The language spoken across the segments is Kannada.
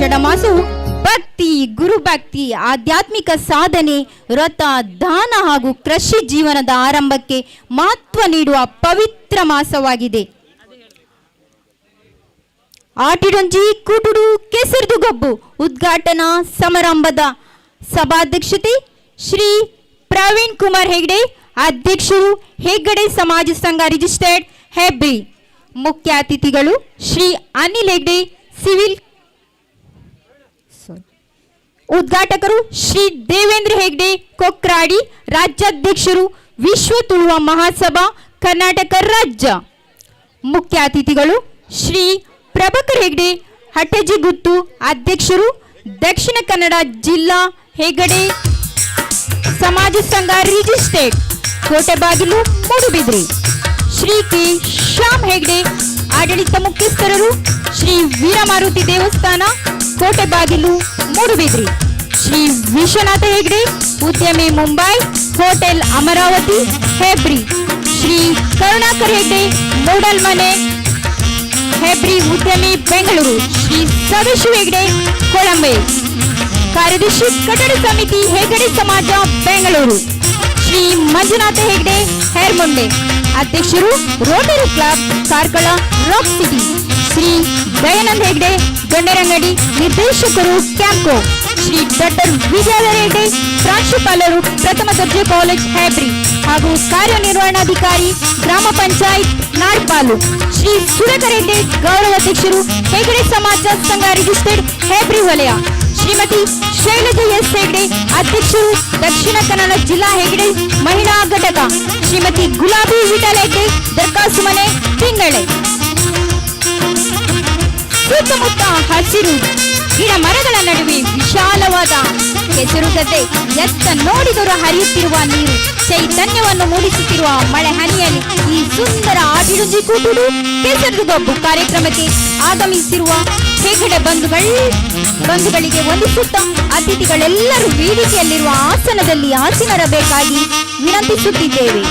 ಆಷಾಢ ಮಾಸವು ಭಕ್ತಿ, ಗುರುಭಕ್ತಿ, ಆಧ್ಯಾತ್ಮಿಕ ಸಾಧನೆ, ವ್ರತ, ದಾನ ಹಾಗೂ ಕೃಷಿ ಜೀವನದ ಆರಂಭಕ್ಕೆ ಮಹತ್ವ ನೀಡುವ ಪವಿತ್ರ ಮಾಸವಾಗಿದೆ. ಆಟಿಡೊಂಜಿ ಕೂಟುಡು ಕೆಸರ್ದು ಗಬ್ಬು ಉದ್ಘಾಟನಾ ಸಮಾರಂಭದ ಸಭಾಧ್ಯಕ್ಷತೆ ಶ್ರೀ ಪ್ರವೀಣ್ ಕುಮಾರ್ ಹೆಗ್ಡೆ, ಅಧ್ಯಕ್ಷರು ಹೆಗ್ಗಡೆ ಸಮಾಜ ಸಂಘ ರಿಜಿಸ್ಟರ್ಡ್ ಹೆಬ್ರಿ. ಮುಖ್ಯ ಅತಿಥಿಗಳು ಶ್ರೀ ಅನಿಲ್ ಹೆಗ್ಡೆ, ಸಿವಿಲ್. ಉದ್ಘಾಟಕರು ಶ್ರೀ ದೇವೇಂದ್ರ ಹೆಗ್ಡೆ ಕೊಕ್ರಾಡಿ, ರಾಜ್ಯಾಧ್ಯಕ್ಷರು ವಿಶ್ವ ತುಳುವ ಮಹಾಸಭಾ ಕರ್ನಾಟಕ ರಾಜ್ಯ. ಮುಖ್ಯ ಅತಿಥಿಗಳು ಶ್ರೀ ಪ್ರಭಾಕರ್ ಹೆಗ್ಡೆ ಹಟ್ಟಜಿಗುತ್ತು, ಅಧ್ಯಕ್ಷರು ದಕ್ಷಿಣ ಕನ್ನಡ ಜಿಲ್ಲಾ ಹೆಗ್ಗಡೆ ಸಮಾಜ ಸಂಘ ರಿಜಿಸ್ಟರ್ಡ್ ಕೋಟೆಬಾಗಿಲು ಮೂಡುಬಿದ್ರಿ. ಶ್ರೀ ಕೆ ಶ್ಯಾಮ್ ಹೆಗ್ಡೆ, ಆಡಳಿತ ಮುಖ್ಯಸ್ಥರು, ಶ್ರೀ ವೀರಮಾರುತಿ ದೇವಸ್ಥಾನ ಕೋಟೆಬಾಗಿಲು ಮೂಡುಬಿದ್ರಿ. ಶ್ರೀ ವಿಶ್ವನಾಥ ಹೆಗ್ಡೆ, ಉದ್ಯಮಿ ಮುಂಬೈ ಹೋಟೆಲ್ ಅಮರಾವತಿ ಹೆಬ್ರಿ. ಶ್ರೀ ಕರುಣಾಕರ್ ಹೆಗ್ಡೆ, ಮೂಡಲ್ ಮನೆ ಹೆಬ್ರಿ, ಉದ್ಯಮಿ ಬೆಂಗಳೂರು. ಶ್ರೀ ಸದಾಶಿವ ಹೆಗ್ಡೆ, ಕೊಳಂಬೆ, ಕಾರ್ಯದರ್ಶಿ ಕಟ್ಟಡ ಸಮಿತಿ ಹೆಗ್ಗಡೆ ಸಮಾಜ ಬೆಂಗಳೂರು. ಶ್ರೀ ಮಂಜುನಾಥ ಹೆಗ್ಡೆ ಹೇರ್ಮುಂಡೆ, ಅಧ್ಯಕ್ಷರು rotary club Karkala rock city. Shri Dayanand Hegde Gandarangadi, ನಿರ್ದೇಶಕರು ಕ್ಯಾಂಪ್ಕೋ. ಶ್ರೀ ಡಾಕ್ಟರ್ ವಿಜಯಧರ ಹೆಗ್ಡೆ, ಪ್ರಾಂಶುಪಾಲರು ಪ್ರಥಮ ದರ್ಜೆ ಕಾಲೇಜ್ ಹೆಬ್ರಿ ಹಾಗೂ ಕಾರ್ಯನಿರ್ವಹಣಾಧಿಕಾರಿ ಗ್ರಾಮ ಪಂಚಾಯತ್ ನಾಡ್ಪಾಲು. ಶ್ರೀ ಸುಧಾಕರ್ ಹೆಗ್ಡೆ, ಗೌರವಾಧ್ಯಕ್ಷರು ಹೆಗ್ಗಡೆ ಸಮಾಜ ಸಂಘ ರಿಜಿಸ್ಟರ್ಡ್ ಹೆಬ್ರಿ ವಲಯ. ಶ್ರೀಮತಿ ಶೈಲಜಾ ಎಸ್ ಹೆಗ್ಡೆ, ಅಧ್ಯಕ್ಷರು ದಕ್ಷಿಣ ಕನ್ನಡ ಜಿಲ್ಲಾ ಹೆಗ್ಡೆ ಮಹಿಳಾ ಘಟಕ. ಶ್ರೀಮತಿ ಗುಲಾಬಿ ವಿಠಲ್ ಹೆಗ್ಡೆ, ದರ್ಕಾಸು ಮನೆ ತಿಂಗಳೆ. ಸುತ್ತಮುತ್ತ ಹಸಿರು ಗಿಡ ಮರಗಳ ನಡುವೆ ವಿಶಾಲವಾದ ಕೆಸರು ಗದ್ದೆ, ಎತ್ತ ನೋಡಿದರೂ ಹರಿಯುತ್ತಿರುವ ನೀರು, ಚೈತನ್ಯವನ್ನು ಮೂಡಿಸುತ್ತಿರುವ ಮಳೆ ಹನಿಯಲ್ಲಿ ಈ ಸುಂದರ ಆಟಿಡುಂಜಿ ಕೂಟುಡು ಕೆಸರು ಗಬ್ಬು ಕಾರ್ಯಕ್ರಮಕ್ಕೆ ಆಗಮಿಸಿರುವ ಹೆಗ್ಗಡೆ ಬಂಧುಗಳಿಗೆ ವಂದಿಸುತ್ತಾ ಅತಿಥಿಗಳೆಲ್ಲರೂ ವೇದಿಕೆಯಲ್ಲಿರುವ ಆಸನದಲ್ಲಿ ಆಸೀನರಬೇಕಾಗಿ ವಿನಂತಿಸುತ್ತಿದ್ದೇವೆ.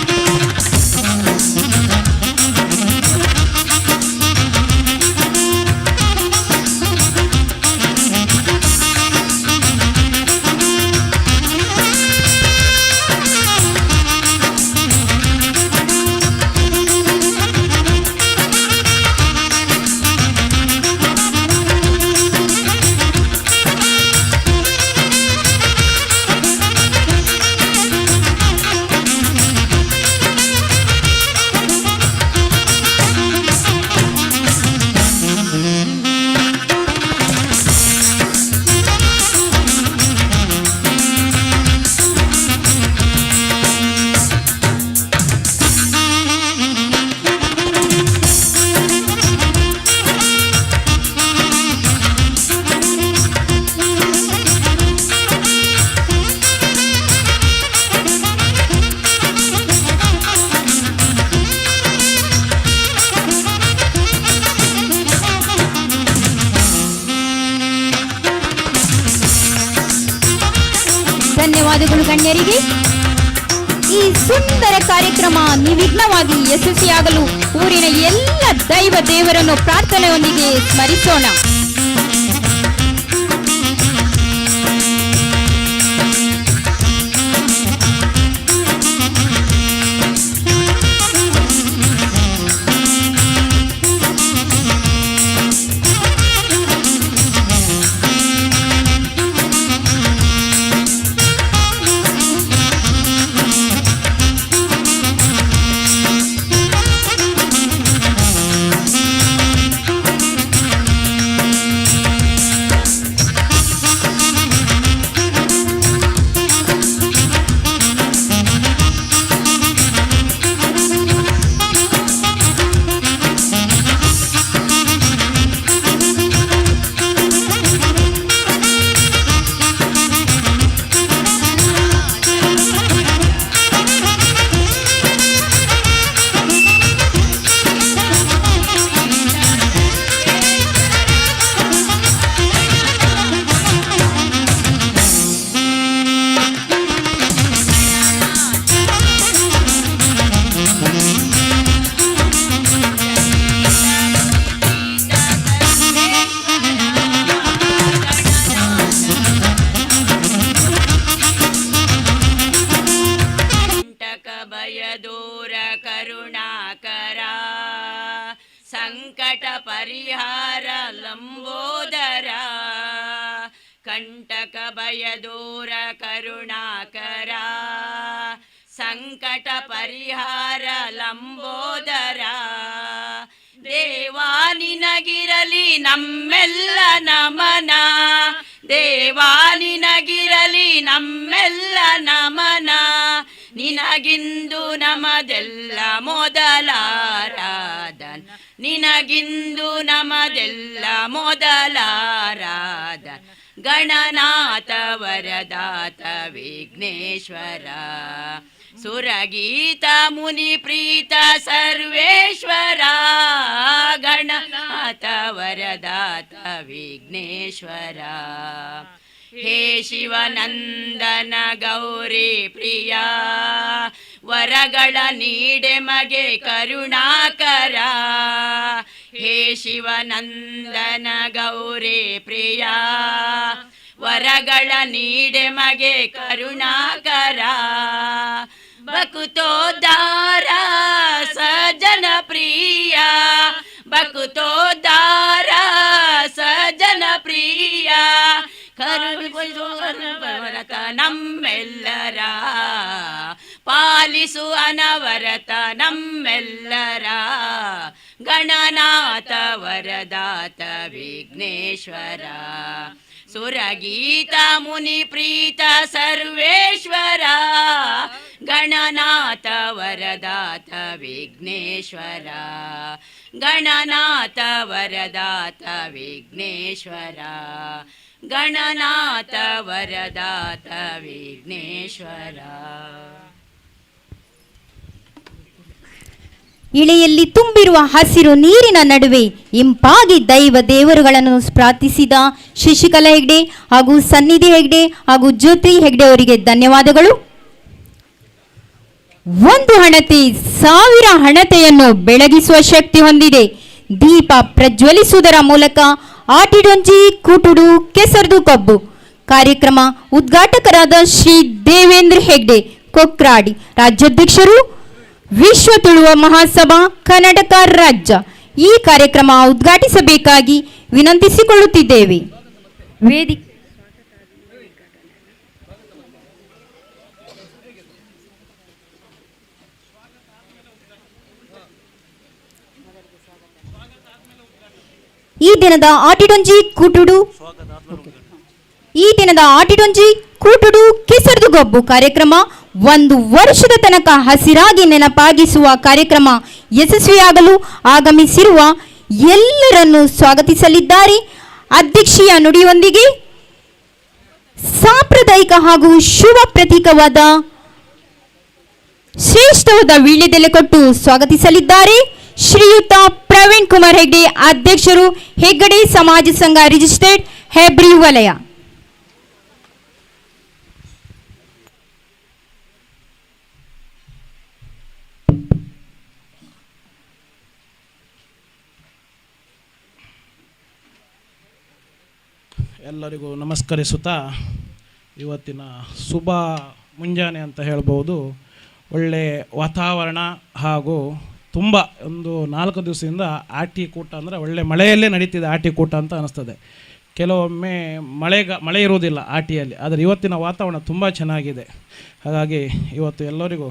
ಧನ್ಯವಾದಗಳು ಗಣ್ಯರಿಗೆ. ಈ ಸುಂದರ ಕಾರ್ಯಕ್ರಮ ನಿರ್ವಿಘ್ನವಾಗಿ ಯಶಸ್ವಿಯಾಗಲು ಊರಿನ ಎಲ್ಲ ದೈವ ದೇವರನ್ನು ಪ್ರಾರ್ಥನೆಯೊಂದಿಗೆ ಸ್ಮರಿಸೋಣ. ಸಂಕಟ ಪರಿಹಾರ ಲಂಬೋದರ, ಕಂಟಕ ಭಯ ದೂರ ಕರುಣಾಕರ, ಸಂಕಟ ಪರಿಹಾರ ಲಂಬೋದರ. ದೇವಾ ನಿನಗಿರಲಿ ನಮ್ಮೆಲ್ಲ ನಮನ, ದೇವಾ ನಿನಗಿರಲಿ ನಮ್ಮೆಲ್ಲ ನಮನ, ನಿನಗಿಂದು ನಮದೆಲ್ಲ ಮೊದಲಾರಾಧನ, ನಿನಗಿಂದು ನಮದೆಲ್ಲ ಮೊದಲಾರಾಧನ. ಗಣನಾಥ ವರದಾತ ವಿಘ್ನೇಶ್ವರ, ಸುರಗೀತ ಮುನಿ ಪ್ರೀತ ಸರ್ವೇಶ್ವರ, ಗಣನಾಥ ವರದಾತ ವಿಘ್ನೇಶ್ವರ. ಹೇ ಶಿವನಂದನ ಗೌರಿ ಪ್ರಿಯ, ವರಗಳ ನೀಡೆ ಮಗೆ ಕರುಣಾಕರ. ಹೇ ಶಿವನಂದನ ಗೌರಿ ಪ್ರಿಯ, ವರಗಳ ನೀಡೆ ಮಗೆ ಕರುಣಾಕರ. ಬಕುತೋದ್ಧಾರ ಸಜ್ಜನ ಪ್ರಿಯ, ಬಕುತೋದ್ಧಾರ ಸಜ್ಜನ ಪ್ರಿಯ, ಕರುಣಾಕರ ನಮ್ಮೆಲ್ಲರ, ಪಾಲಿಸು ಅನವರತ ನಮ್ಮೆಲ್ಲರ. ಗಣನಾಥ ವರದಾತ ವಿಘ್ನೇಶ್ವರ, ಸುರಗೀತ ಮುನಿ ಪ್ರೀತ ಸರ್ವೇಶ್ವರ, ಗಣನಾಥ ವರದಾತ ವಿಘ್ನೇಶ್ವರ, ಗಣನಾಥ ವರದಾತ ವಿಘ್ನೇಶ್ವರ, ಗಣನಾಥ ವರದಾತ ವಿಘ್ನೇಶ್ವರ. ಇಳೆಯಲ್ಲಿ ತುಂಬಿರುವ ಹಸಿರು ನೀರಿನ ನಡುವೆ ಇಂಪಾಗಿ ದೈವ ದೇವರುಗಳನ್ನು ಪ್ರಾರ್ಥಿಸಿದ ಶಶಿಕಲಾ ಹೆಗ್ಡೆ ಹಾಗೂ ಸನ್ನಿಧಿ ಹೆಗ್ಡೆ ಹಾಗೂ ಜ್ಯೋತಿ ಹೆಗ್ಡೆ ಅವರಿಗೆ ಧನ್ಯವಾದಗಳು. ಒಂದು ಹಣತೆ 1000 ಹಣತೆಯನ್ನು ಬೆಳಗಿಸುವ ಶಕ್ತಿ ಹೊಂದಿದೆ. ದೀಪ ಪ್ರಜ್ವಲಿಸುವುದರ ಮೂಲಕ ಆಟಿಡೊಂಜಿ ಕೂಟುಡು ಕೆಸರ್ದು ಕಬ್ಬು ಕಾರ್ಯಕ್ರಮ ಉದ್ಘಾಟಕರಾದ ಶ್ರೀ ದೇವೇಂದ್ರ ಹೆಗ್ಡೆ ಕೊಕ್ರಾಡಿ, ರಾಜ್ಯಾಧ್ಯಕ್ಷರು ವಿಶ್ವ ತುಳುವ ಮಹಾಸಭಾ ಕರ್ನಾಟಕ ರಾಜ್ಯ. ಈ ಕಾರ್ಯಕ್ರಮ ಉದ್ಘಾಟಿಸಬೇಕಾಗಿ ವಿನಂತಿಸಿಕೊಳ್ಳುತ್ತಿದ್ದೇವೆ. ವೇದಿಕೆ ಈ ದಿನದ ಆಟಿಡೊಂಜಿ ಕೂಟುಡು ಕೆಸರ್ದು ಗಬ್ಬು ಕಾರ್ಯಕ್ರಮ 1 ವರ್ಷದ ತನಕ ಹಸಿರಾಗಿ ನೆನಪಾಗಿಸುವ ಕಾರ್ಯಕ್ರಮ ಯಶಸ್ವಿಯಾಗಲು ಆಗಮಿಸಿರುವ ಎಲ್ಲರನ್ನು ಸ್ವಾಗತಿಸಲಿದ್ದಾರೆ. ಅಧ್ಯಕ್ಷೀಯ ನುಡಿಯೊಂದಿಗೆ ಸಾಂಪ್ರದಾಯಿಕ ಹಾಗೂ ಶುಭ ಪ್ರತೀಕವಾದ ಶ್ರೇಷ್ಠವಾದ ವೀಳ್ಯದೆಲೆ ಕೊಟ್ಟು ಸ್ವಾಗತಿಸಲಿದ್ದಾರೆ ಶ್ರೀಯುತ ಪ್ರವೀಣ್ ಕುಮಾರ್ ಹೆಗ್ಡೆ, ಅಧ್ಯಕ್ಷರು, ಹೆಗ್ಗಡೆ ಸಮಾಜ ಸಂಘ ರಿಜಿಸ್ಟರ್ಡ್, ಹೆಬ್ರಿ ವಲಯ. ಎಲ್ಲರಿಗೂ ನಮಸ್ಕರಿಸುತ್ತಾ, ಇವತ್ತಿನ ಶುಭ ಮುಂಜಾನೆ ಅಂತ ಹೇಳ್ಬೋದು. ಒಳ್ಳೆ ವಾತಾವರಣ ಹಾಗೂ ತುಂಬ ಒಂದು 4 ದಿವಸದಿಂದ ಆಟಿ ಕೂಟ ಅಂದರೆ ಒಳ್ಳೆ ಮಳೆಯಲ್ಲೇ ನಡೀತಿದೆ ಆಟಿ ಕೂಟ ಅಂತ ಅನ್ನಿಸ್ತದೆ. ಕೆಲವೊಮ್ಮೆ ಮಳೆ ಇರುವುದಿಲ್ಲ ಆಟಿಯಲ್ಲಿ, ಆದರೆ ಇವತ್ತಿನ ವಾತಾವರಣ ತುಂಬ ಚೆನ್ನಾಗಿದೆ. ಹಾಗಾಗಿ ಇವತ್ತು ಎಲ್ಲರಿಗೂ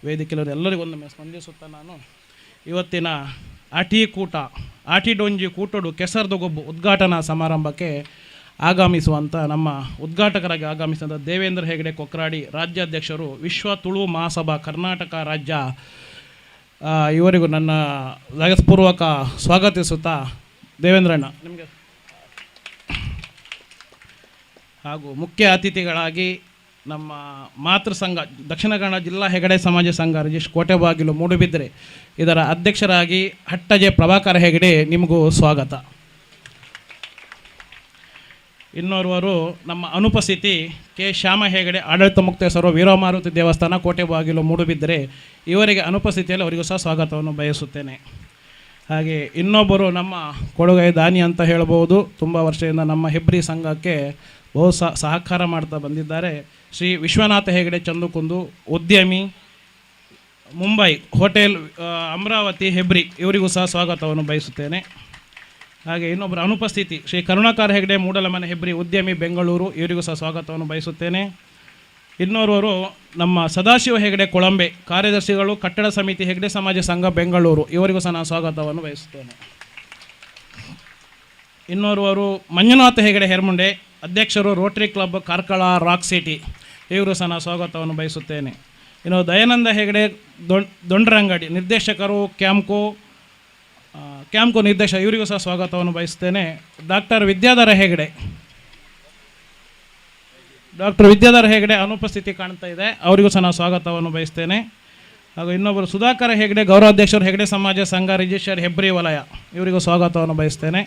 ವೇದಿಕೆಯವರು ಎಲ್ಲರಿಗೂ ಒಮ್ಮೆ ಸ್ಪಂದಿಸುತ್ತಾ ನಾನು ಇವತ್ತಿನ ಆಟಿಡೊಂಜಿ ಕೂಟೋಡು ಕೆಸರ್ದು ಗೊಬ್ಬು ಉದ್ಘಾಟನಾ ಸಮಾರಂಭಕ್ಕೆ ಆಗಮಿಸುವಂಥ ನಮ್ಮ ಉದ್ಘಾಟಕರಾಗಿ ಆಗಮಿಸಿದ ದೇವೇಂದ್ರ ಹೆಗ್ಡೆ ಕೊಕ್ರಾಡಿ, ರಾಜ್ಯಾಧ್ಯಕ್ಷರು, ವಿಶ್ವ ತುಳು ಮಹಾಸಭಾ ಕರ್ನಾಟಕ ರಾಜ್ಯ, ಇವರಿಗೂ ನನ್ನ ಹೃದಯಪೂರ್ವಕ ಸ್ವಾಗತಿಸುತ್ತಾ ದೇವೇಂದ್ರಣ್ಣ ನಿಮಗೆ ಹಾಗೂ ಮುಖ್ಯ ಅತಿಥಿಗಳಾಗಿ ನಮ್ಮ ಮಾತೃ ಸಂಘ ದಕ್ಷಿಣ ಕನ್ನಡ ಜಿಲ್ಲಾ ಹೆಗಡೆ ಸಮಾಜ ಸಂಘ ರಿಜಿಸ್ಟರ್ ಕೋಟೆಬಾಗಿಲು ಮೂಡುಬಿದ್ರೆ ಇದರ ಅಧ್ಯಕ್ಷರಾಗಿ ಹಟ್ಟಜೆ ಪ್ರಭಾಕರ ಹೆಗಡೆ, ನಿಮಗೂ ಸ್ವಾಗತ. ಇನ್ನೋರ್ವರು ನಮ್ಮ ಅನುಪಸ್ಥಿತಿ ಕೆ ಶ್ಯಾಮ ಹೆಗಡೆ, ಆಡಳಿತ ಮುಕ್ತೇಶ್ವರ ವೀರಮಾರುತಿ ದೇವಸ್ಥಾನ ಕೋಟೆಬಾಗಿಲು ಮೂಡುಬಿದ್ರೆ, ಇವರಿಗೆ ಅನುಪಸ್ಥಿತಿಯಲ್ಲಿ ಅವರಿಗೂ ಸಹ ಸ್ವಾಗತವನ್ನು ಬಯಸುತ್ತೇನೆ. ಹಾಗೆ ಇನ್ನೊಬ್ಬರು ನಮ್ಮ ಕೊಡುಗೈ ದಾನಿ ಅಂತ ಹೇಳ್ಬೋದು, ತುಂಬ ವರ್ಷದಿಂದ ನಮ್ಮ ಹೆಬ್ರಿ ಸಂಘಕ್ಕೆ ಬಹು ಸಹಕಾರ ಮಾಡ್ತಾ ಬಂದಿದ್ದಾರೆ, ಶ್ರೀ ವಿಶ್ವನಾಥ ಹೆಗಡೆ ಚಂದುಕುಂದು, ಉದ್ಯಮಿ, ಮುಂಬೈ ಹೋಟೆಲ್ ಅಮರಾವತಿ ಹೆಬ್ರಿ ಇವರಿಗೂ ಸಹ ಸ್ವಾಗತವನ್ನು ಬಯಸುತ್ತೇನೆ. ಹಾಗೆ ಇನ್ನೊಬ್ಬರು ಅನುಪಸ್ಥಿತಿ ಶ್ರೀ ಕರುಣಾಕರ ಹೆಗಡೆ ಮೂಡಲಮನೆ ಹೆಬ್ರಿ ಉದ್ಯಮಿ ಬೆಂಗಳೂರು ಇವರಿಗೂ ಸಹ ಸ್ವಾಗತವನ್ನು ಬಯಸುತ್ತೇನೆ. ಇನ್ನೋರ್ವರು ನಮ್ಮ ಸದಾಶಿವ ಹೆಗಡೆ ಕೊಳಂಬೆ ಕಾರ್ಯದರ್ಶಿಗಳು ಕಟ್ಟಡ ಸಮಿತಿ ಹೆಗಡೆ ಸಮಾಜ ಸಂಘ ಬೆಂಗಳೂರು ಇವರಿಗೂ ಸಹ ನಾನು ಸ್ವಾಗತವನ್ನು ಬಯಸುತ್ತೇನೆ. ಇನ್ನೋರ್ವರು ಮಂಜುನಾಥ ಹೆಗಡೆ ಹೆರ್ಮುಂಡೆ ಅಧ್ಯಕ್ಷರು rotary club Karkala rock city ಇವರು ಸಹ ನಾನು ಸ್ವಾಗತವನ್ನು ಬಯಸುತ್ತೇನೆ. ಇನ್ನು ದಯಾನಂದ ಹೆಗಡೆ ದೊಂಡ್ರಂಗಡಿ ನಿರ್ದೇಶಕರು ಕ್ಯಾಂಕೋ ನಿರ್ದೇಶಕ ಇವರಿಗೂ ಸಹ ಸ್ವಾಗತವನ್ನು ಬಯಸುತ್ತೇನೆ. ಡಾಕ್ಟರ್ ವಿದ್ಯಾಧರ ಹೆಗಡೆ ಅನುಪಸ್ಥಿತಿ ಕಾಣ್ತಾ ಇದೆ, ಅವರಿಗೂ ಸಹ ನಾನು ಸ್ವಾಗತವನ್ನು ಬಯಸ್ತೇನೆ. ಹಾಗೂ ಇನ್ನೊಬ್ಬರು ಸುಧಾಕರ ಹೆಗಡೆ ಗೌರವಾಧ್ಯಕ್ಷರು ಹೆಗಡೆ ಸಮಾಜ ಸಂಘ ರಿಜಿಸ್ಟರ್ ಹೆಬ್ರಿ ವಲಯ ಇವರಿಗೂ ಸ್ವಾಗತವನ್ನು ಬಯಸ್ತೇನೆ.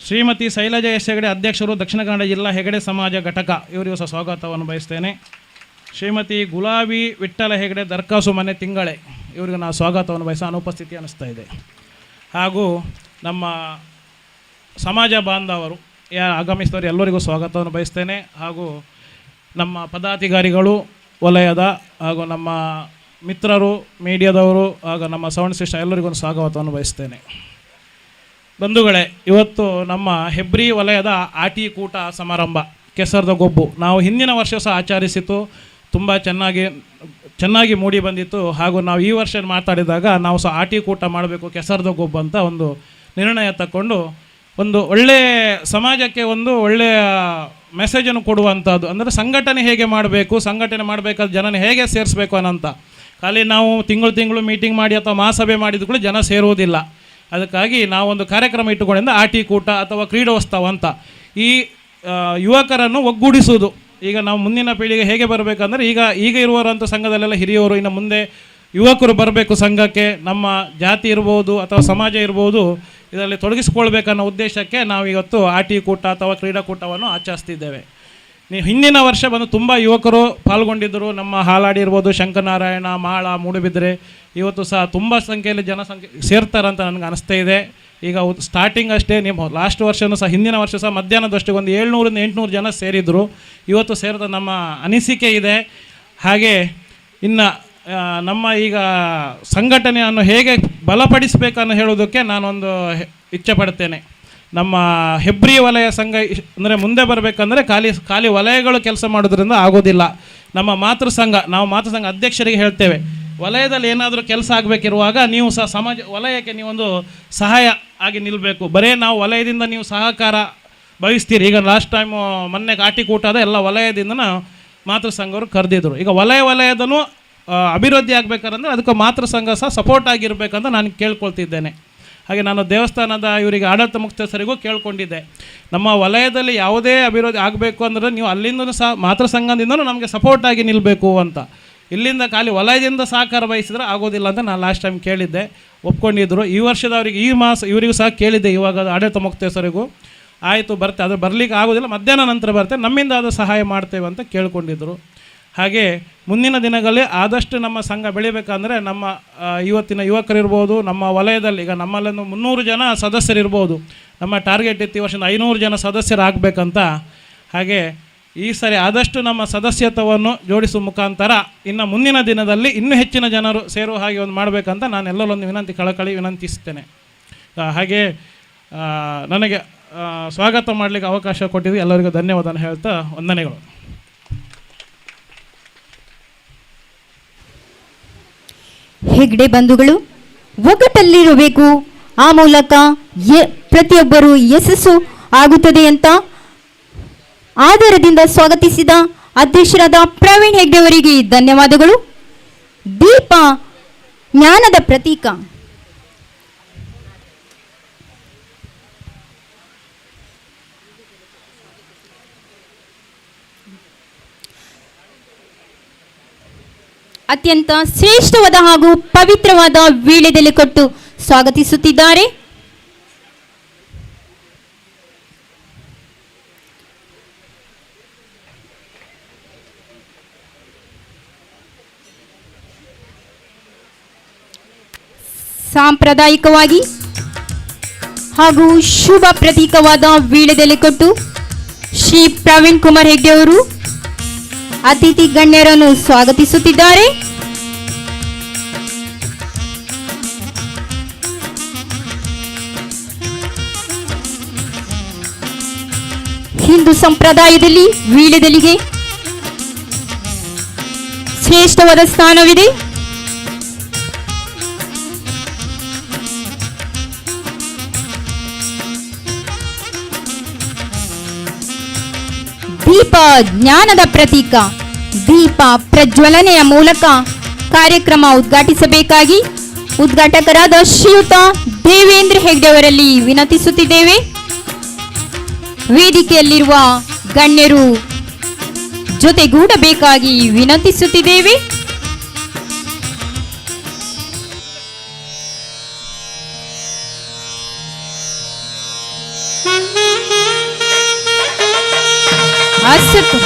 ಶ್ರೀಮತಿ ಶೈಲಜಾ ಎಸ್ ಹೆಗಡೆ ಅಧ್ಯಕ್ಷರು ದಕ್ಷಿಣ ಕನ್ನಡ ಜಿಲ್ಲಾ ಹೆಗಡೆ ಸಮಾಜ ಘಟಕ ಇವರಿಗೂ ಸಹ ಸ್ವಾಗತವನ್ನು ಬಯಸ್ತೇನೆ. ಶ್ರೀಮತಿ ಗುಲಾಬಿ ವಿಠ್ಠಲ ಹೆಗಡೆ ದರ್ಕಾಸು ಮನೆ ತಿಂಗಳೆ ಇವರಿಗೆ ನಾವು ಸ್ವಾಗತವನ್ನು ಅನುಪಸ್ಥಿತಿ ಅನ್ನಿಸ್ತಾ ಇದೆ. ಹಾಗೂ ನಮ್ಮ ಸಮಾಜ ಬಾಂಧವರು ಆಗಮಿಸಿದವರು ಎಲ್ಲರಿಗೂ ಸ್ವಾಗತವನ್ನು ಬಯಸ್ತೇನೆ. ಹಾಗೂ ನಮ್ಮ ಪದಾಧಿಕಾರಿಗಳು ವಲಯದ ಹಾಗೂ ನಮ್ಮ ಮಿತ್ರರು ಮೀಡಿಯಾದವರು ಹಾಗೂ ನಮ್ಮ ಸೌಂಡ್ ಸಿಸ್ಟಮ್ ಎಲ್ಲರಿಗೂ ಸ್ವಾಗತವನ್ನು ಬಯಸ್ತೇನೆ. ಬಂಧುಗಳೇ, ಇವತ್ತು ನಮ್ಮ ಹೆಬ್ರಿ ವಲಯದ ಆಟಿ ಕೂಟ ಸಮಾರಂಭ ಕೆಸರದ ಗೊಬ್ಬು ನಾವು ಹಿಂದಿನ ವರ್ಷ ಸಹ ಆಚರಿಸಿತು, ತುಂಬ ಚೆನ್ನಾಗಿ ಮೂಡಿ ಬಂದಿತ್ತು. ಹಾಗೂ ನಾವು ಈ ವರ್ಷ ಮಾತಾಡಿದಾಗ ನಾವು ಸಹ ಆಟಿ ಕೂಟ ಮಾಡಬೇಕು ಕೆಸರದ ಗೊಬ್ಬು ಅಂತ ಒಂದು ನಿರ್ಣಯ ತಗೊಂಡು ಒಂದು ಒಳ್ಳೆಯ ಸಮಾಜಕ್ಕೆ ಒಂದು ಒಳ್ಳೆಯ ಮೆಸೇಜನ್ನು ಕೊಡುವಂಥದ್ದು, ಅಂದರೆ ಸಂಘಟನೆ ಹೇಗೆ ಮಾಡಬೇಕು, ಸಂಘಟನೆ ಮಾಡಬೇಕಾದ ಜನನ ಹೇಗೆ ಸೇರಿಸ್ಬೇಕು ಅನ್ನೋಂಥ. ಖಾಲಿ ನಾವು ತಿಂಗಳು ಮೀಟಿಂಗ್ ಮಾಡಿ ಅಥವಾ ಮಹಾಸಭೆ ಮಾಡಿದ ಕೂಡ ಜನ ಸೇರುವುದಿಲ್ಲ. ಅದಕ್ಕಾಗಿ ನಾವೊಂದು ಕಾರ್ಯಕ್ರಮ ಇಟ್ಟುಕೊಂಡಿಂದ ಆಟಿ ಕೂಟ ಅಥವಾ ಕ್ರೀಡೋತ್ಸವ ಅಂತ ಈ ಯುವಕರನ್ನು ಒಗ್ಗೂಡಿಸುವುದು. ಈಗ ನಾವು ಮುಂದಿನ ಪೀಳಿಗೆ ಹೇಗೆ ಬರಬೇಕಂದ್ರೆ ಈಗ ಇರುವವರಂಥ ಸಂಘದಲ್ಲೆಲ್ಲ ಹಿರಿಯವರು, ಇನ್ನು ಮುಂದೆ ಯುವಕರು ಬರಬೇಕು ಸಂಘಕ್ಕೆ, ನಮ್ಮ ಜಾತಿ ಇರ್ಬೋದು ಅಥವಾ ಸಮಾಜ ಇರ್ಬೋದು ಇದರಲ್ಲಿ ತೊಡಗಿಸಿಕೊಳ್ಬೇಕನ್ನೋ ಉದ್ದೇಶಕ್ಕೆ ನಾವು ಇವತ್ತು ಆಟಿ ಕೂಟ ಅಥವಾ ಕ್ರೀಡಾಕೂಟವನ್ನು ಆಚರಿಸ್ತಿದ್ದೇವೆ. ಹಿಂದಿನ ವರ್ಷ ಬಂದು ತುಂಬ ಯುವಕರು ಪಾಲ್ಗೊಂಡಿದ್ದರು. ನಮ್ಮ ಹಾಲಾಡಿ ಇರ್ಬೋದು, ಶಂಕರನಾರಾಯಣ, ಮಾಳ, ಮೂಡುಬಿದ್ರೆ ಇವತ್ತು ಸಹ ತುಂಬ ಸಂಖ್ಯೆಯಲ್ಲಿ ಜನಸಂಖ್ಯೆ ಸೇರ್ತಾರಂತ ನನಗೆ ಅನಿಸ್ತಾ ಇದೆ. ಈಗ ಸ್ಟಾರ್ಟಿಂಗ್ ಅಷ್ಟೇ, ನೀವು ಲಾಸ್ಟ್ ವರ್ಷವೂ ಸಹ ಹಿಂದಿನ ವರ್ಷ ಸಹ ಮಧ್ಯಾಹ್ನದಷ್ಟಕ್ಕೆ ಒಂದು 700-800 ಜನ ಸೇರಿದರು. ಇವತ್ತು ಸೇರಿದ ನಮ್ಮ ಅನಿಸಿಕೆ ಇದೆ. ಹಾಗೆ ಇನ್ನು ನಮ್ಮ ಈಗ ಸಂಘಟನೆಯನ್ನು ಹೇಗೆ ಬಲಪಡಿಸಬೇಕನ್ನು ಹೇಳೋದಕ್ಕೆ ನಾನೊಂದು ಇಚ್ಛೆ ಪಡ್ತೇನೆ. ನಮ್ಮ ಹೆಬ್ರಿ ವಲಯ ಸಂಘ ಅಂದರೆ ಮುಂದೆ ಬರಬೇಕಂದ್ರೆ ಖಾಲಿ ವಲಯಗಳು ಕೆಲಸ ಮಾಡೋದ್ರಿಂದ ಆಗೋದಿಲ್ಲ. ನಮ್ಮ ನಾವು ಮಾತೃಸಂಘ ಅಧ್ಯಕ್ಷರಿಗೆ ಹೇಳ್ತೇವೆ, ವಲಯದಲ್ಲಿ ಏನಾದರೂ ಕೆಲಸ ಆಗಬೇಕಿರುವಾಗ ನೀವು ಸಹ ವಲಯಕ್ಕೆ ನೀವೊಂದು ಸಹಾಯ ಆಗಿ ನಿಲ್ಲಬೇಕು. ಬರೀ ನಾವು ವಲಯದಿಂದ ನೀವು ಸಹಕಾರ ಬಯಸ್ತೀರಿ. ಈಗ ಲಾಸ್ಟ್ ಟೈಮ್ ಮೊನ್ನೆ ಆಟಿಕೂಟದ ಎಲ್ಲ ವಲಯದಿಂದ ಮಾತೃಸಂಘವರು ಕರೆದಿದ್ರು. ಈಗ ವಲಯದೂ ಅಭಿವೃದ್ಧಿ ಆಗಬೇಕಂದ್ರೆ ಅದಕ್ಕೆ ಮಾತೃಸಂಘ ಸಹ ಸಪೋರ್ಟ್ ಆಗಿರಬೇಕಂತ ನಾನು ಕೇಳ್ಕೊಳ್ತಿದ್ದೇನೆ. ಹಾಗೆ ನಾನು ದೇವಸ್ಥಾನದ ಇವರಿಗೆ ಆಡಳಿತ ಮುಖ್ಯಸ್ಥರಿಗೂ ಕೇಳ್ಕೊಂಡಿದ್ದೆ, ನಮ್ಮ ವಲಯದಲ್ಲಿ ಯಾವುದೇ ಅಭಿವೃದ್ಧಿ ಆಗಬೇಕು ಅಂದರೆ ನೀವು ಅಲ್ಲಿಂದಲೂ ಸಹ ಮಾತೃಸಂಘದಿಂದಲೂ ನಮಗೆ ಸಪೋರ್ಟ್ ಆಗಿ ನಿಲ್ಲಬೇಕು ಅಂತ. ಇಲ್ಲಿಂದ ಖಾಲಿ ವಲಯದಿಂದ ಸಹಕಾರ ವಹಿಸಿದ್ರೆ ಆಗೋದಿಲ್ಲ ಅಂತ ನಾನು ಲಾಸ್ಟ್ ಟೈಮ್ ಕೇಳಿದ್ದೆ, ಒಪ್ಕೊಂಡಿದ್ದರು. ಈ ವರ್ಷದವರಿಗೆ ಇವರಿಗೂ ಸಹ ಕೇಳಿದ್ದೆ, ಇವಾಗ ಆಡಳಿತ ಮುಖ್ಯಸ್ಥರಿಗೂ ಆಯಿತು ಬರ್ತೆ, ಅದು ಬರಲಿಕ್ಕೆ ಆಗೋದಿಲ್ಲ, ಮಧ್ಯಾಹ್ನ ನಂತರ ಬರ್ತೇವೆ, ನಮ್ಮಿಂದ ಅದು ಸಹಾಯ ಮಾಡ್ತೇವೆ ಅಂತ ಕೇಳ್ಕೊಂಡಿದ್ದರು. ಹಾಗೆ ಮುಂದಿನ ದಿನಗಳಲ್ಲಿ ಆದಷ್ಟು ನಮ್ಮ ಸಂಘ ಬೆಳಿಬೇಕಂದ್ರೆ ನಮ್ಮ ಇವತ್ತಿನ ಯುವಕರಿರ್ಬೋದು, ನಮ್ಮ ವಲಯದಲ್ಲಿ ಈಗ ನಮ್ಮಲ್ಲೊಂದು 300 ಜನ ಸದಸ್ಯರಿರ್ಬೋದು. ನಮ್ಮ ಟಾರ್ಗೆಟ್ ಇತ್ತು ಈ ವರ್ಷ 500 ಜನ ಸದಸ್ಯರಾಗಬೇಕಂತ. ಹಾಗೆ ಈ ಸರಿ ಆದಷ್ಟು ನಮ್ಮ ಸದಸ್ಯತ್ವವನ್ನು ಜೋಡಿಸುವ ಮುಖಾಂತರ ಇನ್ನು ಮುಂದಿನ ದಿನದಲ್ಲಿ ಇನ್ನೂ ಹೆಚ್ಚಿನ ಜನರು ಸೇರುವ ಹಾಗೆ ಒಂದು ಮಾಡಬೇಕಂತ ನಾನು ಎಲ್ಲರೊಂದು ಕಳಕಳಿ ವಿನಂತಿಸ್ತೇನೆ. ಹಾಗೆ ನನಗೆ ಸ್ವಾಗತ ಮಾಡಲಿಕ್ಕೆ ಅವಕಾಶ ಕೊಟ್ಟಿದ್ದು ಎಲ್ಲರಿಗೂ ಧನ್ಯವಾದ ಹೇಳ್ತಾ ವಂದನೆಗಳು. ಹೆಗ್ಡೆ ಬಂಧುಗಳು ಒಗ್ಗಟ್ಟಲ್ಲಿರಬೇಕು, ಆ ಮೂಲಕ ಪ್ರತಿಯೊಬ್ಬರು ಯಶಸ್ಸು ಆಗುತ್ತದೆ ಅಂತ ಆಧಾರದಿಂದ ಸ್ವಾಗತಿಸಿದ ಅಧ್ಯಕ್ಷರಾದ ಪ್ರವೀಣ್ ಹೆಗ್ಡೆ ಅವರಿಗೆ ಧನ್ಯವಾದಗಳು. ದೀಪ ಜ್ಞಾನದ ಪ್ರತೀಕ. ಅತ್ಯಂತ ಶ್ರೇಷ್ಠವಾದ ಹಾಗೂ ಪವಿತ್ರವಾದ ವೀಳ್ಯದೆಲೆ ಕೊಟ್ಟು ಸ್ವಾಗತಿಸುತ್ತಿದ್ದಾರೆ. ಸಾಂಪ್ರದಾಯಿಕವಾಗಿ ಹಾಗೂ ಶುಭ ಪ್ರತೀಕವಾದ ವೀಳ್ಯದೆಲೆ ಕೊಟ್ಟು ಶ್ರೀ ಪ್ರವೀಣ್ ಕುಮಾರ್ ಹೆಗ್ಡೆ ಅವರು ಅತಿಥಿ ಗಣ್ಯರನ್ನು ಸ್ವಾಗತಿಸುತ್ತಿದ್ದಾರೆ. ಒಂದು ಸಂಪ್ರದಾಯದಲ್ಲಿ ವೀಳ್ಯದೆಲೆಗೆ ಶ್ರೇಷ್ಠವಾದ ಸ್ಥಾನವಿದೆ. ದೀಪ ಜ್ಞಾನದ ಪ್ರತೀಕ. ದೀಪ ಪ್ರಜ್ವಲನೆಯ ಮೂಲಕ ಕಾರ್ಯಕ್ರಮ ಉದ್ಘಾಟಿಸಬೇಕಾಗಿ ಉದ್ಘಾಟಕರಾದ ಶ್ರೀಯುತ ದೇವೇಂದ್ರ ಹೆಗ್ಡೆ ಅವರಲ್ಲಿ ವಿನಂತಿಸುತ್ತಿದ್ದೇವೆ. ವೇದಿಕೆಯಲ್ಲಿರುವ ಗಣ್ಯರು ಜೊತೆಗೂಡಬೇಕಾಗಿ ವಿನಂತಿಸುತ್ತಿದ್ದೇವೆ. ಅಸತ್ತು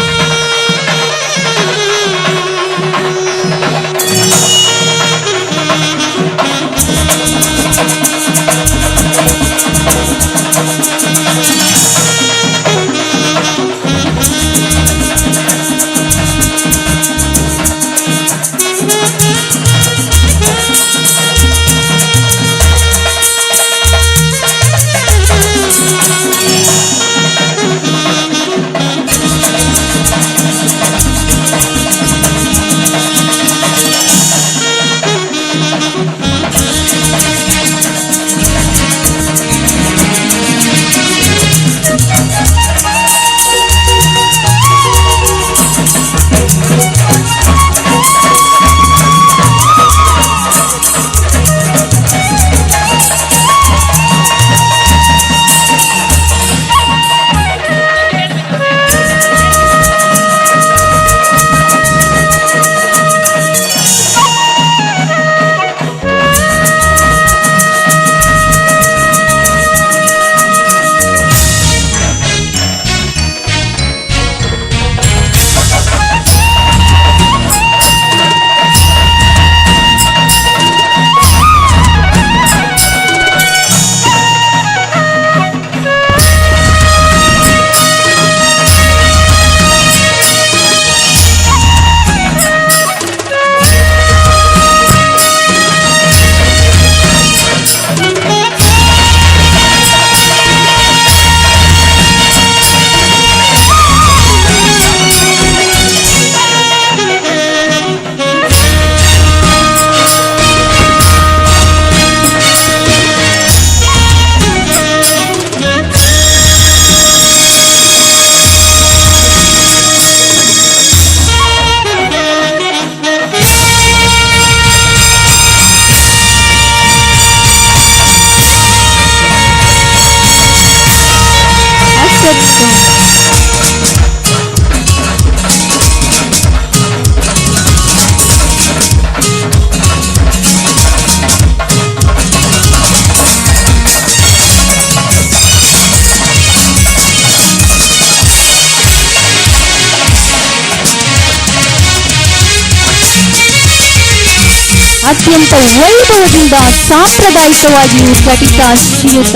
ಅತ್ಯಂತ ವೈಭವದಿಂದ ಸಾಂಪ್ರದಾಯಿಕವಾಗಿ ಉದ್ಘಾಟಿತ ಶ್ರೀಯುತ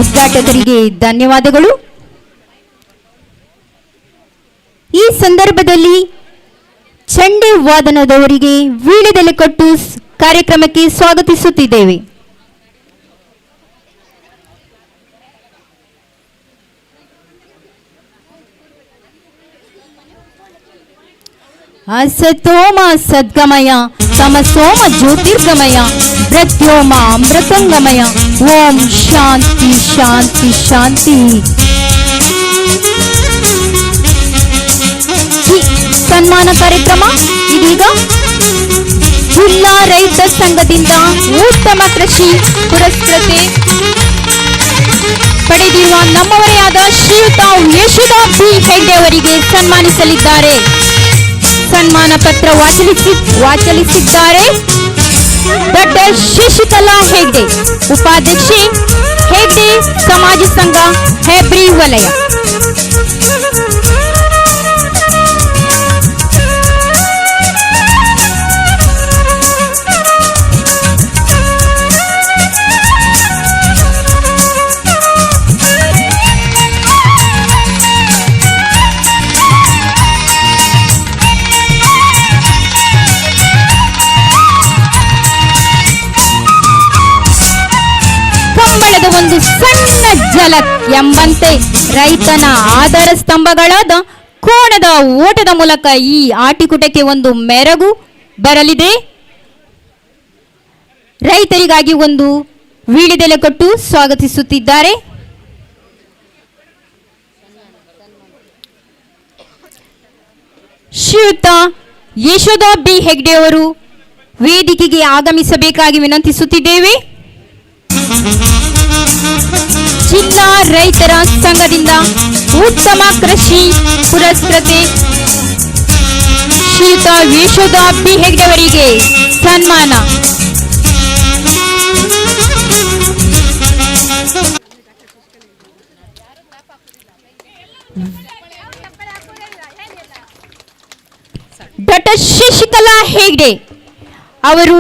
ಉದ್ಘಾಟಕರಿಗೆ ಧನ್ಯವಾದಗಳು. ಈ ಸಂದರ್ಭದಲ್ಲಿ ಚಂಡೆ ವಾದನದವರಿಗೆ ವೀಳ್ಯದೆಲೆ ಕಟ್ಟು ಕಾರ್ಯಕ್ರಮಕ್ಕೆ ಸ್ವಾಗತಿಸುತ್ತಿದ್ದೇವೆ. ಅಸತೋಮ ಸದ್ಗಮಯ ತಮಸೋಮ ಜ್ಯೋತಿರ್ಗಮಯ ಮೃತ್ಯೋಮ ಅಮೃತಂಗಮಯ. ಓಂ ಶಾಂತಿ ಶಾಂತಿ ಶಾಂತಿ. ಸನ್ಮಾನ ಕಾರ್ಯಕ್ರಮ ಇದೀಗ ಜಿಲ್ಲಾ ರೈತ ಸಂಘದಿಂದ ಉತ್ತಮ ಕೃಷಿ ಪುರಸ್ಕೃತೆ ಪಡೆದಿರುವ ನಮ್ಮವರೇ ಆದ ಶ್ರೀಯುತ ಯಶೋಧ ಬಿ ಹೆಗ್ಡೆ ಅವರಿಗೆ ಸನ್ಮಾನಿಸಲಿದ್ದಾರೆ. ಸನ್ಮಾನ ಪತ್ರ ವಾಚಲಿಸಿದ್ದಾರೆ ಡಾಕ್ಟರ್ ಶಶಿಕಲಾ ಹೆಗ್ಡೆ, ಉಪಾಧ್ಯಕ್ಷೆ ಹೆಗ್ಡೆ ಸಮಾಜ ಸಂಘ ಹೆಬ್ರಿ ವಲಯ. ಒಂದು ಸಣ್ಣ ಜಲಕ್ ಎಂಬಂತೆ ರೈತನ ಆಧಾರ ಸ್ತಂಭಗಳಾದ ಕೋಣದ ಓಟದ ಮೂಲಕ ಈ ಆಟಿಕೂಟಕ್ಕೆ ಒಂದು ಮೆರಗು ಬರಲಿದೆ. ರೈತರಿಗಾಗಿ ಒಂದು ವೀಳ್ಯದೆಲೆ ಕೊಟ್ಟು ಸ್ವಾಗತಿಸುತ್ತಿದ್ದಾರೆ. ಶ್ರೀಯುತ ಯಶೋಧ ಬಿ ಹೆಗ್ಡೆ ಅವರು ವೇದಿಕೆಗೆ ಆಗಮಿಸಬೇಕಾಗಿ ವಿನಂತಿಸುತ್ತಿದ್ದೇವೆ. ಜಿಲ್ಲಾ ರೈತರ ಸಂಘದಿಂದ ಉತ್ತಮ ಕೃಷಿ ಪುರಸ್ಕೃತೆ ಶ್ರೀಯುತ ಯಶೋಧ ಬಿ ಹೆಗ್ಡೆ ಅವರಿಗೆ ಸನ್ಮಾನ. ಡಾಕ್ಟರ್ ಶಶಿಕಲಾ ಹೆಗ್ಡೆ ಅವರು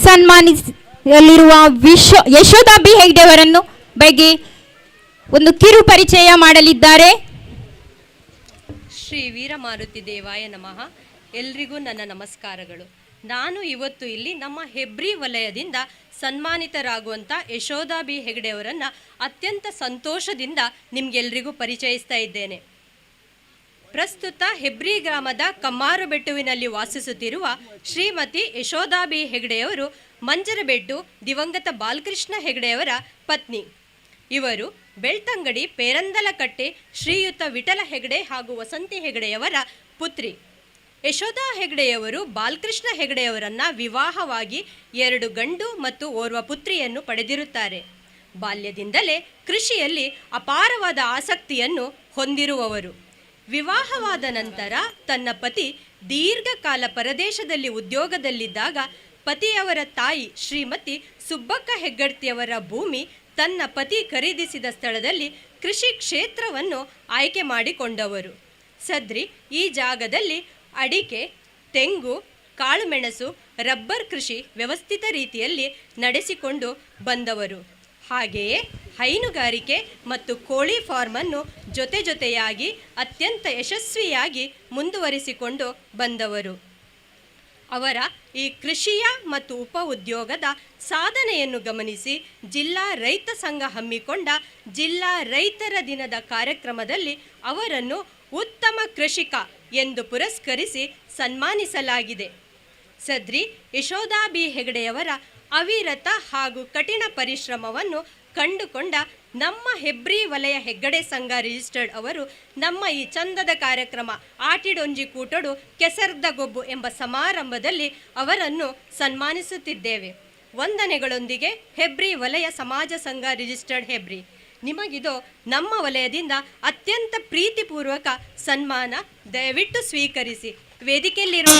ಸನ್ಮಾನಿಸಲಿರುವ ಯಶೋಧ ಬಿ ಹೆಗ್ಡೆ ಅವರನ್ನು ಬಗ್ಗೆ ಒಂದು ಕಿರು ಪರಿಚಯ ಮಾಡಲಿದ್ದಾರೆ. ಶ್ರೀ ವೀರಮಾರುತಿ ದೇವಾಯ ನಮಃ. ಎಲ್ರಿಗೂ ನನ್ನ ನಮಸ್ಕಾರಗಳು. ನಾನು ಇವತ್ತು ಇಲ್ಲಿ ನಮ್ಮ ಹೆಬ್ರಿ ವಲಯದಿಂದ ಸನ್ಮಾನಿತರಾಗುವಂಥ ಯಶೋಧ ಬಿ ಹೆಗ್ಡೆ ಅವರನ್ನು ಅತ್ಯಂತ ಸಂತೋಷದಿಂದ ನಿಮಗೆಲ್ರಿಗೂ ಪರಿಚಯಿಸ್ತಾ ಇದ್ದೇನೆ. ಪ್ರಸ್ತುತ ಹೆಬ್ರಿ ಗ್ರಾಮದ ಕಮ್ಮಾರುಬೆಟ್ಟುವಿನಲ್ಲಿ ವಾಸಿಸುತ್ತಿರುವ ಶ್ರೀಮತಿ ಯಶೋಧ ಬಿ ಹೆಗ್ಡೆಯವರು ಮಂಜರಬೆಟ್ಟು ದಿವಂಗತ ಬಾಲಕೃಷ್ಣ ಹೆಗ್ಡೆಯವರ ಪತ್ನಿ. ಇವರು ಬೆಳ್ತಂಗಡಿ ಪೇರಂದಲಕಟ್ಟೆ ಶ್ರೀಯುತ ವಿಠಲ ಹೆಗ್ಡೆ ಹಾಗೂ ವಸಂತಿ ಹೆಗ್ಡೆಯವರ ಪುತ್ರಿ. ಯಶೋಧ ಹೆಗ್ಡೆಯವರು ಬಾಲಕೃಷ್ಣ ಹೆಗ್ಡೆಯವರನ್ನು ವಿವಾಹವಾಗಿ 2 ಗಂಡು ಮತ್ತು ಓರ್ವ ಪುತ್ರಿಯನ್ನು ಪಡೆದಿರುತ್ತಾರೆ. ಬಾಲ್ಯದಿಂದಲೇ ಕೃಷಿಯಲ್ಲಿ ಅಪಾರವಾದ ಆಸಕ್ತಿಯನ್ನು ಹೊಂದಿರುವವರು. ವಿವಾಹವಾದ ನಂತರ ತನ್ನ ಪತಿ ದೀರ್ಘಕಾಲ ಪರದೇಶದಲ್ಲಿ ಉದ್ಯೋಗದಲ್ಲಿದ್ದಾಗ ಪತಿಯವರ ತಾಯಿ ಶ್ರೀಮತಿ ಸುಬ್ಬಕ್ಕ ಹೆಗ್ಗಡ್ತಿಯವರ ಭೂಮಿ ತನ್ನ ಪತಿ ಖರೀದಿಸಿದ ಸ್ಥಳದಲ್ಲಿ ಕೃಷಿ ಕ್ಷೇತ್ರವನ್ನು ಆಯ್ಕೆ ಮಾಡಿಕೊಂಡವರು. ಸದ್ರಿ ಈ ಜಾಗದಲ್ಲಿ ಅಡಿಕೆ, ತೆಂಗು, ಕಾಳುಮೆಣಸು, ರಬ್ಬರ್ ಕೃಷಿ ವ್ಯವಸ್ಥಿತ ರೀತಿಯಲ್ಲಿ ನಡೆಸಿಕೊಂಡು ಬಂದವರು. ಹಾಗೆಯೇ ಹೈನುಗಾರಿಕೆ ಮತ್ತು ಕೋಳಿ ಫಾರ್ಮನ್ನು ಜೊತೆಯಾಗಿ ಅತ್ಯಂತ ಯಶಸ್ವಿಯಾಗಿ ಮುಂದುವರಿಸಿಕೊಂಡು ಬಂದವರು. ಅವರ ಈ ಕೃಷಿಯ ಮತ್ತು ಉಪ ಉದ್ಯೋಗದ ಸಾಧನೆಯನ್ನು ಗಮನಿಸಿ ಜಿಲ್ಲಾ ರೈತ ಸಂಘ ಹಮ್ಮಿಕೊಂಡ ಜಿಲ್ಲಾ ರೈತರ ದಿನದ ಕಾರ್ಯಕ್ರಮದಲ್ಲಿ ಅವರನ್ನು ಉತ್ತಮ ಕೃಷಿಕ ಎಂದು ಪುರಸ್ಕರಿಸಿ ಸನ್ಮಾನಿಸಲಾಗಿದೆ. ಸದ್ರಿ ಯಶೋಧ ಬಿ ಹೆಗ್ಡೆಯವರ ಅವಿರತ ಹಾಗೂ ಕಠಿಣ ಪರಿಶ್ರಮವನ್ನು ಕಂಡುಕೊಂಡ ನಮ್ಮ ಹೆಬ್ರಿ ವಲಯ ಹೆಗ್ಗಡೆ ಸಂಘ ರಿಜಿಸ್ಟರ್ಡ್ ಅವರು ನಮ್ಮ ಈ ಚಂದದ ಕಾರ್ಯಕ್ರಮ ಆಟಿಡೊಂಜಿ ಕೂಟೊಡು ಕೆಸರ್ದ ಗೊಬ್ಬು ಎಂಬ ಸಮಾರಂಭದಲ್ಲಿ ಅವರನ್ನು ಸನ್ಮಾನಿಸುತ್ತಿದ್ದೇವೆ. ವಂದನೆಗಳೊಂದಿಗೆ ಹೆಬ್ರಿ ವಲಯ ಸಮಾಜ ಸಂಘ ರಿಜಿಸ್ಟರ್ಡ್ ಹೆಬ್ರಿ. ನಿಮಗಿದು ನಮ್ಮ ವಲಯದಿಂದ ಅತ್ಯಂತ ಪ್ರೀತಿಪೂರ್ವಕ ಸನ್ಮಾನ. ದಯವಿಟ್ಟು ಸ್ವೀಕರಿಸಿ. ವೇದಿಕೆಯಲ್ಲಿರುವ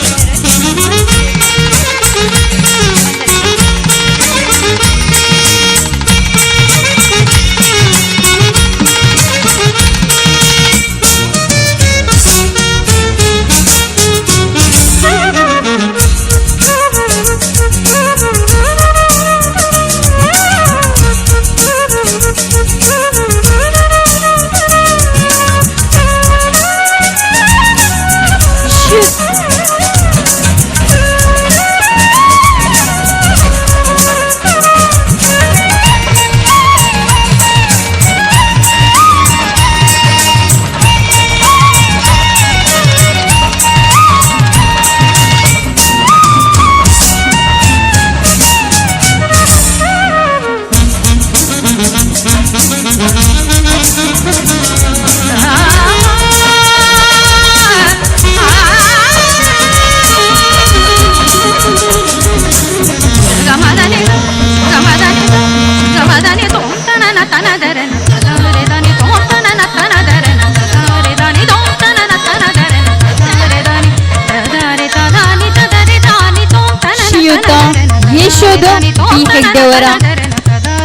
ಯಶೋಧ ಬಿ ಹೆಗ್ಡೆ ಅವರ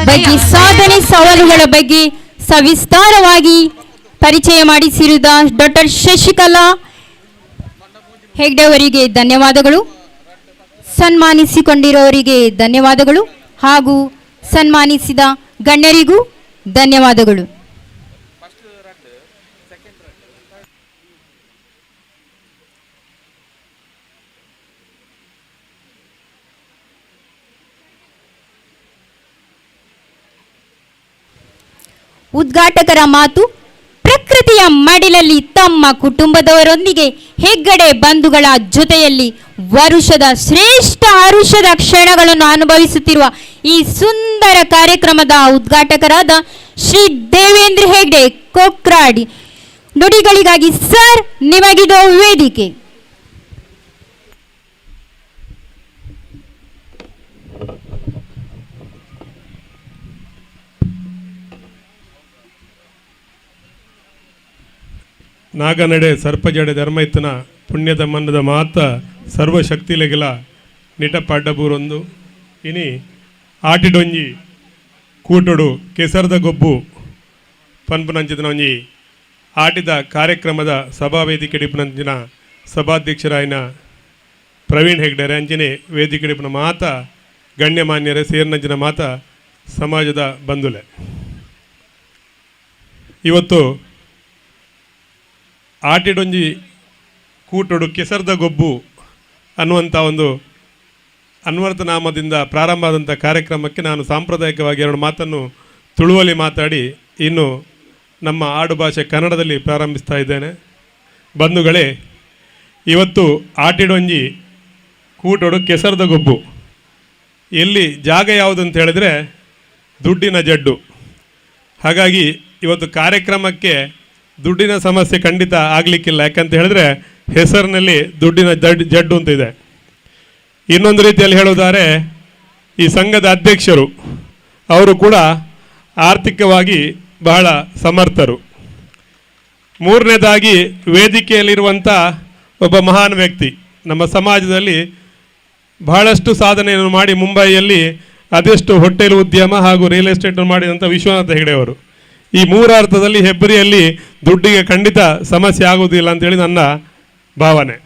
ಬಗ್ಗೆ ಸಾಧನೆ ಸವಾಲುಗಳ ಬಗ್ಗೆ ಸವಿಸ್ತಾರವಾಗಿ ಪರಿಚಯ ಮಾಡಿಸಿರುವ ಡಾಕ್ಟರ್ ಶಶಿಕಲಾ ಹೆಗ್ಡೆ ಅವರಿಗೆ ಧನ್ಯವಾದಗಳು. ಸನ್ಮಾನಿಸಿಕೊಂಡಿರೋರಿಗೆ ಧನ್ಯವಾದಗಳು ಹಾಗೂ ಸನ್ಮಾನಿಸಿದ ಗಣ್ಯರಿಗೂ ಧನ್ಯವಾದಗಳು. ಉದ್ಘಾಟಕರ ಮಾತು. ಪ್ರಕೃತಿಯ ಮಡಿಲಲ್ಲಿ ತಮ್ಮ ಕುಟುಂಬದವರೊಂದಿಗೆ ಹೆಗ್ಗಡೆ ಬಂಧುಗಳ ಜೊತೆಯಲ್ಲಿ ವರುಷದ ಶ್ರೇಷ್ಠ ಹರುಷದ ಕ್ಷಣಗಳನ್ನು ಅನುಭವಿಸುತ್ತಿರುವ ಈ ಸುಂದರ ಕಾರ್ಯಕ್ರಮದ ಉದ್ಘಾಟಕರಾದ ಶ್ರೀ ದೇವೇಂದ್ರ ಹೆಗ್ಡೆ ಕೊಕ್ರಾಡಿ ನುಡಿಗಳಿಗಾಗಿ ಸರ್ ನಿಮಗಿದು ವೇದಿಕೆ. ನಾಗನಡೆ ಸರ್ಪಜಡೆ ಧರ್ಮೈತನ ಪುಣ್ಯದ ಮನ್ನದ ಮಾತ ಸರ್ವಶಕ್ತಿಲೆಗೆಲ ನಿಟಪಾಡ್ಡಬೂರೊಂದು ಇನಿ ಆಟಿಡೊಂಜಿ ಕೂಟೊಡು ಕೆಸರದ ಗೊಬ್ಬು ಪನ್ಪುನಂಚಿನ ಒಂಜಿ ಆಟಿದ ಕಾರ್ಯಕ್ರಮದ ಸಭಾ ವೇದಿಕೆಡಿಪುನಂಚಿನ ಸಭಾಧ್ಯಕ್ಷರಾಯಿನ ಪ್ರವೀಣ್ ಹೆಗ್ಡೆರೆ ಅಂಚನೆ ವೇದಿಕೆಡಿಪುನ ಮಾತ ಗಣ್ಯಮಾನ್ಯರೇ ಸೇರ್ನಂಚಿನ ಮಾತ ಸಮಾಜದ ಬಂಧುಲೆ. ಇವತ್ತು ಆಟಿಡೊಂಜಿ ಕೂಟೊಡು ಕೆಸರದ ಗೊಬ್ಬು ಅನ್ನುವಂಥ ಒಂದು ಅನ್ವರ್ಥ ನಾಮದಿಂದ ಪ್ರಾರಂಭ ಆದಂಥ ಕಾರ್ಯಕ್ರಮಕ್ಕೆ ನಾನು ಸಾಂಪ್ರದಾಯಿಕವಾಗಿ ಎರಡು ಮಾತನ್ನು ತುಳುವಲ್ಲಿ ಮಾತಾಡಿ ಇನ್ನು ನಮ್ಮ ಆಡು ಭಾಷೆ ಕನ್ನಡದಲ್ಲಿ ಪ್ರಾರಂಭಿಸ್ತಾ ಇದ್ದೇನೆ. ಬಂಧುಗಳೇ, ಇವತ್ತು ಆಟಿಡೊಂಜಿ ಕೂಟೊಡು ಕೆಸರದ ಗೊಬ್ಬು ಎಲ್ಲಿ ಜಾಗ ಯಾವುದು ಅಂತ ಹೇಳಿದರೆ ದುಡ್ಡಿನ ಜಡ್ಡು. ಹಾಗಾಗಿ ಇವತ್ತು ಕಾರ್ಯಕ್ರಮಕ್ಕೆ ದುಡ್ಡಿನ ಸಮಸ್ಯೆ ಖಂಡಿತ ಆಗಲಿಕ್ಕಿಲ್ಲ. ಯಾಕಂತ ಹೇಳಿದ್ರೆ ಹೆಸರಿನಲ್ಲಿ ದುಡ್ಡಿನ ಜಡ್ಡು ಅಂತ ಇದೆ. ಇನ್ನೊಂದು ರೀತಿಯಲ್ಲಿ ಹೇಳುವುದಾದರೆ ಈ ಸಂಘದ ಅಧ್ಯಕ್ಷರು ಅವರು ಕೂಡ ಆರ್ಥಿಕವಾಗಿ ಬಹಳ ಸಮರ್ಥರು. ಮೂರನೇದಾಗಿ ವೇದಿಕೆಯಲ್ಲಿರುವಂಥ ಒಬ್ಬ ಮಹಾನ್ ವ್ಯಕ್ತಿ ನಮ್ಮ ಸಮಾಜದಲ್ಲಿ ಬಹಳಷ್ಟು ಸಾಧನೆಯನ್ನು ಮಾಡಿ ಮುಂಬೈಯಲ್ಲಿ ಅದೆಷ್ಟು ಹೋಟೆಲ್ ಉದ್ಯಮ ಹಾಗೂ ರಿಯಲ್ ಎಸ್ಟೇಟ್ ಮಾಡಿದಂಥ ವಿಶ್ವನಾಥ ಹೆಗಡೆ ಅವರು. ಈ ಮೂರ ಅರ್ಥದಲ್ಲಿ ಹೆಬ್ರಿಯಲ್ಲಿ ದುಡ್ಡಿಗೆ ಖಂಡಿತ ಸಮಸ್ಯೆ ಆಗುವುದಿಲ್ಲ ಅಂತೇಳಿ ನನ್ನ ಭಾವನೆ.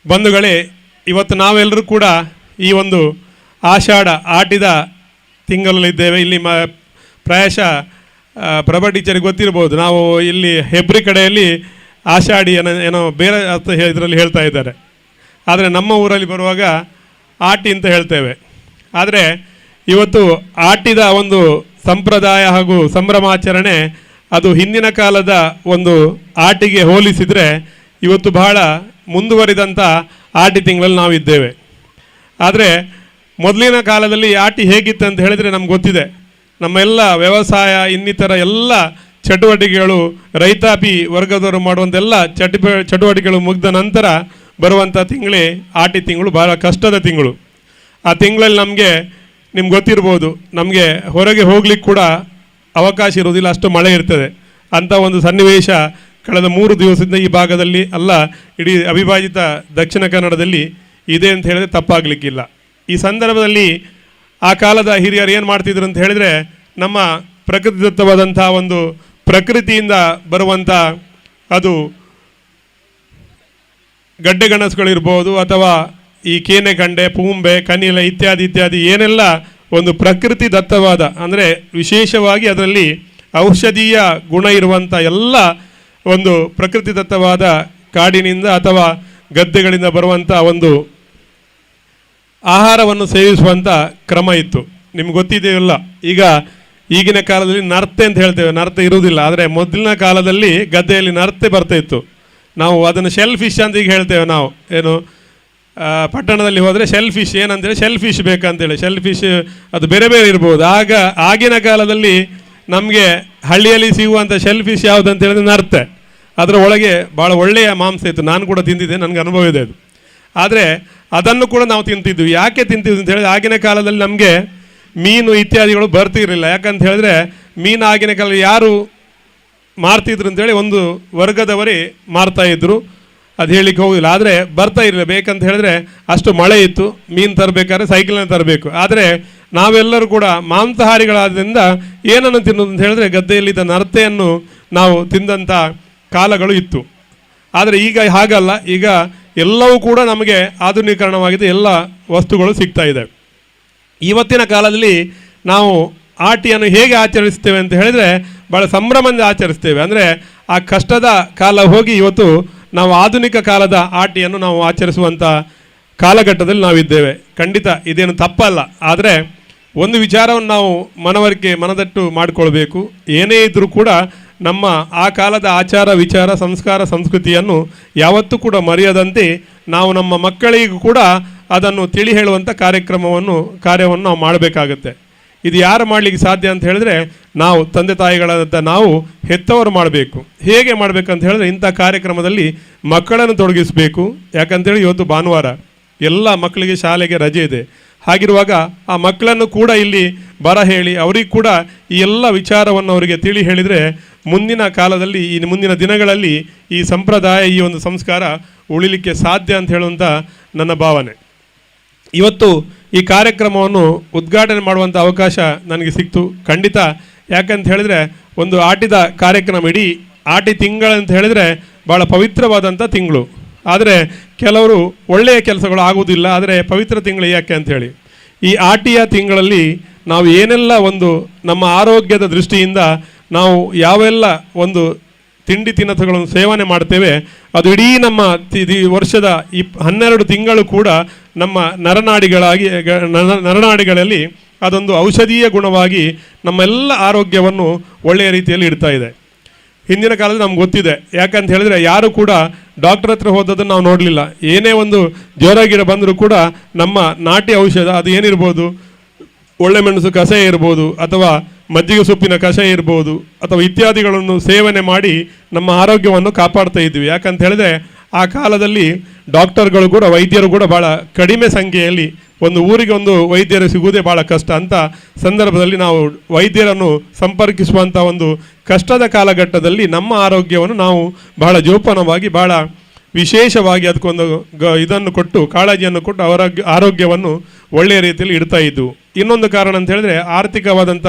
ಬಂಧುಗಳೇ, ಇವತ್ತು ನಾವೆಲ್ಲರೂ ಕೂಡ ಈ ಒಂದು ಆಷಾಢ ಆಟಿದ ತಿಂಗಳಲ್ಲಿದ್ದೇವೆ. ಇಲ್ಲಿ ಪ್ರಾಯಶಃ ಪ್ರಭಾ ಟೀಚರಿಗೆ ಗೊತ್ತಿರ್ಬೋದು, ನಾವು ಇಲ್ಲಿ ಹೆಬ್ರಿ ಕಡೆಯಲ್ಲಿ ಆಷಾಢಿ ಏನೋ ಬೇರೆ ಅರ್ಥ ಇದರಲ್ಲಿ ಹೇಳ್ತಾ ಇದ್ದಾರೆ. ಆದರೆ ನಮ್ಮ ಊರಲ್ಲಿ ಬರುವಾಗ ಆಟಿ ಅಂತ ಹೇಳ್ತೇವೆ. ಆದರೆ ಇವತ್ತು ಆಟಿದ ಒಂದು ಸಂಪ್ರದಾಯ ಹಾಗೂ ಸಂಭ್ರಮಾಚರಣೆ ಅದು ಹಿಂದಿನ ಕಾಲದ ಒಂದು ಆಟಿಗೆ ಹೋಲಿಸಿದರೆ ಇವತ್ತು ಬಹಳ ಮುಂದುವರಿದಂಥ ಆಟಿ ತಿಂಗಳಲ್ಲಿ ನಾವಿದ್ದೇವೆ. ಆದರೆ ಮೊದಲಿನ ಕಾಲದಲ್ಲಿ ಆಟಿ ಹೇಗಿತ್ತು ಅಂತ ಹೇಳಿದರೆ ನಮ್ಗೆ ಗೊತ್ತಿದೆ. ನಮ್ಮೆಲ್ಲ ವ್ಯವಸಾಯ ಇನ್ನಿತರ ಎಲ್ಲ ಚಟುವಟಿಕೆಗಳು ರೈತಾಪಿ ವರ್ಗದವರು ಮಾಡುವಂತೆಲ್ಲ ಚಟುವಟಿಕೆಗಳು ಮುಗಿದ ನಂತರ ಬರುವಂಥ ತಿಂಗಳೇ ಆಟಿ ತಿಂಗಳು. ಬಹಳ ಕಷ್ಟದ ತಿಂಗಳು. ಆ ತಿಂಗಳಲ್ಲಿ ನಿಮ್ಗೆ ಗೊತ್ತಿರ್ಬೋದು, ನಮಗೆ ಹೊರಗೆ ಹೋಗ್ಲಿಕ್ಕೆ ಕೂಡ ಅವಕಾಶ ಇರೋದಿಲ್ಲ, ಅಷ್ಟು ಮಳೆ ಇರ್ತದೆ. ಅಂಥ ಒಂದು ಸನ್ನಿವೇಶ ಕಳೆದ 3 ದಿವಸದಿಂದ ಈ ಭಾಗದಲ್ಲಿ ಅಲ್ಲ, ಇಡೀ ಅವಿಭಾಜಿತ ದಕ್ಷಿಣ ಕನ್ನಡದಲ್ಲಿ ಇದೆ ಅಂತ ಹೇಳಿದ್ರೆ ತಪ್ಪಾಗಲಿಕ್ಕಿಲ್ಲ. ಈ ಸಂದರ್ಭದಲ್ಲಿ ಆ ಕಾಲದ ಹಿರಿಯರು ಏನು ಮಾಡ್ತಿದ್ರು ಅಂತ ಹೇಳಿದರೆ, ನಮ್ಮ ಪ್ರಕೃತಿದತ್ತವಾದಂಥ ಒಂದು ಪ್ರಕೃತಿಯಿಂದ ಬರುವಂಥ ಅದು ಗಡ್ಡೆ ಗೆಣಸುಗಳಿರ್ಬೋದು ಅಥವಾ ಈ ಕೇನೆಗಂಡೆ, ಪೂಂಬೆ, ಕನಿಲೆ ಇತ್ಯಾದಿ ಏನೆಲ್ಲ ಒಂದು ಪ್ರಕೃತಿ ದತ್ತವಾದ ಅಂದರೆ ವಿಶೇಷವಾಗಿ ಅದರಲ್ಲಿ ಔಷಧೀಯ ಗುಣ ಇರುವಂಥ ಎಲ್ಲ ಒಂದು ಪ್ರಕೃತಿ ದತ್ತವಾದ ಕಾಡಿನಿಂದ ಅಥವಾ ಗದ್ದೆಗಳಿಂದ ಬರುವಂಥ ಒಂದು ಆಹಾರವನ್ನು ಸೇವಿಸುವಂಥ ಕ್ರಮ ಇತ್ತು. ನಿಮ್ಗೆ ಗೊತ್ತಿದೆಯಲ್ಲ, ಈಗಿನ ಕಾಲದಲ್ಲಿ ನರ್ತೆ ಅಂತ ಹೇಳ್ತೇವೆ, ನರ್ತೆ ಇರುವುದಿಲ್ಲ. ಆದರೆ ಮೊದಲಿನ ಕಾಲದಲ್ಲಿ ಗದ್ದೆಯಲ್ಲಿ ನರ್ತೆ ಬರ್ತಾ ಇತ್ತು. ನಾವು ಅದನ್ನು ಶೆಲ್ ಫಿಶ್ ಅಂತ ಈಗ ಹೇಳ್ತೇವೆ. ನಾವು ಏನು ಪಟ್ಟಣದಲ್ಲಿ ಹೋದರೆ ಶೆಲ್ ಫಿಶ್ ಏನಂತೇಳಿ ಶೆಲ್ ಫಿಶ್ ಬೇಕಂತೇಳಿ, ಶೆಲ್ ಫಿಶ್ ಅದು ಬೇರೆ ಬೇರೆ ಇರ್ಬೋದು. ಆಗಿನ ಕಾಲದಲ್ಲಿ ನಮಗೆ ಹಳ್ಳಿಯಲ್ಲಿ ಸಿಗುವಂಥ ಶೆಲ್ ಫಿಶ್ ಯಾವುದು ಅಂತ ಹೇಳಿದ್ರೆ ನರ್ತೆ. ಅದರ ಒಳಗೆ ಭಾಳ ಒಳ್ಳೆಯ ಮಾಂಸ ಇತ್ತು. ನಾನು ಕೂಡ ತಿಂದಿದ್ದೆ, ನನಗೆ ಅನುಭವ ಇದೆ ಅದು. ಆದರೆ ಅದನ್ನು ಕೂಡ ನಾವು ತಿಂತಿದ್ವಿ. ಯಾಕೆ ತಿಂತಿದ್ವಿ ಅಂತ ಹೇಳಿದ್ರೆ, ಆಗಿನ ಕಾಲದಲ್ಲಿ ನಮಗೆ ಮೀನು ಇತ್ಯಾದಿಗಳು ಬರ್ತಿರಲಿಲ್ಲ. ಯಾಕಂತ ಹೇಳಿದ್ರೆ ಮೀನು ಆಗಿನ ಕಾಲ ಯಾರು ಮಾರ್ತಿದ್ರು ಅಂತೇಳಿ ಒಂದು ವರ್ಗದವರೇ ಮಾರ್ತಾಯಿದ್ರು. ಅದು ಹೇಳಲಿಕ್ಕೆ ಹೋಗಿಲ್ಲ. ಆದರೆ ಬರ್ತಾ ಇರಲಿಲ್ಲ. ಬೇಕಂತ ಹೇಳಿದ್ರೆ ಅಷ್ಟು ಮಳೆ ಇತ್ತು, ಮೀನು ತರಬೇಕಾದ್ರೆ ಸೈಕಲ್ನ ತರಬೇಕು. ಆದರೆ ನಾವೆಲ್ಲರೂ ಕೂಡ ಮಾಂಸಾಹಾರಿಗಳಾದ್ದರಿಂದ ಏನನ್ನು ತಿನ್ನೋದು ಅಂತ ಹೇಳಿದ್ರೆ ಗದ್ದೆಯಲ್ಲಿದ್ದ ನರತೆಯನ್ನು ನಾವು ತಿಂದಂಥ ಕಾಲಗಳು ಇತ್ತು. ಆದರೆ ಈಗ ಹಾಗಲ್ಲ. ಈಗ ಎಲ್ಲವೂ ಕೂಡ ನಮಗೆ ಆಧುನೀಕರಣವಾಗಿದೆ, ಎಲ್ಲ ವಸ್ತುಗಳು ಸಿಗ್ತಾ ಇದೆ. ಇವತ್ತಿನ ಕಾಲದಲ್ಲಿ ನಾವು ಆಟಿಯನ್ನು ಹೇಗೆ ಆಚರಿಸ್ತೇವೆ ಅಂತ ಹೇಳಿದರೆ ಭಾಳ ಸಂಭ್ರಮದಿಂದ ಆಚರಿಸ್ತೇವೆ. ಅಂದರೆ ಆ ಕಷ್ಟದ ಕಾಲ ಹೋಗಿ ಇವತ್ತು ನಾವು ಆಧುನಿಕ ಕಾಲದ ಆಟಿಯನ್ನು ನಾವು ಆಚರಿಸುವಂಥ ಕಾಲಘಟ್ಟದಲ್ಲಿ ನಾವಿದ್ದೇವೆ. ಖಂಡಿತ ಇದೇನು ತಪ್ಪಲ್ಲ. ಆದರೆ ಒಂದು ವಿಚಾರವನ್ನು ನಾವು ಮನದಟ್ಟು ಮಾಡಿಕೊಳ್ಬೇಕು. ಏನೇ ಇದ್ದರೂ ಕೂಡ ನಮ್ಮ ಆ ಕಾಲದ ಆಚಾರ ವಿಚಾರ ಸಂಸ್ಕಾರ ಸಂಸ್ಕೃತಿಯನ್ನು ಯಾವತ್ತೂ ಕೂಡ ಮರೆಯದಂತೆ ನಾವು ನಮ್ಮ ಮಕ್ಕಳಿಗೂ ಕೂಡ ಅದನ್ನು ತಿಳಿ ಹೇಳುವಂಥ ಕಾರ್ಯವನ್ನು ನಾವು ಮಾಡಬೇಕಾಗತ್ತೆ. ಇದು ಯಾರು ಮಾಡಲಿಕ್ಕೆ ಸಾಧ್ಯ ಅಂತ ಹೇಳಿದ್ರೆ ನಾವು ತಂದೆ ತಾಯಿಗಳಾದಂಥ ನಾವು ಹೆತ್ತವರು ಮಾಡಬೇಕು. ಹೇಗೆ ಮಾಡಬೇಕಂತ ಹೇಳಿದ್ರೆ ಇಂಥ ಕಾರ್ಯಕ್ರಮದಲ್ಲಿ ಮಕ್ಕಳನ್ನು ತೊಡಗಿಸಬೇಕು. ಯಾಕಂತೇಳಿ ಇವತ್ತು ಭಾನುವಾರ ಎಲ್ಲ ಮಕ್ಕಳಿಗೆ ಶಾಲೆಗೆ ರಜೆ ಇದೆ. ಹಾಗಿರುವಾಗ ಆ ಮಕ್ಕಳನ್ನು ಕೂಡ ಇಲ್ಲಿ ಬರ ಹೇಳಿ ಅವರಿಗೆ ಕೂಡ ಈ ಎಲ್ಲ ವಿಚಾರವನ್ನು ಅವರಿಗೆ ತಿಳಿ ಹೇಳಿದರೆ ಮುಂದಿನ ಕಾಲದಲ್ಲಿ ಮುಂದಿನ ದಿನಗಳಲ್ಲಿ ಈ ಸಂಪ್ರದಾಯ ಈ ಒಂದು ಸಂಸ್ಕಾರ ಉಳಿಲಿಕ್ಕೆ ಸಾಧ್ಯ ಅಂತ ಹೇಳುವಂಥ ನನ್ನ ಭಾವನೆ. ಇವತ್ತು ಈ ಕಾರ್ಯಕ್ರಮವನ್ನು ಉದ್ಘಾಟನೆ ಮಾಡುವಂಥ ಅವಕಾಶ ನನಗೆ ಸಿಕ್ತು ಖಂಡಿತ. ಯಾಕಂತ ಹೇಳಿದರೆ ಒಂದು ಆಟಿದ ಕಾರ್ಯಕ್ರಮ, ಇಡೀ ಆಟಿ ತಿಂಗಳಂತ ಹೇಳಿದರೆ ಭಾಳ ಪವಿತ್ರವಾದಂಥ ತಿಂಗಳು. ಆದರೆ ಕೆಲವರು ಒಳ್ಳೆಯ ಕೆಲಸಗಳು ಆಗುವುದಿಲ್ಲ. ಆದರೆ ಪವಿತ್ರ ತಿಂಗಳು ಯಾಕೆ ಅಂಥೇಳಿ ಈ ಆಟಿಯ ತಿಂಗಳಲ್ಲಿ ನಾವು ಏನೆಲ್ಲ ಒಂದು ನಮ್ಮ ಆರೋಗ್ಯದ ದೃಷ್ಟಿಯಿಂದ ನಾವು ಯಾವೆಲ್ಲ ಒಂದು ತಿಂಡಿ ತಿನಿಸುಗಳನ್ನು ಸೇವನೆ ಮಾಡ್ತೇವೆ ಅದು ಇಡೀ ನಮ್ಮ ವರ್ಷದ 12 ತಿಂಗಳು ಕೂಡ ನಮ್ಮ ನರನಾಡಿಗಳಲ್ಲಿ ಅದೊಂದು ಔಷಧೀಯ ಗುಣವಾಗಿ ನಮ್ಮೆಲ್ಲ ಆರೋಗ್ಯವನ್ನು ಒಳ್ಳೆಯ ರೀತಿಯಲ್ಲಿ ಇಡ್ತಾ ಇದೆ. ಹಿಂದಿನ ಕಾಲದಲ್ಲಿ ನಮ್ಗೆ ಗೊತ್ತಿದೆ. ಯಾಕಂತ ಹೇಳಿದ್ರೆ ಯಾರು ಕೂಡ ಡಾಕ್ಟರ್ ಹತ್ರ ಹೋದದನ್ನು ನಾವು ನೋಡಲಿಲ್ಲ. ಏನೇ ಒಂದು ಜ್ವರ ಗಿಡ ಬಂದರೂ ಕೂಡ ನಮ್ಮ ನಾಟಿ ಔಷಧ ಅದು ಏನಿರ್ಬೋದು, ಒಳ್ಳೆ ಮೆಣಸು ಕಷಾಯ ಇರ್ಬೋದು ಅಥವಾ ಮಜ್ಜಿಗೆ ಸೊಪ್ಪಿನ ಕಷಾಯ ಇರ್ಬೋದು ಅಥವಾ ಇತ್ಯಾದಿಗಳನ್ನು ಸೇವನೆ ಮಾಡಿ ನಮ್ಮ ಆರೋಗ್ಯವನ್ನು ಕಾಪಾಡ್ತಾ ಇದ್ವಿ. ಯಾಕಂತ ಹೇಳಿದ್ರೆ ಆ ಕಾಲದಲ್ಲಿ ಡಾಕ್ಟರ್ಗಳು ಕೂಡ ವೈದ್ಯರು ಕೂಡ ಭಾಳ ಕಡಿಮೆ ಸಂಖ್ಯೆಯಲ್ಲಿ, ಒಂದು ಊರಿಗೆ ಒಂದು ವೈದ್ಯರು ಸಿಗುವುದೇ ಭಾಳ ಕಷ್ಟ. ಅಂತ ಸಂದರ್ಭದಲ್ಲಿ ನಾವು ವೈದ್ಯರನ್ನು ಸಂಪರ್ಕಿಸುವಂಥ ಒಂದು ಕಷ್ಟದ ಕಾಲಘಟ್ಟದಲ್ಲಿ ನಮ್ಮ ಆರೋಗ್ಯವನ್ನು ನಾವು ಬಹಳ ಜೋಪಾನವಾಗಿ ಭಾಳ ವಿಶೇಷವಾಗಿ ಅದಕ್ಕೊಂದು ಇದನ್ನು ಕೊಟ್ಟು ಕಾಳಜಿಯನ್ನು ಕೊಟ್ಟು ಅವರ ಆರೋಗ್ಯವನ್ನು ಒಳ್ಳೆಯ ರೀತಿಯಲ್ಲಿ ಇಡ್ತಾ ಇದ್ದವು. ಇನ್ನೊಂದು ಕಾರಣ ಅಂತ ಹೇಳಿದ್ರೆ ಆರ್ಥಿಕವಾದಂಥ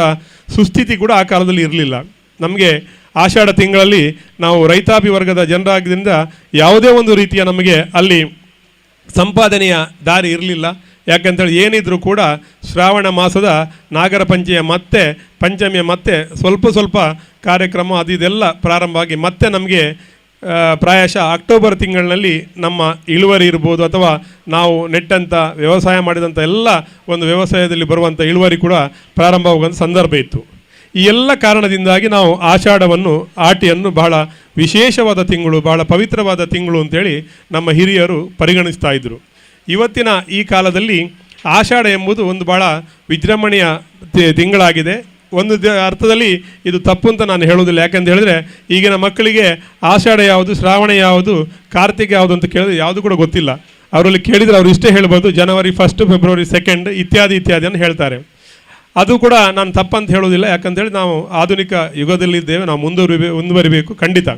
ಸುಸ್ಥಿತಿ ಕೂಡ ಆ ಕಾಲದಲ್ಲಿ ಇರಲಿಲ್ಲ. ನಮಗೆ ಆಷಾಢ ತಿಂಗಳಲ್ಲಿ ನಾವು ರೈತಾಪಿ ವರ್ಗದ ಜನರಾಗಿದ್ದರಿಂದ ಯಾವುದೇ ಒಂದು ರೀತಿಯ ನಮಗೆ ಅಲ್ಲಿ ಸಂಪಾದನೆಯ ದಾರಿ ಇರಲಿಲ್ಲ. ಯಾಕಂತೇಳಿ ಏನಿದ್ರೂ ಕೂಡ ಶ್ರಾವಣ ಮಾಸದ ನಾಗರ ಪಂಚಮಿಯ ಮತ್ತೆ ಸ್ವಲ್ಪ ಕಾರ್ಯಕ್ರಮ ಅದು ಇದೆಲ್ಲ ಪ್ರಾರಂಭ ಆಗಿ ಮತ್ತೆ ನಮಗೆ ಪ್ರಾಯಶಃ ಅಕ್ಟೋಬರ್ ತಿಂಗಳಿನಲ್ಲಿ ನಮ್ಮ ಇಳುವರಿ ಇರ್ಬೋದು ಅಥವಾ ನಾವು ನೆಟ್ಟಂಥ ವ್ಯವಸಾಯ ಮಾಡಿದಂಥ ಎಲ್ಲ ಒಂದು ವ್ಯವಸಾಯದಲ್ಲಿ ಬರುವಂಥ ಇಳುವರಿ ಕೂಡ ಪ್ರಾರಂಭವಾಗುವಂಥ ಸಂದರ್ಭ ಇತ್ತು. ಈ ಎಲ್ಲ ಕಾರಣದಿಂದಾಗಿ ನಾವು ಆಟಿಯನ್ನು ಬಹಳ ವಿಶೇಷವಾದ ತಿಂಗಳು, ಬಹಳ ಪವಿತ್ರವಾದ ತಿಂಗಳು ಅಂತೇಳಿ ನಮ್ಮ ಹಿರಿಯರು ಪರಿಗಣಿಸ್ತಾ ಇದ್ದರು. ಇವತ್ತಿನ ಈ ಕಾಲದಲ್ಲಿ ಆಷಾಢ ಎಂಬುದು ಒಂದು ಭಾಳ ವಿಜೃಂಭಣೆಯ ತಿಂಗಳಾಗಿದೆ. ಒಂದು ಅರ್ಥದಲ್ಲಿ ಇದು ತಪ್ಪು ಅಂತ ನಾನು ಹೇಳೋದಿಲ್ಲ. ಯಾಕಂತ ಹೇಳಿದ್ರೆ ಈಗಿನ ಮಕ್ಕಳಿಗೆ ಆಷಾಢ ಯಾವುದು, ಶ್ರಾವಣ ಯಾವುದು, ಕಾರ್ತಿಕ ಯಾವುದು ಅಂತ ಕೇಳಿದ್ರೆ ಯಾವುದು ಕೂಡ ಗೊತ್ತಿಲ್ಲ. ಅವರಲ್ಲಿ ಕೇಳಿದರೆ ಅವರು ಇಷ್ಟೇ ಹೇಳ್ಬೋದು, ಜನವರಿ 1, ಫೆಬ್ರವರಿ 2 ಇತ್ಯಾದಿಯನ್ನು ಹೇಳ್ತಾರೆ. ಅದು ಕೂಡ ನಾನು ತಪ್ಪಂತ ಹೇಳೋದಿಲ್ಲ. ಯಾಕಂತೇಳಿ ನಾವು ಆಧುನಿಕ ಯುಗದಲ್ಲಿದ್ದೇವೆ, ನಾವು ಮುಂದುವರಿಬೇಕು ಖಂಡಿತ.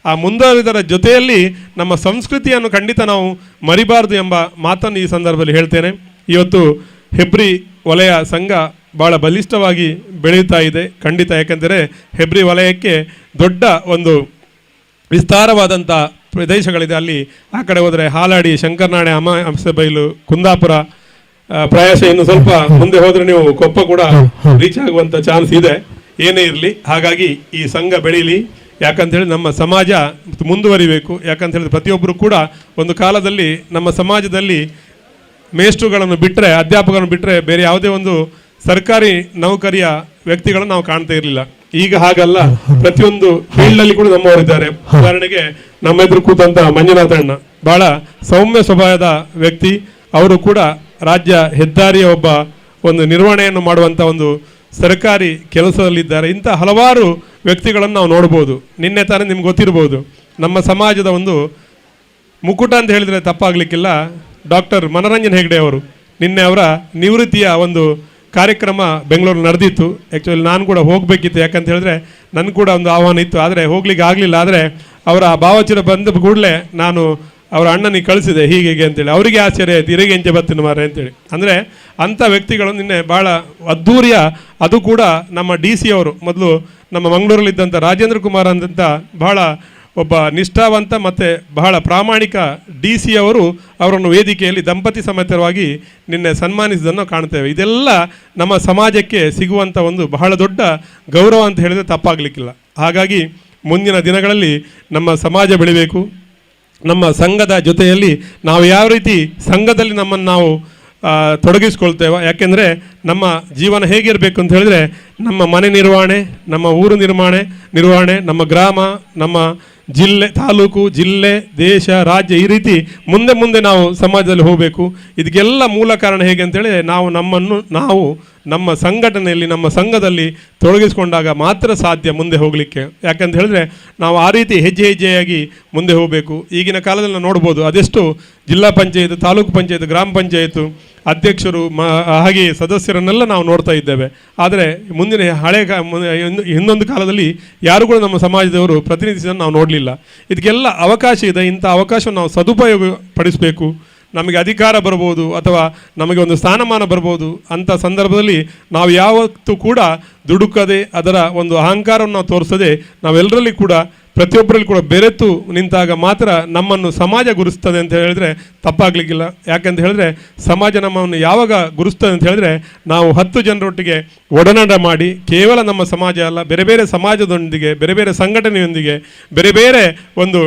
ಆ ಮುಂದುವರಿದರ ಜೊತೆಯಲ್ಲಿ ನಮ್ಮ ಸಂಸ್ಕೃತಿಯನ್ನು ಖಂಡಿತ ನಾವು ಮರಿಬಾರ್ದು ಎಂಬ ಮಾತನ್ನು ಈ ಸಂದರ್ಭದಲ್ಲಿ ಹೇಳ್ತೇನೆ. ಇವತ್ತು ಹೆಬ್ರಿ ವಲಯ ಸಂಘ ಭಾಳ ಬಲಿಷ್ಠವಾಗಿ ಬೆಳೀತಾ ಇದೆ ಖಂಡಿತ. ಯಾಕೆಂದರೆ ಹೆಬ್ರಿ ವಲಯಕ್ಕೆ ದೊಡ್ಡ ಒಂದು ವಿಸ್ತಾರವಾದಂಥ ಪ್ರದೇಶಗಳಿದೆ. ಅಲ್ಲಿ ಆ ಕಡೆ ಹೋದರೆ ಹಾಲಾಡಿ, ಶಂಕರನಾಡೆ, ಅಮಸಬೈಲು, ಕುಂದಾಪುರ, ಪ್ರಾಯಶಃ ಇನ್ನು ಸ್ವಲ್ಪ ಮುಂದೆ ಹೋದರೆ ನೀವು ಕೊಪ್ಪ ಕೂಡ ರೀಚ್ ಆಗುವಂಥ ಚಾನ್ಸ್ ಇದೆ. ಏನೇ ಇರಲಿ, ಹಾಗಾಗಿ ಈ ಸಂಘ ಬೆಳೀಲಿ. ಯಾಕಂತೇಳಿ ನಮ್ಮ ಸಮಾಜ ಮುಂದುವರಿಬೇಕು. ಯಾಕಂತ ಹೇಳಿದ್ರೆ ಪ್ರತಿಯೊಬ್ಬರು ಕೂಡ ಒಂದು ಕಾಲದಲ್ಲಿ ನಮ್ಮ ಸಮಾಜದಲ್ಲಿ ಮೇಷ್ಟ್ರುಗಳನ್ನು ಬಿಟ್ಟರೆ, ಅಧ್ಯಾಪಕರನ್ನು ಬಿಟ್ಟರೆ ಬೇರೆ ಯಾವುದೇ ಒಂದು ಸರ್ಕಾರಿ ನೌಕರಿಯ ವ್ಯಕ್ತಿಗಳನ್ನು ನಾವು ಕಾಣ್ತಾ ಇರಲಿಲ್ಲ. ಈಗ ಹಾಗಲ್ಲ, ಪ್ರತಿಯೊಂದು ಫೀಲ್ಡ್ನಲ್ಲಿ ಕೂಡ ನಮ್ಮವರಿದ್ದಾರೆ. ಉದಾಹರಣೆಗೆ ನಮ್ಮ ಎದುರು ಕೂತಂತ ಮಂಜುನಾಥ ಅಣ್ಣ ಬಹಳ ಸೌಮ್ಯ ಸ್ವಭಾವದ ವ್ಯಕ್ತಿ. ಅವರು ಕೂಡ ರಾಜ್ಯ ಹೆದ್ದಾರಿಯ ಒಂದು ನಿರ್ವಹಣೆಯನ್ನು ಮಾಡುವಂಥ ಒಂದು ಸರ್ಕಾರಿ ಕೆಲಸದಲ್ಲಿದ್ದಾರೆ. ಇಂಥ ಹಲವಾರು ವ್ಯಕ್ತಿಗಳನ್ನು ನಾವು ನೋಡ್ಬೋದು. ನಿನ್ನೆ ತಾನೇ ನಿಮ್ಗೆ ಗೊತ್ತಿರ್ಬೋದು, ನಮ್ಮ ಸಮಾಜದ ಒಂದು ಮುಕುಟ ಅಂತ ಹೇಳಿದರೆ ತಪ್ಪಾಗಲಿಕ್ಕಿಲ್ಲ, ಡಾಕ್ಟರ್ ಮನರಂಜನ್ ಹೆಗ್ಡೆ ಅವರು ನಿನ್ನೆ ಅವರ ನಿವೃತ್ತಿಯ ಒಂದು ಕಾರ್ಯಕ್ರಮ ಬೆಂಗಳೂರಲ್ಲಿ ನಡೆದಿತ್ತು. ಆ್ಯಕ್ಚುಲಿ ನಾನು ಕೂಡ ಹೋಗಬೇಕಿತ್ತು. ಯಾಕಂತ ಹೇಳಿದ್ರೆ ನನಗೆ ಕೂಡ ಒಂದು ಆಹ್ವಾನ ಇತ್ತು, ಆದರೆ ಹೋಗ್ಲಿಕ್ಕೆ ಆಗಲಿಲ್ಲ. ಆದರೆ ಅವರ ಭಾವಚಿತ್ರ ಬಂದ ಕೂಡಲೇ ನಾನು ಅವರ ಅಣ್ಣನಿಗೆ ಕಳಿಸಿದೆ ಹೀಗೆ ಅಂತೇಳಿ. ಅವರಿಗೆ ಆಶ್ಚರ್ಯ ಆಯಿತು, ಇರಿಗೆ ಎಂಚೆ ಬರ್ತೀನಿ ಮಾರೆ ಅಂತೇಳಿ. ಅಂದರೆ ಅಂಥ ವ್ಯಕ್ತಿಗಳು ನಿನ್ನೆ ಭಾಳ ಅದ್ಧೂರಿಯ, ಅದು ಕೂಡ ನಮ್ಮ DC ಅವರು, ಮೊದಲು ನಮ್ಮ ಮಂಗಳೂರಲ್ಲಿದ್ದಂಥ ರಾಜೇಂದ್ರ ಕುಮಾರ್ ಅಂತ ಬಹಳ ಒಬ್ಬ ನಿಷ್ಠಾವಂತ ಮತ್ತು ಬಹಳ ಪ್ರಾಮಾಣಿಕ DC ಅವರು ಅವರನ್ನು ವೇದಿಕೆಯಲ್ಲಿ ದಂಪತಿ ಸಮೇತರವಾಗಿ ನಿನ್ನೆ ಸನ್ಮಾನಿಸಿದ್ದನ್ನು ಕಾಣ್ತೇವೆ. ಇದೆಲ್ಲ ನಮ್ಮ ಸಮಾಜಕ್ಕೆ ಸಿಗುವಂಥ ಒಂದು ಬಹಳ ದೊಡ್ಡ ಗೌರವ ಅಂತ ಹೇಳಿದರೆ ತಪ್ಪಾಗಲಿಕ್ಕಿಲ್ಲ. ಹಾಗಾಗಿ ಮುಂದಿನ ದಿನಗಳಲ್ಲಿ ನಮ್ಮ ಸಮಾಜ ಬೆಳಿಬೇಕು. ನಮ್ಮ ಸಂಘದ ಜೊತೆಯಲ್ಲಿ ನಾವು ಯಾವ ರೀತಿ ಸಂಘದಲ್ಲಿ ನಮ್ಮನ್ನು ನಾವು ತೊಡಗಿಸ್ಕೊಳ್ತೇವೆ. ಯಾಕೆಂದರೆ ನಮ್ಮ ಜೀವನ ಹೇಗಿರಬೇಕು ಅಂತ ಹೇಳಿದ್ರೆ, ನಮ್ಮ ಮನೆ ನಿರ್ವಹಣೆ, ನಮ್ಮ ಊರು ನಿರ್ವಹಣೆ, ನಮ್ಮ ಗ್ರಾಮ, ನಮ್ಮ ಜಿಲ್ಲೆ, ತಾಲೂಕು, ಜಿಲ್ಲೆ, ದೇಶ, ರಾಜ್ಯ, ಈ ರೀತಿ ಮುಂದೆ ನಾವು ಸಮಾಜದಲ್ಲಿ ಹೋಗಬೇಕು. ಇದಕ್ಕೆಲ್ಲ ಮೂಲ ಕಾರಣ ಹೇಗೆ ಅಂತೇಳಿ ನಾವು ನಮ್ಮ ಸಂಘಟನೆಯಲ್ಲಿ, ನಮ್ಮ ಸಂಘದಲ್ಲಿ ತೊಡಗಿಸ್ಕೊಂಡಾಗ ಮಾತ್ರ ಸಾಧ್ಯ ಮುಂದೆ ಹೋಗಲಿಕ್ಕೆ. ಯಾಕಂತ ಹೇಳಿದ್ರೆ ನಾವು ಆ ರೀತಿ ಹೆಜ್ಜೆಯಾಗಿ ಮುಂದೆ ಹೋಗಬೇಕು. ಈಗಿನ ಕಾಲದಲ್ಲಿ ನಾವು ನೋಡ್ಬೋದು, ಅದೆಷ್ಟು ಜಿಲ್ಲಾ ಪಂಚಾಯತ್, ತಾಲೂಕು ಪಂಚಾಯತ್, ಗ್ರಾಮ ಪಂಚಾಯತ್ ಅಧ್ಯಕ್ಷರು ಹಾಗೆ ಸದಸ್ಯರನ್ನೆಲ್ಲ ನಾವು ನೋಡ್ತಾ ಇದ್ದೇವೆ. ಆದರೆ ಮುಂದಿನ ಇನ್ನೊಂದು ಕಾಲದಲ್ಲಿ ಯಾರು ಕೂಡ ನಮ್ಮ ಸಮಾಜದವರು ಪ್ರತಿನಿಧಿಸನ್ನು ನಾವು ನೋಡಲಿಲ್ಲ. ಇದಕ್ಕೆಲ್ಲ ಅವಕಾಶ ಇದೆ. ಇಂಥ ಅವಕಾಶವನ್ನು ನಾವು ಸದುಪಯೋಗ ಪಡಿಸಬೇಕು. ನಮಗೆ ಅಧಿಕಾರ ಬರ್ಬೋದು ಅಥವಾ ನಮಗೆ ಒಂದು ಸ್ಥಾನಮಾನ ಬರ್ಬೋದು. ಅಂಥ ಸಂದರ್ಭದಲ್ಲಿ ನಾವು ಯಾವತ್ತೂ ಕೂಡ ದುಡುಕದೆ, ಅದರ ಒಂದು ಅಹಂಕಾರವನ್ನು ನಾವು ತೋರಿಸದೆ, ನಾವೆಲ್ಲರಲ್ಲಿ ಕೂಡ ಪ್ರತಿಯೊಬ್ಬರಲ್ಲಿ ಕೂಡ ಬೆರೆತು ನಿಂತಾಗ ಮಾತ್ರ ನಮ್ಮನ್ನು ಸಮಾಜ ಗುರುಸ್ತದೆ ಅಂತ ಹೇಳಿದ್ರೆ ತಪ್ಪಾಗಲಿಕ್ಕಿಲ್ಲ. ಯಾಕಂತ ಹೇಳಿದ್ರೆ ಸಮಾಜ ನಮ್ಮನ್ನು ಯಾವಾಗ ಗುರುಸ್ತದೆ ಅಂತ ಹೇಳಿದ್ರೆ, ನಾವು 10 ಜನರೊಟ್ಟಿಗೆ ಒಡನಾಟ ಮಾಡಿ, ಕೇವಲ ನಮ್ಮ ಸಮಾಜ ಅಲ್ಲ, ಬೇರೆ ಬೇರೆ ಸಮಾಜದೊಂದಿಗೆ, ಬೇರೆ ಬೇರೆ ಸಂಘಟನೆಯೊಂದಿಗೆ, ಬೇರೆ ಬೇರೆ ಒಂದು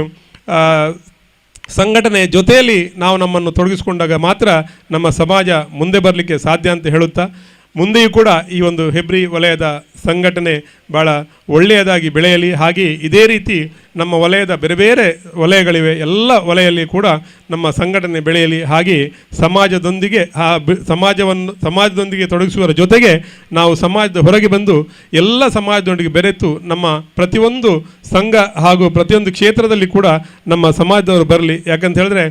ಸಂಘಟನೆ ಜೊತೆಯಲ್ಲಿ ನಾವು ನಮ್ಮನ್ನು ತೊಡಗಿಸಿಕೊಂಡಾಗ ಮಾತ್ರ ನಮ್ಮ ಸಮಾಜ ಮುಂದೆ ಬರಲಿಕ್ಕೆ ಸಾಧ್ಯ ಅಂತ ಹೇಳುತ್ತಾ, ಮುಂದೆಯೂ ಕೂಡ ಈ ಒಂದು ಹೆಬ್ರಿ ವಲಯದ ಸಂಘಟನೆ ಭಾಳ ಒಳ್ಳೆಯದಾಗಿ ಬೆಳೆಯಲಿ. ಹಾಗೆ ಇದೇ ರೀತಿ ನಮ್ಮ ವಲಯದ ಬೇರೆ ಬೇರೆ ವಲಯಗಳಿವೆ, ಎಲ್ಲ ವಲಯಲ್ಲಿ ಕೂಡ ನಮ್ಮ ಸಂಘಟನೆ ಬೆಳೆಯಲಿ. ಹಾಗೆ ಸಮಾಜದೊಂದಿಗೆ ಸಮಾಜದೊಂದಿಗೆ ತೊಡಗಿಸುವ ಜೊತೆಗೆ ನಾವು ಸಮಾಜದ ಹೊರಗೆ ಬಂದು ಎಲ್ಲ ಸಮಾಜದೊಂದಿಗೆ ಬೆರೆತು ನಮ್ಮ ಪ್ರತಿಯೊಂದು ಸಂಘ ಹಾಗೂ ಪ್ರತಿಯೊಂದು ಕ್ಷೇತ್ರದಲ್ಲಿ ಕೂಡ ನಮ್ಮ ಸಮಾಜದವರು ಬರಲಿ. ಯಾಕಂತ ಹೇಳಿದ್ರೆ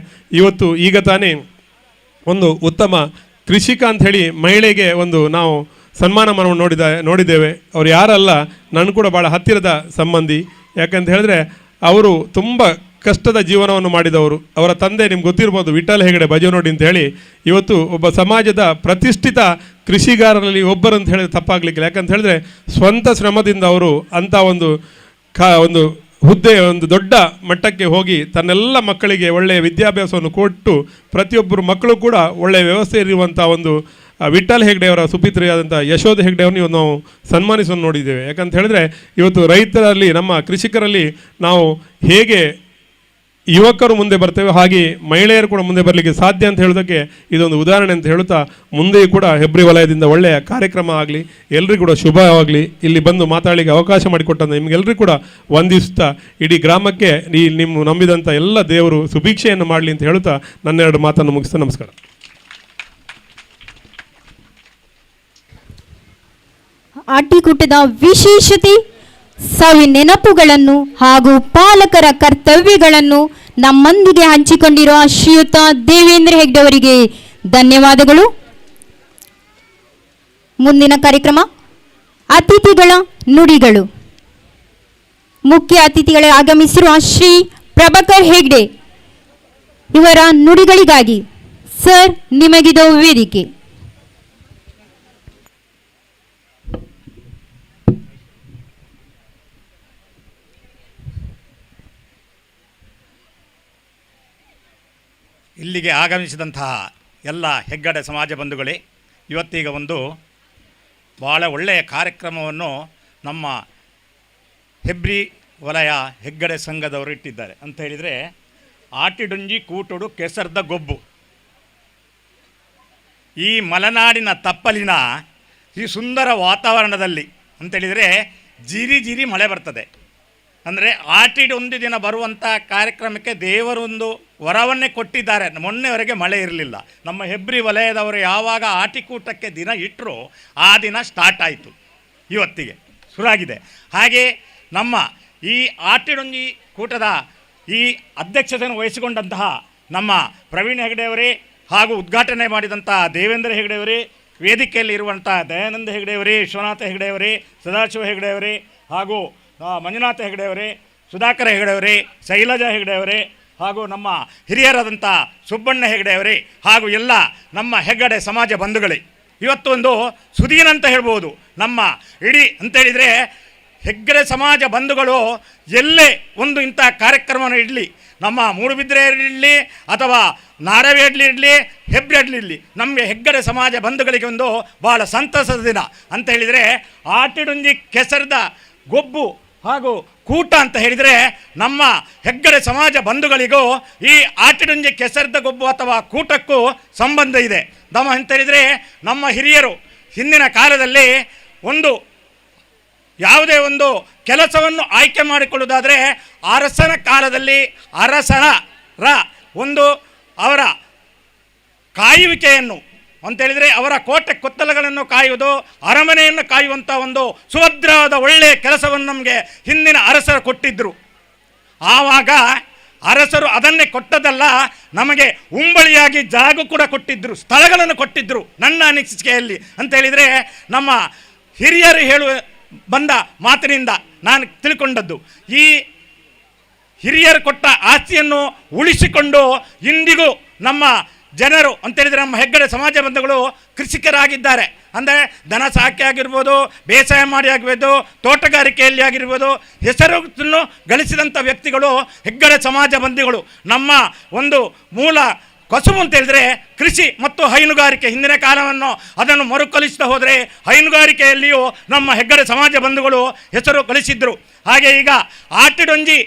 ಈಗ ತಾನೇ ಒಂದು ಉತ್ತಮ ಕೃಷಿಕ ಅಂಥೇಳಿ ಮಹಿಳೆಗೆ ಒಂದು ನಾವು ಸನ್ಮಾನ ನೋಡಿದ್ದೇವೆ. ಅವರು ಯಾರಲ್ಲ, ನಾನು ಕೂಡ ಭಾಳ ಹತ್ತಿರದ ಸಂಬಂಧಿ. ಯಾಕಂತ ಹೇಳಿದ್ರೆ ಅವರು ತುಂಬ ಕಷ್ಟದ ಜೀವನವನ್ನು ಮಾಡಿದವರು. ಅವರ ತಂದೆ ನಿಮ್ಗೆ ಗೊತ್ತಿರ್ಬೋದು, ವಿಠ್ಠಲ್ ಹೆಗಡೆ ಬಜವನೋಡಿ ಅಂತ ಹೇಳಿ, ಇವತ್ತು ಒಬ್ಬ ಸಮಾಜದ ಪ್ರತಿಷ್ಠಿತ ಕೃಷಿಗಾರರಲ್ಲಿ ಒಬ್ಬರು ಅಂತ ಹೇಳಿದ್ರೆ ತಪ್ಪಾಗಲಿಕ್ಕಿಲ್ಲ. ಯಾಕಂತ ಹೇಳಿದ್ರೆ ಸ್ವಂತ ಶ್ರಮದಿಂದ ಅವರು ಅಂಥ ಒಂದು ಹುದ್ದೆ, ಒಂದು ದೊಡ್ಡ ಮಟ್ಟಕ್ಕೆ ಹೋಗಿ ತನ್ನೆಲ್ಲ ಮಕ್ಕಳಿಗೆ ಒಳ್ಳೆಯ ವಿದ್ಯಾಭ್ಯಾಸವನ್ನು ಕೊಟ್ಟು ಪ್ರತಿಯೊಬ್ಬರು ಮಕ್ಕಳು ಕೂಡ ಒಳ್ಳೆಯ ವ್ಯವಸ್ಥೆ ಇರುವಂಥ ಒಂದು ವಿಠ್ಠಲ್ ಹೆಗ್ಡೆಯವರ ಸುಪುತ್ರಿಯಾದಂಥ ಯಶೋಧ ಹೆಗ್ಡೆಯವರನ್ನು ನಾವು ಸನ್ಮಾನಿಸೋದು ನೋಡಿದ್ದೇವೆ. ಯಾಕಂತ ಹೇಳಿದ್ರೆ ಇವತ್ತು ರೈತರಲ್ಲಿ, ನಮ್ಮ ಕೃಷಿಕರಲ್ಲಿ ನಾವು ಹೇಗೆ ಯುವಕರು ಮುಂದೆ ಬರ್ತೇವೆ, ಹಾಗೆ ಮಹಿಳೆಯರು ಕೂಡ ಮುಂದೆ ಬರಲಿಕ್ಕೆ ಸಾಧ್ಯ ಅಂತ ಹೇಳೋದಕ್ಕೆ ಇದೊಂದು ಉದಾಹರಣೆ ಅಂತ ಹೇಳುತ್ತಾ, ಮುಂದೆಯೂ ಕೂಡ ಹೆಬ್ರಿ ವಲಯದಿಂದ ಒಳ್ಳೆಯ ಕಾರ್ಯಕ್ರಮ ಆಗಲಿ, ಎಲ್ಲರಿಗೂ ಕೂಡ ಶುಭವಾಗಲಿ. ಇಲ್ಲಿ ಬಂದು ಮಾತಾಡಲಿಕ್ಕೆ ಅವಕಾಶ ಮಾಡಿಕೊಟ್ಟಂತ ನಿಮಗೆಲ್ಲರಿಗೂ ಕೂಡ ವಂದಿಸುತ್ತಾ, ಇಡೀ ಗ್ರಾಮಕ್ಕೆ ನಿಮ್ಮ ನಂಬಿದಂಥ ಎಲ್ಲ ದೇವರು ಸುಭಿಕ್ಷೆಯನ್ನು ಮಾಡಲಿ ಅಂತ ಹೇಳುತ್ತಾ ನನ್ನೆರಡು ಮಾತನ್ನು ಮುಗಿಸ್ತಾ ನಮಸ್ಕಾರ. ಆಟಿಕೂಟದ ವಿಶೇಷತೆ ಸವಿ ನೆನಪುಗಳನ್ನು ಹಾಗೂ ಪಾಲಕರ ಕರ್ತವ್ಯಗಳನ್ನು ನಮ್ಮೊಂದಿಗೆ ಹಂಚಿಕೊಂಡಿರುವ ಶ್ರೀಯುತ ದೇವೇಂದ್ರ ಹೆಗ್ಡೆ ಅವರಿಗೆ ಧನ್ಯವಾದಗಳು. ಮುಂದಿನ ಕಾರ್ಯಕ್ರಮ ಅತಿಥಿಗಳ ನುಡಿಗಳು. ಮುಖ್ಯ ಅತಿಥಿಗಳೇ ಆಗಮಿಸಿರುವ ಶ್ರೀ ಪ್ರಭಾಕರ್ ಹೆಗ್ಡೆ ಇವರ ನುಡಿಗಳಿಗಾಗಿ ಸರ್ ನಿಮಗಿದು ವೇದಿಕೆ. ಇಲ್ಲಿಗೆ ಆಗಮಿಸಿದಂತಹ ಎಲ್ಲ ಹೆಗ್ಗಡೆ ಸಮಾಜ ಬಂಧುಗಳೇ, ಇವತ್ತೀಗ ಒಂದು ಭಾಳ ಒಳ್ಳೆಯ ಕಾರ್ಯಕ್ರಮವನ್ನು ನಮ್ಮ ಹೆಬ್ರಿ ವಲಯ ಹೆಗ್ಗಡೆ ಸಂಘದವರು ಇಟ್ಟಿದ್ದಾರೆ. ಅಂತ ಹೇಳಿದರೆ, ಆಟಿಡುಂಜಿ ಕೂಟುಡು ಕೆಸರ್ದ ಗೊಬ್ಬು. ಈ ಮಲೆನಾಡಿನ ತಪ್ಪಲಿನ ಈ ಸುಂದರ ವಾತಾವರಣದಲ್ಲಿ ಅಂತೇಳಿದರೆ ಜಿರಿ ಮಳೆ ಬರ್ತದೆ. ಅಂದರೆ ಆಟಿಡ್ ಒಂದು ದಿನ ಬರುವಂಥ ಕಾರ್ಯಕ್ರಮಕ್ಕೆ ದೇವರೊಂದು ವರವನ್ನೇ ಕೊಟ್ಟಿದ್ದಾರೆ. ಮೊನ್ನೆವರೆಗೆ ಮಳೆ ಇರಲಿಲ್ಲ. ನಮ್ಮ ಹೆಬ್ರಿ ವಲಯದವರು ಯಾವಾಗ ಆಟಿಕೂಟಕ್ಕೆ ದಿನ ಇಟ್ಟರು ಆ ದಿನ ಸ್ಟಾರ್ಟ್ ಆಯಿತು, ಇವತ್ತಿಗೆ ಶುರುವಾಗಿದೆ. ಹಾಗೆ ನಮ್ಮ ಈ ಆಟಿಡೊಂಜಿ ಕೂಟದ ಈ ಅಧ್ಯಕ್ಷತೆಯನ್ನು ವಹಿಸಿಕೊಂಡಂತಹ ನಮ್ಮ ಪ್ರವೀಣ್ ಹೆಗಡೆಯವರೇ ಹಾಗೂ ಉದ್ಘಾಟನೆ ಮಾಡಿದಂಥ ದೇವೇಂದ್ರ ಹೆಗಡೆಯವರೇ, ವೇದಿಕೆಯಲ್ಲಿ ಇರುವಂಥ ದಯಾನಂದ ಹೆಗಡೆಯವರೇ, ವಿಶ್ವನಾಥ ಹೆಗಡೆಯವರೇ, ಸದಾಶಿವ ಹೆಗಡೆಯವರೇ ಹಾಗೂ ಮಂಜುನಾಥ ಹೆಗಡೆಯವರೇ, ಸುಧಾಕರ ಹೆಗಡೆಯವರೇ, ಶೈಲಜಾ ಹೆಗಡೆಯವರೇ ಹಾಗೂ ನಮ್ಮ ಹಿರಿಯರಾದಂಥ ಸುಬ್ಬಣ್ಣ ಹೆಗಡೆಯವರೇ ಹಾಗೂ ಎಲ್ಲ ನಮ್ಮ ಹೆಗ್ಗಡೆ ಸಮಾಜ ಬಂಧುಗಳೇ, ಇವತ್ತು ಒಂದು ಸುದೀನ ಅಂತ ಹೇಳ್ಬೋದು. ನಮ್ಮ ಇಡೀ ಅಂತೇಳಿದರೆ ಹೆಗ್ಗಡೆ ಸಮಾಜ ಬಂಧುಗಳು ಎಲ್ಲೇ ಒಂದು ಇಂಥ ಕಾರ್ಯಕ್ರಮವನ್ನು ಇಡಲಿ, ನಮ್ಮ ಮೂಡುಬಿದ್ರೆ ಇರಲಿ ಅಥವಾ ನಾಡವೇಡ್ಲಿ ಇರಲಿ, ಹೆಬ್ರಿ ಇರಲಿ, ನಮಗೆ ಹೆಗ್ಗಡೆ ಸಮಾಜ ಬಂಧುಗಳಿಗೆ ಒಂದು ಭಾಳ ಸಂತಸದ ದಿನ ಅಂತ ಹೇಳಿದರೆ, ಆಟಿಡುಂಜಿ ಕೆಸರದ ಗೊಬ್ಬು ಹಾಗೂ ಕೂಟ ಅಂತ ಹೇಳಿದರೆ ನಮ್ಮ ಹೆಗ್ಗಡೆ ಸಮಾಜ ಬಂಧುಗಳಿಗೂ ಈ ಆಟಿಡುಂಜಿ ಕೆಸರದ ಗೊಬ್ಬು ಅಥವಾ ಕೂಟಕ್ಕೂ ಸಂಬಂಧ ಇದೆ. ಅಂತ ಹೇಳಿದರೆ ನಮ್ಮ ಹಿರಿಯರು ಹಿಂದಿನ ಕಾಲದಲ್ಲಿ ಯಾವುದೇ ಒಂದು ಕೆಲಸವನ್ನು ಆಯ್ಕೆ ಮಾಡಿಕೊಳ್ಳುವುದಾದರೆ ಅರಸನ ಕಾಲದಲ್ಲಿ ಅರಸರ ಅವರ ಕಾಯುವಿಕೆಯನ್ನು ಅಂತೇಳಿದರೆ ಅವರ ಕೋಟೆ ಕೊತ್ತಲಗಳನ್ನು ಕಾಯುವುದು, ಅರಮನೆಯನ್ನು ಕಾಯುವಂಥ ಒಂದು ಸುಭದ್ರವಾದ ಒಳ್ಳೆಯ ಕೆಲಸವನ್ನು ನಮಗೆ ಹಿಂದಿನ ಅರಸರು ಕೊಟ್ಟಿದ್ದರು. ಆವಾಗ ಅರಸರು ಅದನ್ನೇ ಕೊಟ್ಟದಲ್ಲ, ನಮಗೆ ಉಂಬಳಿಯಾಗಿ ಜಾಗ ಕೂಡ ಕೊಟ್ಟಿದ್ದರು, ಸ್ಥಳಗಳನ್ನು ಕೊಟ್ಟಿದ್ದರು. ನನ್ನ ಅನಿಸಿಕೆಯಲ್ಲಿ ಅಂತೇಳಿದರೆ ನಮ್ಮ ಹಿರಿಯರು ಬಂದ ಮಾತಿನಿಂದ ನಾನು ತಿಳ್ಕೊಂಡದ್ದು, ಈ ಹಿರಿಯರು ಕೊಟ್ಟ ಆಸ್ತಿಯನ್ನು ಉಳಿಸಿಕೊಂಡು ಇಂದಿಗೂ ನಮ್ಮ ಜನರು ಅಂತೇಳಿದರೆ ನಮ್ಮ ಹೆಗ್ಗಡೆ ಸಮಾಜ ಬಂಧುಗಳು ಕೃಷಿಕರಾಗಿದ್ದಾರೆ. ಅಂದರೆ ದನ ಸಾಕಿ ಆಗಿರ್ಬೋದು, ಬೇಸಾಯ ಮಾಡಿ ಆಗಿರ್ಬೋದು, ತೋಟಗಾರಿಕೆಯಲ್ಲಿ ಆಗಿರ್ಬೋದು ಹೆಸರನ್ನು ಗಳಿಸಿದಂಥ ವ್ಯಕ್ತಿಗಳು ಹೆಗ್ಗಡೆ ಸಮಾಜ ಬಂಧುಗಳು. ನಮ್ಮ ಒಂದು ಮೂಲ ಕಸುಬು ಅಂತ ಹೇಳಿದರೆ ಕೃಷಿ ಮತ್ತು ಹೈನುಗಾರಿಕೆ. ಹಿಂದಿನ ಕಾಲವನ್ನು ಅದನ್ನು ಮರುಕಳಿಸ್ತಾ ಹೋದರೆ ಹೈನುಗಾರಿಕೆಯಲ್ಲಿಯೂ ನಮ್ಮ ಹೆಗ್ಗಡೆ ಸಮಾಜ ಬಂಧುಗಳು ಹೆಸರು ಗಳಿಸಿದ್ರು. ಹಾಗೆ ಈಗ ಆಟಿಡೊಂಜಿ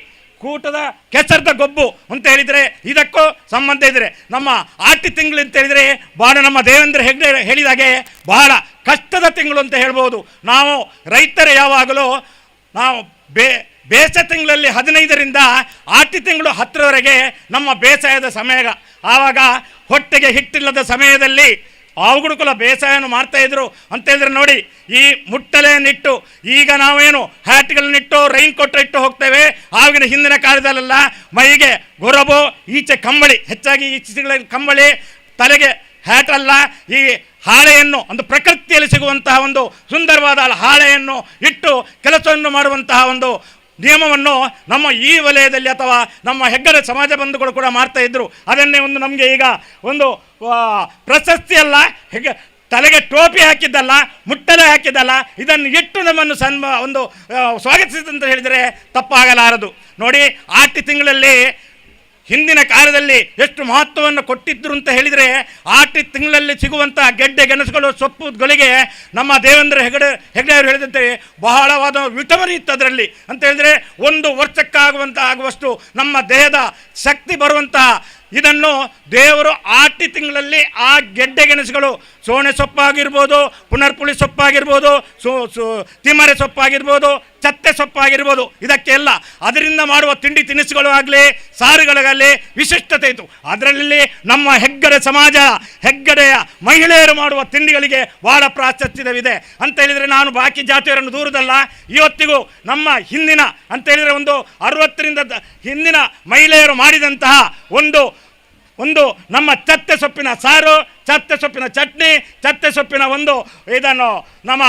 ಕೂಟದ ಕೆಸರದ ಗೊಬ್ಬು ಅಂತ ಹೇಳಿದರೆ ಇದಕ್ಕೂ ಸಂಬಂಧ ಇದ್ದರೆ ನಮ್ಮ ಆಟಿ ತಿಂಗಳು ಅಂತ ಹೇಳಿದರೆ ಬಹಳ ನಮ್ಮ ದೇವೇಂದ್ರ ಹೆಗ್ಡೆ ಹೇಳಿದಾಗೆ ಬಹಳ ಕಷ್ಟದ ತಿಂಗಳು ಅಂತ ಹೇಳ್ಬೋದು. ನಾವು ರೈತರು ಯಾವಾಗಲೂ ನಾವು ಬೇಸ ತಿಂಗಳಲ್ಲಿ 15ರಿಂದ ಆಟಿ ತಿಂಗಳು 10ರವರೆಗೆ ನಮ್ಮ ಬೇಸಾಯದ ಸಮಯ. ಆವಾಗ ಹೊಟ್ಟೆಗೆ ಹಿಟ್ಟಿಲ್ಲದ ಸಮಯದಲ್ಲಿ ಆವುಗುಡುಕುಲ ಬೇಸಾಯವನ್ನು ಮಾಡ್ತಾಯಿದ್ರು ಅಂತೇಳಿದ್ರೆ ನೋಡಿ, ಈ ಮುಟ್ಟಲೆಯನ್ನಿಟ್ಟು ಈಗ ನಾವೇನು ಹ್ಯಾಟ್ಗಳನ್ನಿಟ್ಟು ರೈನ್ ಕೋಟ್ ಇಟ್ಟು ಹೋಗ್ತೇವೆ. ಆವಾಗಿನ ಹಿಂದಿನ ಕಾಲದಲ್ಲೆಲ್ಲ ಮೈಗೆ ಗೊರಬು, ಈಚೆ ಕಂಬಳಿ, ಹೆಚ್ಚಾಗಿ ಈಚೆಗಳ ಕಂಬಳಿ, ತಲೆಗೆ ಹ್ಯಾಟ್ ಅಲ್ಲ, ಈ ಹಾಳೆಯನ್ನು ಒಂದು ಪ್ರಕೃತಿಯಲ್ಲಿ ಸಿಗುವಂತಹ ಒಂದು ಸುಂದರವಾದ ಹಾಳೆಯನ್ನು ಇಟ್ಟು ಕೆಲಸವನ್ನು ಮಾಡುವಂತಹ ಒಂದು ನಿಯಮವನ್ನು ನಮ್ಮ ಈ ವಲಯದಲ್ಲಿ ಅಥವಾ ನಮ್ಮ ಹೆಗ್ಗಡೆ ಸಮಾಜ ಬಂಧುಗಳು ಕೂಡ ಮಾಡ್ತಾ ಇದ್ರು. ಅದನ್ನೇ ನಮಗೆ ಈಗ ಪ್ರಶಸ್ತಿ ಅಲ್ಲ, ತಲೆಗೆ ಟೋಪಿ ಹಾಕಿದ್ದಲ್ಲ, ಮುಟ್ಟಲೆ ಹಾಕಿದ್ದಲ್ಲ, ಇದನ್ನು ಇಟ್ಟು ನಮ್ಮನ್ನು ಸ್ವಾಗತಿಸಿದಂತ ಹೇಳಿದರೆ ತಪ್ಪಾಗಲಾರದು. ನೋಡಿ, ಆಟಿ ತಿಂಗಳಲ್ಲಿ ಹಿಂದಿನ ಕಾಲದಲ್ಲಿ ಎಷ್ಟು ಮಹತ್ವವನ್ನು ಕೊಟ್ಟಿದ್ರು ಅಂತ ಹೇಳಿದರೆ, ಆಟಿ ತಿಂಗಳಲ್ಲಿ ಸಿಗುವಂಥ ಗೆಡ್ಡೆ ಗೆಣಸುಗಳು, ಸೊಪ್ಪುಗಳಿಗೆ ನಮ್ಮ ದೇವೇಂದ್ರ ಹೆಗ್ಡೆ ಅವರು ಹೇಳಿದಂತೆ ಬಹಳವಾದ ವಿಟಮಿನ್ ಇತ್ತು ಅದರಲ್ಲಿ ಅಂತ ಹೇಳಿದರೆ 1 ವರ್ಷಕ್ಕಾಗುವಷ್ಟು ನಮ್ಮ ದೇಹದ ಶಕ್ತಿ ಬರುವಂತಹ ಇದನ್ನು ದೇವರು ಆಟಿ ತಿಂಗಳಲ್ಲಿ ಆ ಗೆಡ್ಡೆ ಗೆಣಸುಗಳು, ಸೋಣೆ ಸೊಪ್ಪಾಗಿರ್ಬೋದು, ಪುನರ್ಪುಳಿ ಸೊಪ್ಪಾಗಿರ್ಬೋದು, ತಿಮರೆ ಸೊಪ್ಪಾಗಿರ್ಬೋದು, ಚತ್ತೆ ಸೊಪ್ಪಾಗಿರ್ಬೋದು, ಇದಕ್ಕೆಲ್ಲ ಅದರಿಂದ ಮಾಡುವ ತಿಂಡಿ ತಿನಿಸುಗಳು ಆಗಲಿ, ಸಾರುಗಳಾಗಲಿ ವಿಶಿಷ್ಟತೆ ಇತ್ತು. ಅದರಲ್ಲಿ ನಮ್ಮ ಹೆಗ್ಗಡೆ ಸಮಾಜ, ಹೆಗ್ಗಡೆಯ ಮಹಿಳೆಯರು ಮಾಡುವ ತಿಂಡಿಗಳಿಗೆ ಬಹಳ ಪ್ರಾಶಸ್ತ್ಯವಿದೆ ಅಂತ ಹೇಳಿದರೆ, ನಾನು ಬಾಕಿ ಜಾತಿಯವರನ್ನು ದೂರದಲ್ಲ, ಇವತ್ತಿಗೂ ನಮ್ಮ ಹಿಂದಿನ ಅಂತೇಳಿದರೆ 60ರಿಂದ ಹಿಂದಿನ ಮಹಿಳೆಯರು ಮಾಡಿದಂತಹ ಒಂದು ನಮ್ಮ ಚತ್ತೆ ಸೊಪ್ಪಿನ ಸಾರು, ಚತ್ತೆ ಸೊಪ್ಪಿನ ಚಟ್ನಿ, ಚತ್ತೆ ಸೊಪ್ಪಿನ ಇದನ್ನು ನಮ್ಮ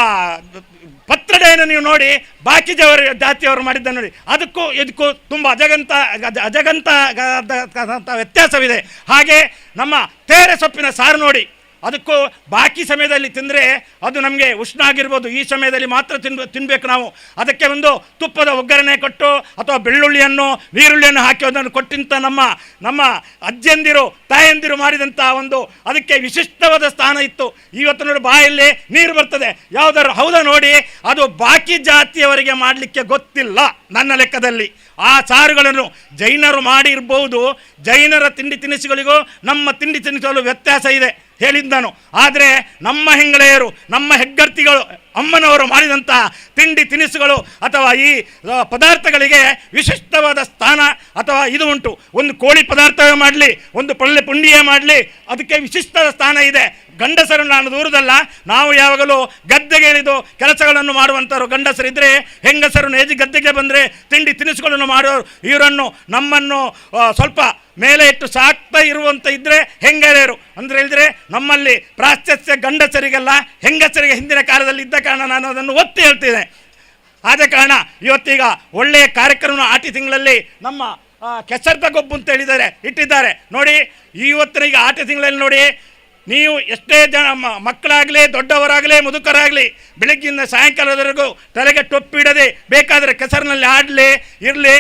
ಪತ್ರಡೆಯನ್ನು ನೀವು ನೋಡಿ, ಬಾಕಿ ಜಾತಿಯವರು ಮಾಡಿದ್ದನ್ನು ನೋಡಿ, ಇದಕ್ಕೂ ತುಂಬ ಅಜಗಂತ ವ್ಯತ್ಯಾಸವಿದೆ. ಹಾಗೆ ನಮ್ಮ ತೇರೆ ಸೊಪ್ಪಿನ ಸಾರು ನೋಡಿ, ಅದಕ್ಕೂ ಬಾಕಿ ಸಮಯದಲ್ಲಿ ತಿಂದರೆ ಅದು ನಮಗೆ ಉಷ್ಣ ಆಗಿರ್ಬೋದು, ಈ ಸಮಯದಲ್ಲಿ ಮಾತ್ರ ತಿನ್ನಬೇಕು ನಾವು. ಅದಕ್ಕೆ ತುಪ್ಪದ ಒಗ್ಗರಣೆ ಕೊಟ್ಟು ಅಥವಾ ಬೆಳ್ಳುಳ್ಳಿಯನ್ನು ನೀರುಳ್ಳಿಯನ್ನು ಹಾಕಿ ಅದನ್ನು ಕೊಟ್ಟಿಂತ ನಮ್ಮ ಅಜ್ಜಿಯಂದಿರು ತಾಯಂದಿರು ಮಾಡಿದಂಥ ಅದಕ್ಕೆ ವಿಶಿಷ್ಟವಾದ ಸ್ಥಾನ ಇತ್ತು. ಇವತ್ತು ನೋಡಿ ಬಾಯಲ್ಲಿ ನೀರು ಬರ್ತದೆ, ಯಾವುದಾದ್ರು ಹೌದಾ ನೋಡಿ, ಅದು ಬಾಕಿ ಜಾತಿಯವರಿಗೆ ಮಾಡಲಿಕ್ಕೆ ಗೊತ್ತಿಲ್ಲ ನನ್ನ ಲೆಕ್ಕದಲ್ಲಿ. ಆ ಸಾರುಗಳನ್ನು ಜೈನರು ಮಾಡಿರ್ಬೋದು, ಜೈನರ ತಿಂಡಿ ತಿನಿಸುಗಳಿಗೂ ನಮ್ಮ ತಿಂಡಿ ತಿನಿಸುಗಳು ವ್ಯತ್ಯಾಸ ಇದೆ ಹೇಳಿದ್ದನು. ಆದರೆ ನಮ್ಮ ಹೆಂಗಳೆಯರು, ನಮ್ಮ ಹೆಗ್ಗರ್ತಿಗಳು, ಅಮ್ಮನವರು ಮಾಡಿದಂಥ ತಿಂಡಿ ತಿನಿಸುಗಳು ಅಥವಾ ಈ ಪದಾರ್ಥಗಳಿಗೆ ವಿಶಿಷ್ಟವಾದ ಸ್ಥಾನ ಅಥವಾ ಇದು ಉಂಟು. ಒಂದು ಕೋಳಿ ಪದಾರ್ಥವೇ ಮಾಡಲಿ, ಒಂದು ಪಳ್ಳೆ ಪುಂಡಿಯೇ ಮಾಡಲಿ, ಅದಕ್ಕೆ ವಿಶಿಷ್ಟವಾದ ಸ್ಥಾನ ಇದೆ. ಗಂಡಸರು ನಾನು ದೂರದಲ್ಲ, ನಾವು ಯಾವಾಗಲೂ ಗದ್ದೆಗೆ ಇಳಿದು ಕೆಲಸಗಳನ್ನು ಮಾಡುವಂಥವ್ರು ಗಂಡಸರಿದ್ದರೆ, ಹೆಂಗಸರು ಗದ್ದೆಗೆ ಬಂದರೆ ತಿಂಡಿ ತಿನಿಸುಗಳನ್ನು ಮಾಡೋರು. ಇವರನ್ನು ನಮ್ಮನ್ನು ಸ್ವಲ್ಪ ಮೇಲೆ ಇಟ್ಟು ಸಾಕ್ತಾ ಇರುವಂಥ ಇದ್ದರೆ ಹೆಂಗಳೆಯರು ಅಂದರೆ ಹೇಳಿದರೆ, ನಮ್ಮಲ್ಲಿ ಪ್ರಾಶಸ್ತ್ಯ ಗಂಡಸರಿಗೆಲ್ಲ ಹೆಂಗಸರಿಗೆ ಹಿಂದಿನ ಕಾಲದಲ್ಲಿ ಇದ್ದ ಕಾರಣ ನಾನು ಅದನ್ನು ಒತ್ತಿ ಹೇಳ್ತೇನೆ. ಆದ ಕಾರಣ ಇವತ್ತೀಗ ಒಳ್ಳೆಯ ಕಾರ್ಯಕ್ರಮ ಆಟಿ ತಿಂಗಳಲ್ಲಿ ನಮ್ಮ ಕೆಸರದ ಗೊಬ್ಬು ಅಂತ ಇಟ್ಟಿದ್ದಾರೆ ನೋಡಿ. ಇವತ್ತಿನ ಈಗ ಆಟಿ ತಿಂಗಳಲ್ಲಿ ನೋಡಿ, ನೀವು ಎಷ್ಟೇ ಜನ ಮಕ್ಕಳಾಗಲಿ, ದೊಡ್ಡವರಾಗಲಿ, ಮುದುಕರಾಗಲಿ, ಬೆಳಗ್ಗಿಂದ ಸಾಯಂಕಾಲದವರೆಗೂ ತಲೆಗೆ ಟೊಪ್ಪಿಡದೆ ಬೇಕಾದರೆ ಕೆಸರಿನಲ್ಲಿ ಆಡಲಿ ಇರಲಿ,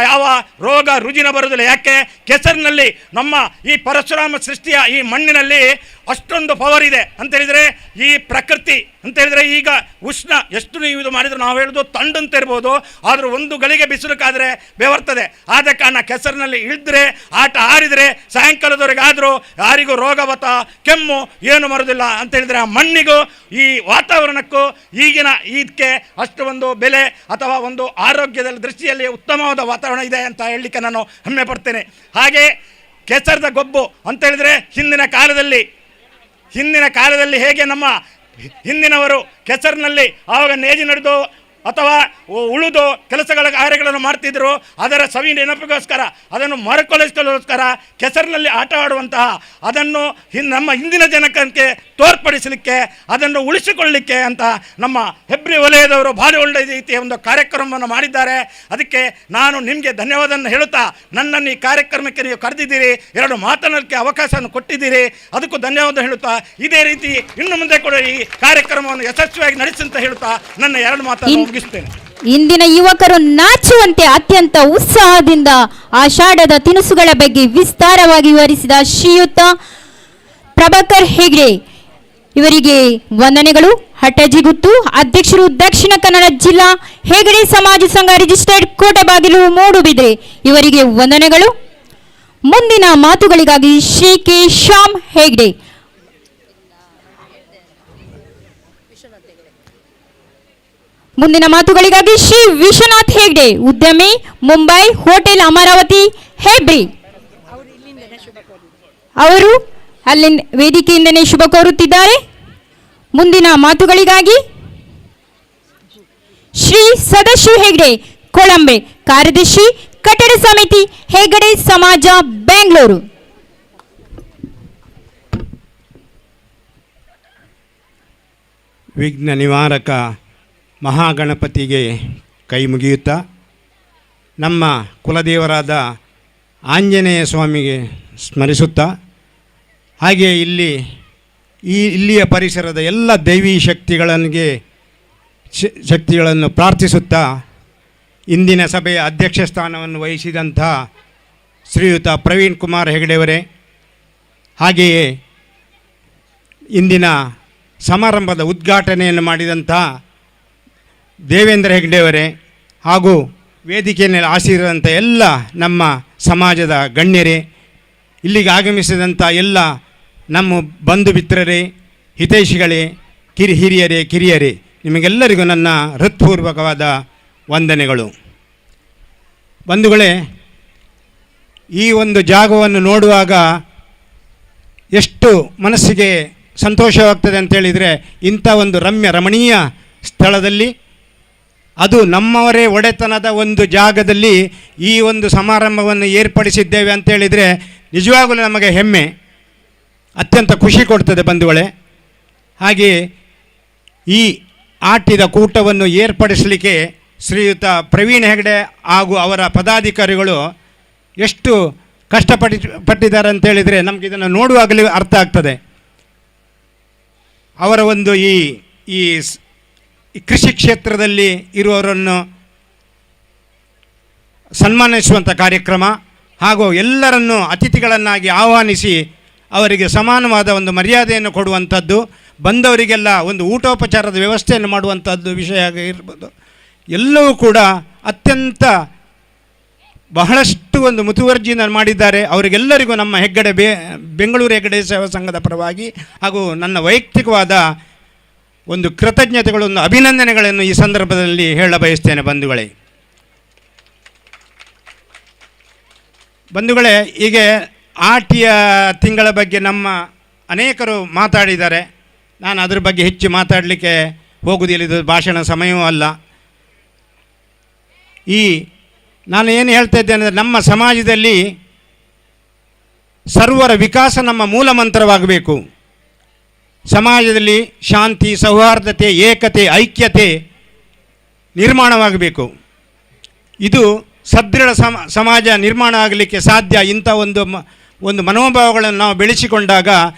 ಯಾವ ರೋಗ ರುಜಿನ ಬರುವುದಿಲ್ಲ. ಯಾಕೆ? ಕೆಸರಿನಲ್ಲಿ ನಮ್ಮ ಈ ಪರಶುರಾಮ ಸೃಷ್ಟಿಯ ಈ ಮಣ್ಣಿನಲ್ಲಿ ಅಷ್ಟೊಂದು ಪವರ್ ಇದೆ ಅಂತ ಹೇಳಿದರೆ, ಈ ಪ್ರಕೃತಿ ಅಂತ ಹೇಳಿದರೆ ಈಗ ಉಷ್ಣ ಎಷ್ಟು ನೀವು ಇದು ಮಾಡಿದರೆ ನಾವು ಹೇಳೋದು ತಂಡಂತ ಇರ್ಬೋದು, ಆದರೂ ಒಂದು ಗಳಿಗೆ ಬಿಸಿಲುಕಾದರೆ ಬೆವರ್ತದೆ. ಆದ ಕಾರಣ ಕೆಸರಿನಲ್ಲಿ ಇಳಿದ್ರೆ ಆಟ ಆಡಿದರೆ ಸಾಯಂಕಾಲದವರೆಗೆ ಆದರೂ ಯಾರಿಗೂ ರೋಗವತ ಕೆಮ್ಮು ಏನು ಬರೋದಿಲ್ಲ ಅಂತ ಹೇಳಿದರೆ, ಆ ಮಣ್ಣಿಗೂ ಈ ವಾತಾವರಣಕ್ಕೂ ಈಗಿನ ಇದಕ್ಕೆ ಅಷ್ಟು ಒಂದು ಬೆಲೆ ಅಥವಾ ಒಂದು ಆರೋಗ್ಯದ ದೃಷ್ಟಿಯಲ್ಲಿ ಉತ್ತಮವಾದ ವಾತಾವರಣ ಇದೆ ಅಂತ ಹೇಳಲಿಕ್ಕೆ ನಾನು ಹೆಮ್ಮೆ ಪಡ್ತೇನೆ. ಹಾಗೆ ಕೆಸರದ ಗೊಬ್ಬು ಅಂತ ಹೇಳಿದರೆ ಹಿಂದಿನ ಕಾಲದಲ್ಲಿ ಹೇಗೆ ನಮ್ಮ ಹಿಂದಿನವರು ಕೆಸರಿನಲ್ಲಿ ಆವಾಗ ನೇಜಿ ನಡೆದು ಅಥವಾ ಉಳಿದು ಕೆಲಸಗಳ ಕಾರ್ಯಗಳನ್ನು ಮಾಡ್ತಿದ್ರು. ಅದರ ಸವಿ ನೆನಪಿಗೋಸ್ಕರ, ಅದನ್ನು ಮರುಕಳಿಸಲಿಕ್ಕೋಸ್ಕರ ಕೆಸರಿನಲ್ಲಿ ಆಟ ಆಡುವಂತಹ ಅದನ್ನು ನಮ್ಮ ಹಿಂದಿನ ಜನಕ್ಕೆ ತೋರ್ಪಡಿಸಲಿಕ್ಕೆ, ಅದನ್ನು ಉಳಿಸಿಕೊಳ್ಳಲಿಕ್ಕೆ ಅಂತ ನಮ್ಮ ಹೆಬ್ರಿ ವಲಯದವರು ಭಾರಿ ಒಳ್ಳೆಯ ರೀತಿಯ ಒಂದು ಕಾರ್ಯಕ್ರಮವನ್ನು ಮಾಡಿದ್ದಾರೆ. ಅದಕ್ಕೆ ನಾನು ನಿಮಗೆ ಧನ್ಯವಾದವನ್ನು ಹೇಳುತ್ತಾ, ನನ್ನನ್ನು ಈ ಕಾರ್ಯಕ್ರಮಕ್ಕೆ ನೀವು ಕರೆದಿದ್ದೀರಿ, ಎರಡು ಮಾತನಾಡಲಿಕ್ಕೆ ಅವಕಾಶವನ್ನು ಕೊಟ್ಟಿದ್ದೀರಿ, ಅದಕ್ಕೂ ಧನ್ಯವಾದ ಹೇಳುತ್ತಾ, ಇದೇ ರೀತಿ ಇನ್ನು ಮುಂದೆ ಕೂಡ ಈ ಕಾರ್ಯಕ್ರಮವನ್ನು ಯಶಸ್ವಿಯಾಗಿ ನಡೆಸಿ ಅಂತ ಹೇಳುತ್ತಾ ನನ್ನ ಎರಡು ಮಾತನ್ನು ಮುಗಿಸ್ತೇನೆ. ಇಂದಿನ ಯುವಕರು ನಾಚುವಂತೆ ಅತ್ಯಂತ ಉತ್ಸಾಹದಿಂದ ಆಷಾಢದ ತಿನಿಸುಗಳ ಬಗ್ಗೆ ವಿಸ್ತಾರವಾಗಿ ವಿವರಿಸಿದ ಶ್ರೀಯುತ ಪ್ರಭಾಕರ್ ಹೆಗ್ಡೆ ಇವರಿಗೆ ವಂದನೆಗಳು. ಹಟ್ಟಜಿಗುತ್ತು ಅಧ್ಯಕ್ಷರು, ದಕ್ಷಿಣ ಕನ್ನಡ ಜಿಲ್ಲಾ ಹೆಗ್ಡೆ ಸಮಾಜ ಸಂಘ, ರಿಜಿಸ್ಟರ್ಡ್ ಕೋಟೆಬಾಗಿಲು, ಮೂಡುಬಿದ್ರೆ ಇವರಿಗೆ ವಂದನೆಗಳು. ಮುಂದಿನ ಮಾತುಗಳಿಗಾಗಿ ಶ್ರೀ ಕೆ ಶ್ಯಾಮ್ ಹೆಗ್ಡೆ, ಮುಂದಿನ ಮಾತುಗಳಿಗಾಗಿ ಶ್ರೀ ವಿಶ್ವನಾಥ್ ಹೆಗ್ಡೆ, ಉದ್ಯಮಿ, ಮುಂಬೈ ಹೋಟೆಲ್ ಅಮರಾವತಿ ಹೆಬ್ರಿ, ಅವರು ಅಲ್ಲಿ ವೇದಿಕೆಯಿಂದನೇ ಶುಭ ಕೋರುತ್ತಿದ್ದಾರೆ. ಮುಂದಿನ ಮಾತುಗಳಿಗಾಗಿ ಶ್ರೀ ಸದಾಶಿವ ಹೆಗ್ಡೆ, ಕೊಳಂಬೆ, ಕಾರ್ಯದರ್ಶಿ, ಕಟ್ಟಡ ಸಮಿತಿ ಹೆಗ್ಡೆ ಸಮಾಜ, ಬೆಂಗಳೂರು. ವಿಘ್ನ ನಿವಾರಕ ಮಹಾಗಣಪತಿಗೆ ಕೈ ಮುಗಿಯುತ್ತಾ, ನಮ್ಮ ಕುಲದೇವರಾದ ಆಂಜನೇಯ ಸ್ವಾಮಿಗೆ ಸ್ಮರಿಸುತ್ತಾ, ಹಾಗೆ ಇಲ್ಲಿಯ ಪರಿಸರದ ಎಲ್ಲ ದೈವಿ ಶಕ್ತಿಗಳನ್ನು ಪ್ರಾರ್ಥಿಸುತ್ತಾ, ಇಂದಿನ ಸಭೆಯ ಅಧ್ಯಕ್ಷ ಸ್ಥಾನವನ್ನು ವಹಿಸಿದಂಥ ಶ್ರೀಯುತ ಪ್ರವೀಣ್ ಕುಮಾರ್ ಹೆಗಡೆಯವರೇ, ಹಾಗೆಯೇ ಇಂದಿನ ಸಮಾರಂಭದ ಉದ್ಘಾಟನೆಯನ್ನು ಮಾಡಿದಂಥ ದೇವೇಂದ್ರ ಹೆಗ್ಡೆಯವರೇ, ಹಾಗೂ ವೇದಿಕೆಯಲ್ಲಿ ಆಸೀನರಾದಂಥ ಎಲ್ಲ ನಮ್ಮ ಸಮಾಜದ ಗಣ್ಯರೇ, ಇಲ್ಲಿಗೆ ಆಗಮಿಸಿದಂಥ ಎಲ್ಲ ನಮ್ಮ ಬಂಧು ಮಿತ್ರರೇ, ಹಿತೈಷಿಗಳೇ, ಹಿರಿಯರೇ, ಕಿರಿಯರೇ, ನಿಮಗೆಲ್ಲರಿಗೂ ನನ್ನ ಹೃತ್ಪೂರ್ವಕವಾದ ವಂದನೆಗಳು. ಬಂಧುಗಳೇ, ಈ ಒಂದು ಜಾಗವನ್ನು ನೋಡುವಾಗ ಎಷ್ಟು ಮನಸ್ಸಿಗೆ ಸಂತೋಷವಾಗ್ತದೆ ಅಂತೇಳಿದರೆ, ಇಂಥ ಒಂದು ರಮಣೀಯ ಸ್ಥಳದಲ್ಲಿ, ಅದು ನಮ್ಮವರೇ ಒಡೆತನದ ಒಂದು ಜಾಗದಲ್ಲಿ ಈ ಒಂದು ಸಮಾರಂಭವನ್ನು ಏರ್ಪಡಿಸಿದ್ದೇವೆ ಅಂತೇಳಿದರೆ ನಿಜವಾಗಲೂ ನಮಗೆ ಹೆಮ್ಮೆ, ಅತ್ಯಂತ ಖುಷಿ ಕೊಡ್ತದೆ ಬಂಧುಗಳೇ. ಹಾಗೆ ಈ ಆಟಿದ ಕೂಟವನ್ನು ಏರ್ಪಡಿಸಲಿಕ್ಕೆ ಶ್ರೀಯುತ ಪ್ರವೀಣ್ ಹೆಗ್ಡೆ ಹಾಗೂ ಅವರ ಪದಾಧಿಕಾರಿಗಳು ಎಷ್ಟು ಕಷ್ಟಪಟ್ಟಿದ್ದಾರೆ ಅಂತೇಳಿದರೆ ನಮಗೆ ಇದನ್ನು ನೋಡುವಾಗಲೇ ಅರ್ಥ ಆಗ್ತದೆ. ಅವರ ಒಂದು ಈ ಕೃಷಿ ಕ್ಷೇತ್ರದಲ್ಲಿ ಇರುವವರನ್ನು ಸನ್ಮಾನಿಸುವಂಥ ಕಾರ್ಯಕ್ರಮ, ಹಾಗೂ ಎಲ್ಲರನ್ನು ಅತಿಥಿಗಳನ್ನಾಗಿ ಆಹ್ವಾನಿಸಿ ಅವರಿಗೆ ಸಮಾನವಾದ ಒಂದು ಮರ್ಯಾದೆಯನ್ನು ಕೊಡುವಂಥದ್ದು, ಬಂದವರಿಗೆಲ್ಲ ಒಂದು ಊಟೋಪಚಾರದ ವ್ಯವಸ್ಥೆಯನ್ನು ಮಾಡುವಂಥದ್ದು ವಿಷಯ ಇರ್ಬೋದು, ಎಲ್ಲವೂ ಕೂಡ ಅತ್ಯಂತ ಬಹಳಷ್ಟು ಒಂದು ಮುತುವರ್ಜಿಯನ್ನು ಮಾಡಿದ್ದಾರೆ. ಅವರಿಗೆಲ್ಲರಿಗೂ ನಮ್ಮ ಬೆಂಗಳೂರು ಹೆಗ್ಗಡೆ ಸೇವಾ ಸಂಘದ ಪರವಾಗಿ ಹಾಗೂ ನನ್ನ ವೈಯಕ್ತಿಕವಾದ ಒಂದು ಕೃತಜ್ಞತೆಗಳನ್ನು, ಅಭಿನಂದನೆಗಳನ್ನು ಈ ಸಂದರ್ಭದಲ್ಲಿ ಹೇಳ ಬಯಸ್ತೇನೆ. ಬಂಧುಗಳೇ, ಹೀಗೆ ಆಟಿಯ ತಿಂಗಳ ಬಗ್ಗೆ ನಮ್ಮ ಅನೇಕರು ಮಾತಾಡಿದ್ದಾರೆ. ನಾನು ಅದರ ಬಗ್ಗೆ ಹೆಚ್ಚು ಮಾತಾಡಲಿಕ್ಕೆ ಹೋಗುವುದಿಲ್ಲ, ಇದು ಭಾಷಣ ಸಮಯವೂ ಅಲ್ಲ. ನಾನು ಏನು ಹೇಳ್ತಾ ಇದ್ದೇನೆ ಅಂದರೆ, ನಮ್ಮ ಸಮಾಜದಲ್ಲಿ ಸರ್ವರ ವಿಕಾಸ ನಮ್ಮ ಮೂಲ ಮಂತ್ರವಾಗಬೇಕು. ಸಮಾಜದಲ್ಲಿ ಶಾಂತಿ, ಸೌಹಾರ್ದತೆ, ಏಕತೆ, ಐಕ್ಯತೆ ನಿರ್ಮಾಣವಾಗಬೇಕು. ಇದು ಸದೃಢ ಸಮಾಜ ನಿರ್ಮಾಣ ಆಗಲಿಕ್ಕೆ ಸಾಧ್ಯ. ಇಂಥ ಒಂದು ಮನೋಭಾವಗಳನ್ನು ನಾವು ಬೆಳೆಸಿಕೊಂಡಾಗ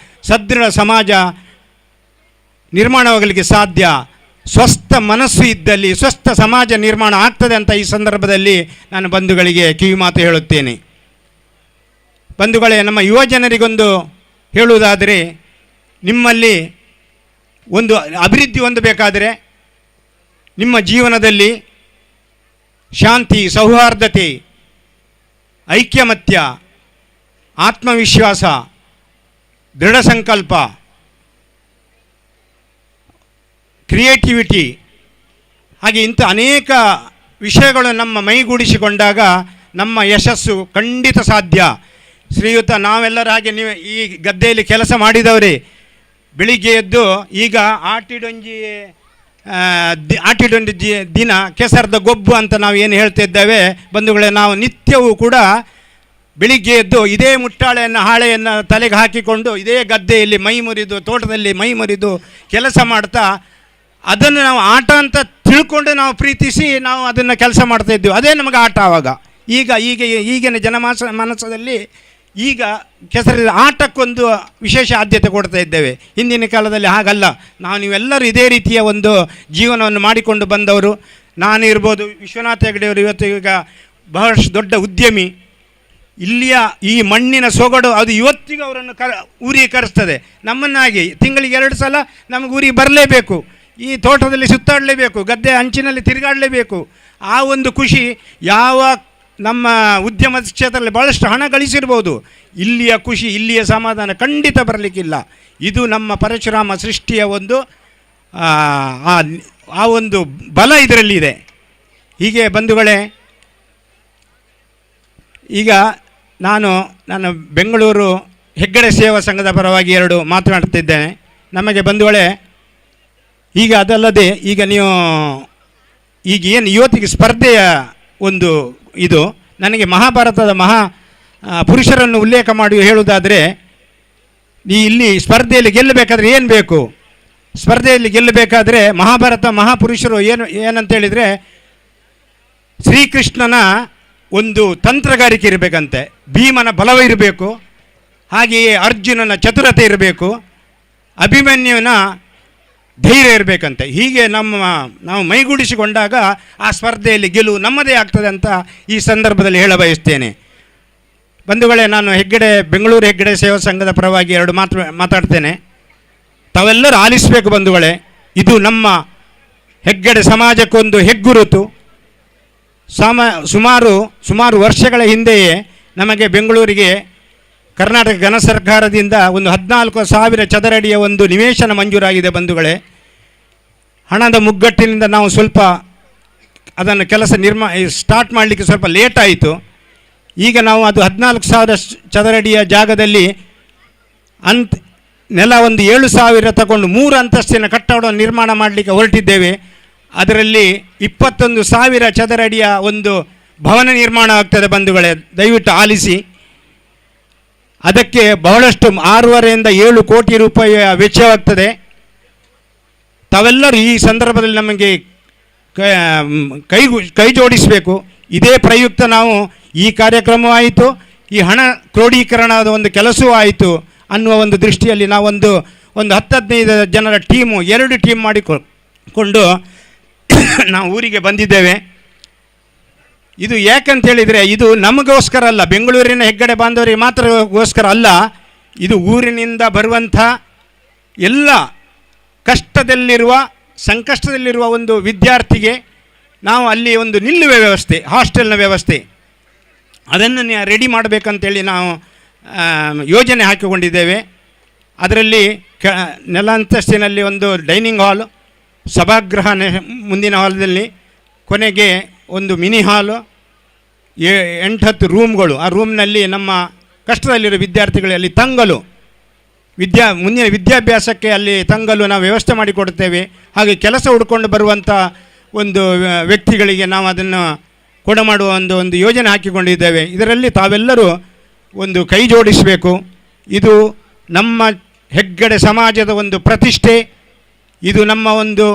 ಸದೃಢ ಸಮಾಜ ನಿರ್ಮಾಣವಾಗಲಿಕ್ಕೆ ಸಾಧ್ಯ. ಸ್ವಸ್ಥ ಮನಸ್ಸು ಇದ್ದಲ್ಲಿ ಸ್ವಸ್ಥ ಸಮಾಜ ನಿರ್ಮಾಣ ಆಗ್ತದೆ ಅಂತ ಈ ಸಂದರ್ಭದಲ್ಲಿ ನಾನು ಬಂಧುಗಳಿಗೆ ಕಿವಿ ಮಾತು ಹೇಳುತ್ತೇನೆ. ಬಂಧುಗಳೇ, ನಮ್ಮ ಯುವ ಜನರಿಗೊಂದು ಹೇಳುವುದಾದರೆ, ನಿಮ್ಮಲ್ಲಿ ಒಂದು ಅಭಿವೃದ್ಧಿ ಹೊಂದಬೇಕಾದರೆ ನಿಮ್ಮ ಜೀವನದಲ್ಲಿ ಶಾಂತಿ, ಸೌಹಾರ್ದತೆ, ಐಕ್ಯಮತ್ಯ, ಆತ್ಮವಿಶ್ವಾಸ, ದೃಢ ಸಂಕಲ್ಪ, ಕ್ರಿಯೇಟಿವಿಟಿ, ಹಾಗೆ ಇಂಥ ಅನೇಕ ವಿಷಯಗಳು ನಮ್ಮ ಮೈಗೂಡಿಸಿಕೊಂಡಾಗ ನಮ್ಮ ಯಶಸ್ಸು ಖಂಡಿತ ಸಾಧ್ಯ. ಶ್ರೀಯುತ ನಾವೆಲ್ಲರ ಹಾಗೆ ನೀವು ಈ ಗದ್ದೆಯಲ್ಲಿ ಕೆಲಸ ಮಾಡಿದವರೇ, ಬೆಳಿಗ್ಗೆ ಎದ್ದು ಈಗ ಆಟಿಡೊಂಜಿ ದಿನ ಕೆಸರದ ಗೊಬ್ಬು ಅಂತ ನಾವು ಏನು ಹೇಳ್ತಾ ಇದ್ದೇವೆ ಬಂಧುಗಳೇ, ನಾವು ನಿತ್ಯವೂ ಕೂಡ ಬೆಳಿಗ್ಗೆ ಎದ್ದು ಇದೇ ಮುಟ್ಟಾಳೆಯನ್ನು ಹಾಳೆಯನ್ನು ತಲೆಗೆ ಹಾಕಿಕೊಂಡು ಇದೇ ಗದ್ದೆಯಲ್ಲಿ ಮೈ ಮುರಿದು, ತೋಟದಲ್ಲಿ ಮೈ ಮುರಿದು ಕೆಲಸ ಮಾಡ್ತಾ ಅದನ್ನು ನಾವು ಆಟ ಅಂತ ತಿಳ್ಕೊಂಡು ನಾವು ಪ್ರೀತಿಸಿ ನಾವು ಅದನ್ನು ಕೆಲಸ ಮಾಡ್ತಾಯಿದ್ದೀವಿ. ಅದೇ ನಮಗೆ ಆಟ ಆವಾಗ. ಈಗಿನ ಮನಸ್ಸಲ್ಲಿ ಈಗ ಕೆಸರಿದ ಆಟಕ್ಕೊಂದು ವಿಶೇಷ ಆದ್ಯತೆ ಕೊಡ್ತಾ ಇದ್ದೇವೆ. ಹಿಂದಿನ ಕಾಲದಲ್ಲಿ ಹಾಗಲ್ಲ. ನೀವೆಲ್ಲರೂ ಇದೇ ರೀತಿಯ ಒಂದು ಜೀವನವನ್ನು ಮಾಡಿಕೊಂಡು ಬಂದವರು. ನಾನು ಇರ್ಬೋದು, ವಿಶ್ವನಾಥ ಹೆಗಡೆಯವರು ಇವತ್ತು ಈಗ ಬಹಳಷ್ಟು ದೊಡ್ಡ ಉದ್ಯಮಿ. ಇಲ್ಲಿಯ ಈ ಮಣ್ಣಿನ ಸೊಗಡು ಅದು ಇವತ್ತಿಗೂ ಅವರನ್ನು ಊರಿಗೆ ಕರೆಸ್ತದೆ. ನಮ್ಮನ್ನಾಗಿ ತಿಂಗಳಿಗೆ 2 ಸಲ ನಮಗೆ ಊರಿಗೆ ಬರಲೇಬೇಕು, ಈ ತೋಟದಲ್ಲಿ ಸುತ್ತಾಡಲೇಬೇಕು, ಗದ್ದೆ ಅಂಚಿನಲ್ಲಿ ತಿರುಗಾಡಲೇಬೇಕು. ಆ ಒಂದು ಖುಷಿ ಯಾವ ನಮ್ಮ ಉದ್ಯಮದ ಕ್ಷೇತ್ರದಲ್ಲಿ ಭಾಳಷ್ಟು ಹಣ ಗಳಿಸಿರ್ಬೋದು, ಇಲ್ಲಿಯ ಖುಷಿ, ಇಲ್ಲಿಯ ಸಮಾಧಾನ ಖಂಡಿತ ಬರಲಿಕ್ಕಿಲ್ಲ. ಇದು ನಮ್ಮ ಪರಶುರಾಮ ಸೃಷ್ಟಿಯ ಒಂದು ಆ ಒಂದು ಬಲ ಇದರಲ್ಲಿದೆ. ಹೀಗೆ ಬಂಧುಗಳೇ, ಈಗ ನಾನು ಬೆಂಗಳೂರು ಹೆಗ್ಗಡೆ ಸೇವಾ ಸಂಘದ ಪರವಾಗಿ 2 ಮಾತನಾಡ್ತಿದ್ದೇನೆ. ನಮಗೆ ಬಂಧುಗಳೇ, ಈಗ ಅದಲ್ಲದೆ ಈಗ ನೀವು ಈಗ ಏನು ಇವತ್ತಿಗೆ ಸ್ಪರ್ಧೆಯ ಒಂದು ಇದು, ನನಗೆ ಮಹಾಭಾರತದ ಪುರುಷರನ್ನು ಉಲ್ಲೇಖ ಮಾಡಿ ಹೇಳುವುದಾದರೆ, ಇಲ್ಲಿ ಸ್ಪರ್ಧೆಯಲ್ಲಿ ಗೆಲ್ಲಬೇಕಾದ್ರೆ ಏನು ಬೇಕು? ಸ್ಪರ್ಧೆಯಲ್ಲಿ ಗೆಲ್ಲಬೇಕಾದ್ರೆ ಮಹಾಭಾರತ ಮಹಾಪುರುಷರು ಏನಂತೇಳಿದರೆ, ಶ್ರೀಕೃಷ್ಣನ ಒಂದು ತಂತ್ರಗಾರಿಕೆ ಇರಬೇಕಂತೆ, ಭೀಮನ ಬಲವಿರಬೇಕು, ಹಾಗೆಯೇ ಅರ್ಜುನನ ಚತುರತೆ ಇರಬೇಕು, ಅಭಿಮನ್ಯುವಿನ ಧೈರ್ಯ ಇರಬೇಕಂತೆ. ಹೀಗೆ ನಾವು ಮೈಗೂಡಿಸಿಕೊಂಡಾಗ ಆ ಸ್ಪರ್ಧೆಯಲ್ಲಿ ಗೆಲುವು ನಮ್ಮದೇ ಆಗ್ತದೆ ಅಂತ ಈ ಸಂದರ್ಭದಲ್ಲಿ ಹೇಳಬಯಸ್ತೇನೆ. ಬಂಧುಗಳೇ, ನಾನು ಬೆಂಗಳೂರು ಹೆಗ್ಗಡೆ ಸೇವಾ ಸಂಘದ ಪರವಾಗಿ 2 ಮಾತಾಡ್ತೇನೆ. ತಾವೆಲ್ಲರೂ ಆಲಿಸಬೇಕು ಬಂಧುಗಳೇ. ಇದು ನಮ್ಮ ಹೆಗ್ಗಡೆ ಸಮಾಜಕ್ಕೊಂದು ಹೆಗ್ಗುರುತು. ಸುಮಾರು ವರ್ಷಗಳ ಹಿಂದೆಯೇ ನಮಗೆ ಬೆಂಗಳೂರಿಗೆ ಕರ್ನಾಟಕ ಘನ ಸರ್ಕಾರದಿಂದ ಒಂದು 14,000 ಚದರಡಿಯ ಒಂದು ನಿವೇಶನ ಮಂಜೂರಾಗಿದೆ ಬಂಧುಗಳೇ. ಹಣದ ಮುಗ್ಗಟ್ಟಿನಿಂದ ನಾವು ಸ್ವಲ್ಪ ಅದನ್ನು ಸ್ಟಾರ್ಟ್ ಮಾಡಲಿಕ್ಕೆ ಸ್ವಲ್ಪ ಲೇಟ್ ಆಯಿತು. ಈಗ ನಾವು ಅದು 14,000 ಚದರಡಿಯ ಜಾಗದಲ್ಲಿ ನೆಲ ಒಂದು 7,000 ತಗೊಂಡು 3 ಅಂತಸ್ತಿನ ಕಟ್ಟಡವನ್ನು ನಿರ್ಮಾಣ ಮಾಡಲಿಕ್ಕೆ ಹೊರಟಿದ್ದೇವೆ. ಅದರಲ್ಲಿ 21,000 ಚದರಡಿಯ ಒಂದು ಭವನ ನಿರ್ಮಾಣ ಆಗ್ತದೆ ಬಂಧುಗಳೇ, ದಯವಿಟ್ಟು ಆಲಿಸಿ. ಅದಕ್ಕೆ ಬಹಳಷ್ಟು 6.5 ರಿಂದ 7 ಕೋಟಿ ರೂಪಾಯಿಯ ವೆಚ್ಚವಾಗ್ತದೆ. ತಾವೆಲ್ಲರೂ ಈ ಸಂದರ್ಭದಲ್ಲಿ ನಮಗೆ ಕೈ ಜೋಡಿಸಬೇಕು. ಇದೇ ಪ್ರಯುಕ್ತ ನಾವು ಈ ಕಾರ್ಯಕ್ರಮ ಆಯಿತು, ಈ ಹಣ ಕ್ರೋಢೀಕರಣದ ಒಂದು ಕೆಲಸವೂ ಆಯಿತು ಅನ್ನುವ ಒಂದು ದೃಷ್ಟಿಯಲ್ಲಿ ನಾವೊಂದು 10-15 ಜನರ ಟೀಮು 2 ಟೀಮ್ ಮಾಡಿಕೊಂಡು ನಾವು ಊರಿಗೆ ಬಂದಿದ್ದೇವೆ. ಇದು ಯಾಕಂತೇಳಿದರೆ, ಇದು ನಮಗೋಸ್ಕರ ಅಲ್ಲ, ಬೆಂಗಳೂರಿನ ಹೆಗ್ಗಡೆ ಬಾಂಧವರಿಗೆ ಮಾತ್ರಗೋಸ್ಕರ ಅಲ್ಲ. ಇದು ಊರಿನಿಂದ ಬರುವಂಥ ಎಲ್ಲ ಸಂಕಷ್ಟದಲ್ಲಿರುವ ಒಂದು ವಿದ್ಯಾರ್ಥಿಗೆ ನಾವು ಅಲ್ಲಿ ಒಂದು ನಿಲ್ಲುವ ವ್ಯವಸ್ಥೆ, ಹಾಸ್ಟೆಲ್ನ ವ್ಯವಸ್ಥೆ, ಅದನ್ನು ರೆಡಿ ಮಾಡಬೇಕಂತೇಳಿ ನಾವು ಯೋಜನೆ ಹಾಕಿಕೊಂಡಿದ್ದೇವೆ. ಅದರಲ್ಲಿ ನೆಲ ಅಂತಸ್ತಿನಲ್ಲಿ ಒಂದು ಡೈನಿಂಗ್ ಹಾಲು, ಸಭಾಗೃಹ ಮುಂದಿನ ಹಾಲ್ದಲ್ಲಿ, ಕೊನೆಗೆ ಒಂದು ಮಿನಿ ಹಾಲು, 8-10 ರೂಮ್ಗಳು. ಆ ರೂಮ್ನಲ್ಲಿ ನಮ್ಮ ಕಷ್ಟದಲ್ಲಿರೋ ವಿದ್ಯಾರ್ಥಿಗಳಲ್ಲಿ ತಂಗಲು, ಮುಂದಿನ ವಿದ್ಯಾಭ್ಯಾಸಕ್ಕೆ ಅಲ್ಲಿ ತಂಗಲು ನಾವು ವ್ಯವಸ್ಥೆ ಮಾಡಿಕೊಡ್ತೇವೆ. ಹಾಗೆ ಕೆಲಸ ಹುಡ್ಕೊಂಡು ಬರುವಂಥ ಒಂದು ವ್ಯಕ್ತಿಗಳಿಗೆ ನಾವು ಅದನ್ನು ಕೊಡಮಾಡುವ ಒಂದು ಯೋಜನೆ ಹಾಕಿಕೊಂಡಿದ್ದೇವೆ. ಇದರಲ್ಲಿ ತಾವೆಲ್ಲರೂ ಒಂದು ಕೈ ಜೋಡಿಸಬೇಕು. ಇದು ನಮ್ಮ ಹೆಗ್ಗಡೆ ಸಮಾಜದ ಒಂದು ಪ್ರತಿಷ್ಠೆ, ಇದು ನಮ್ಮ ಒಂದು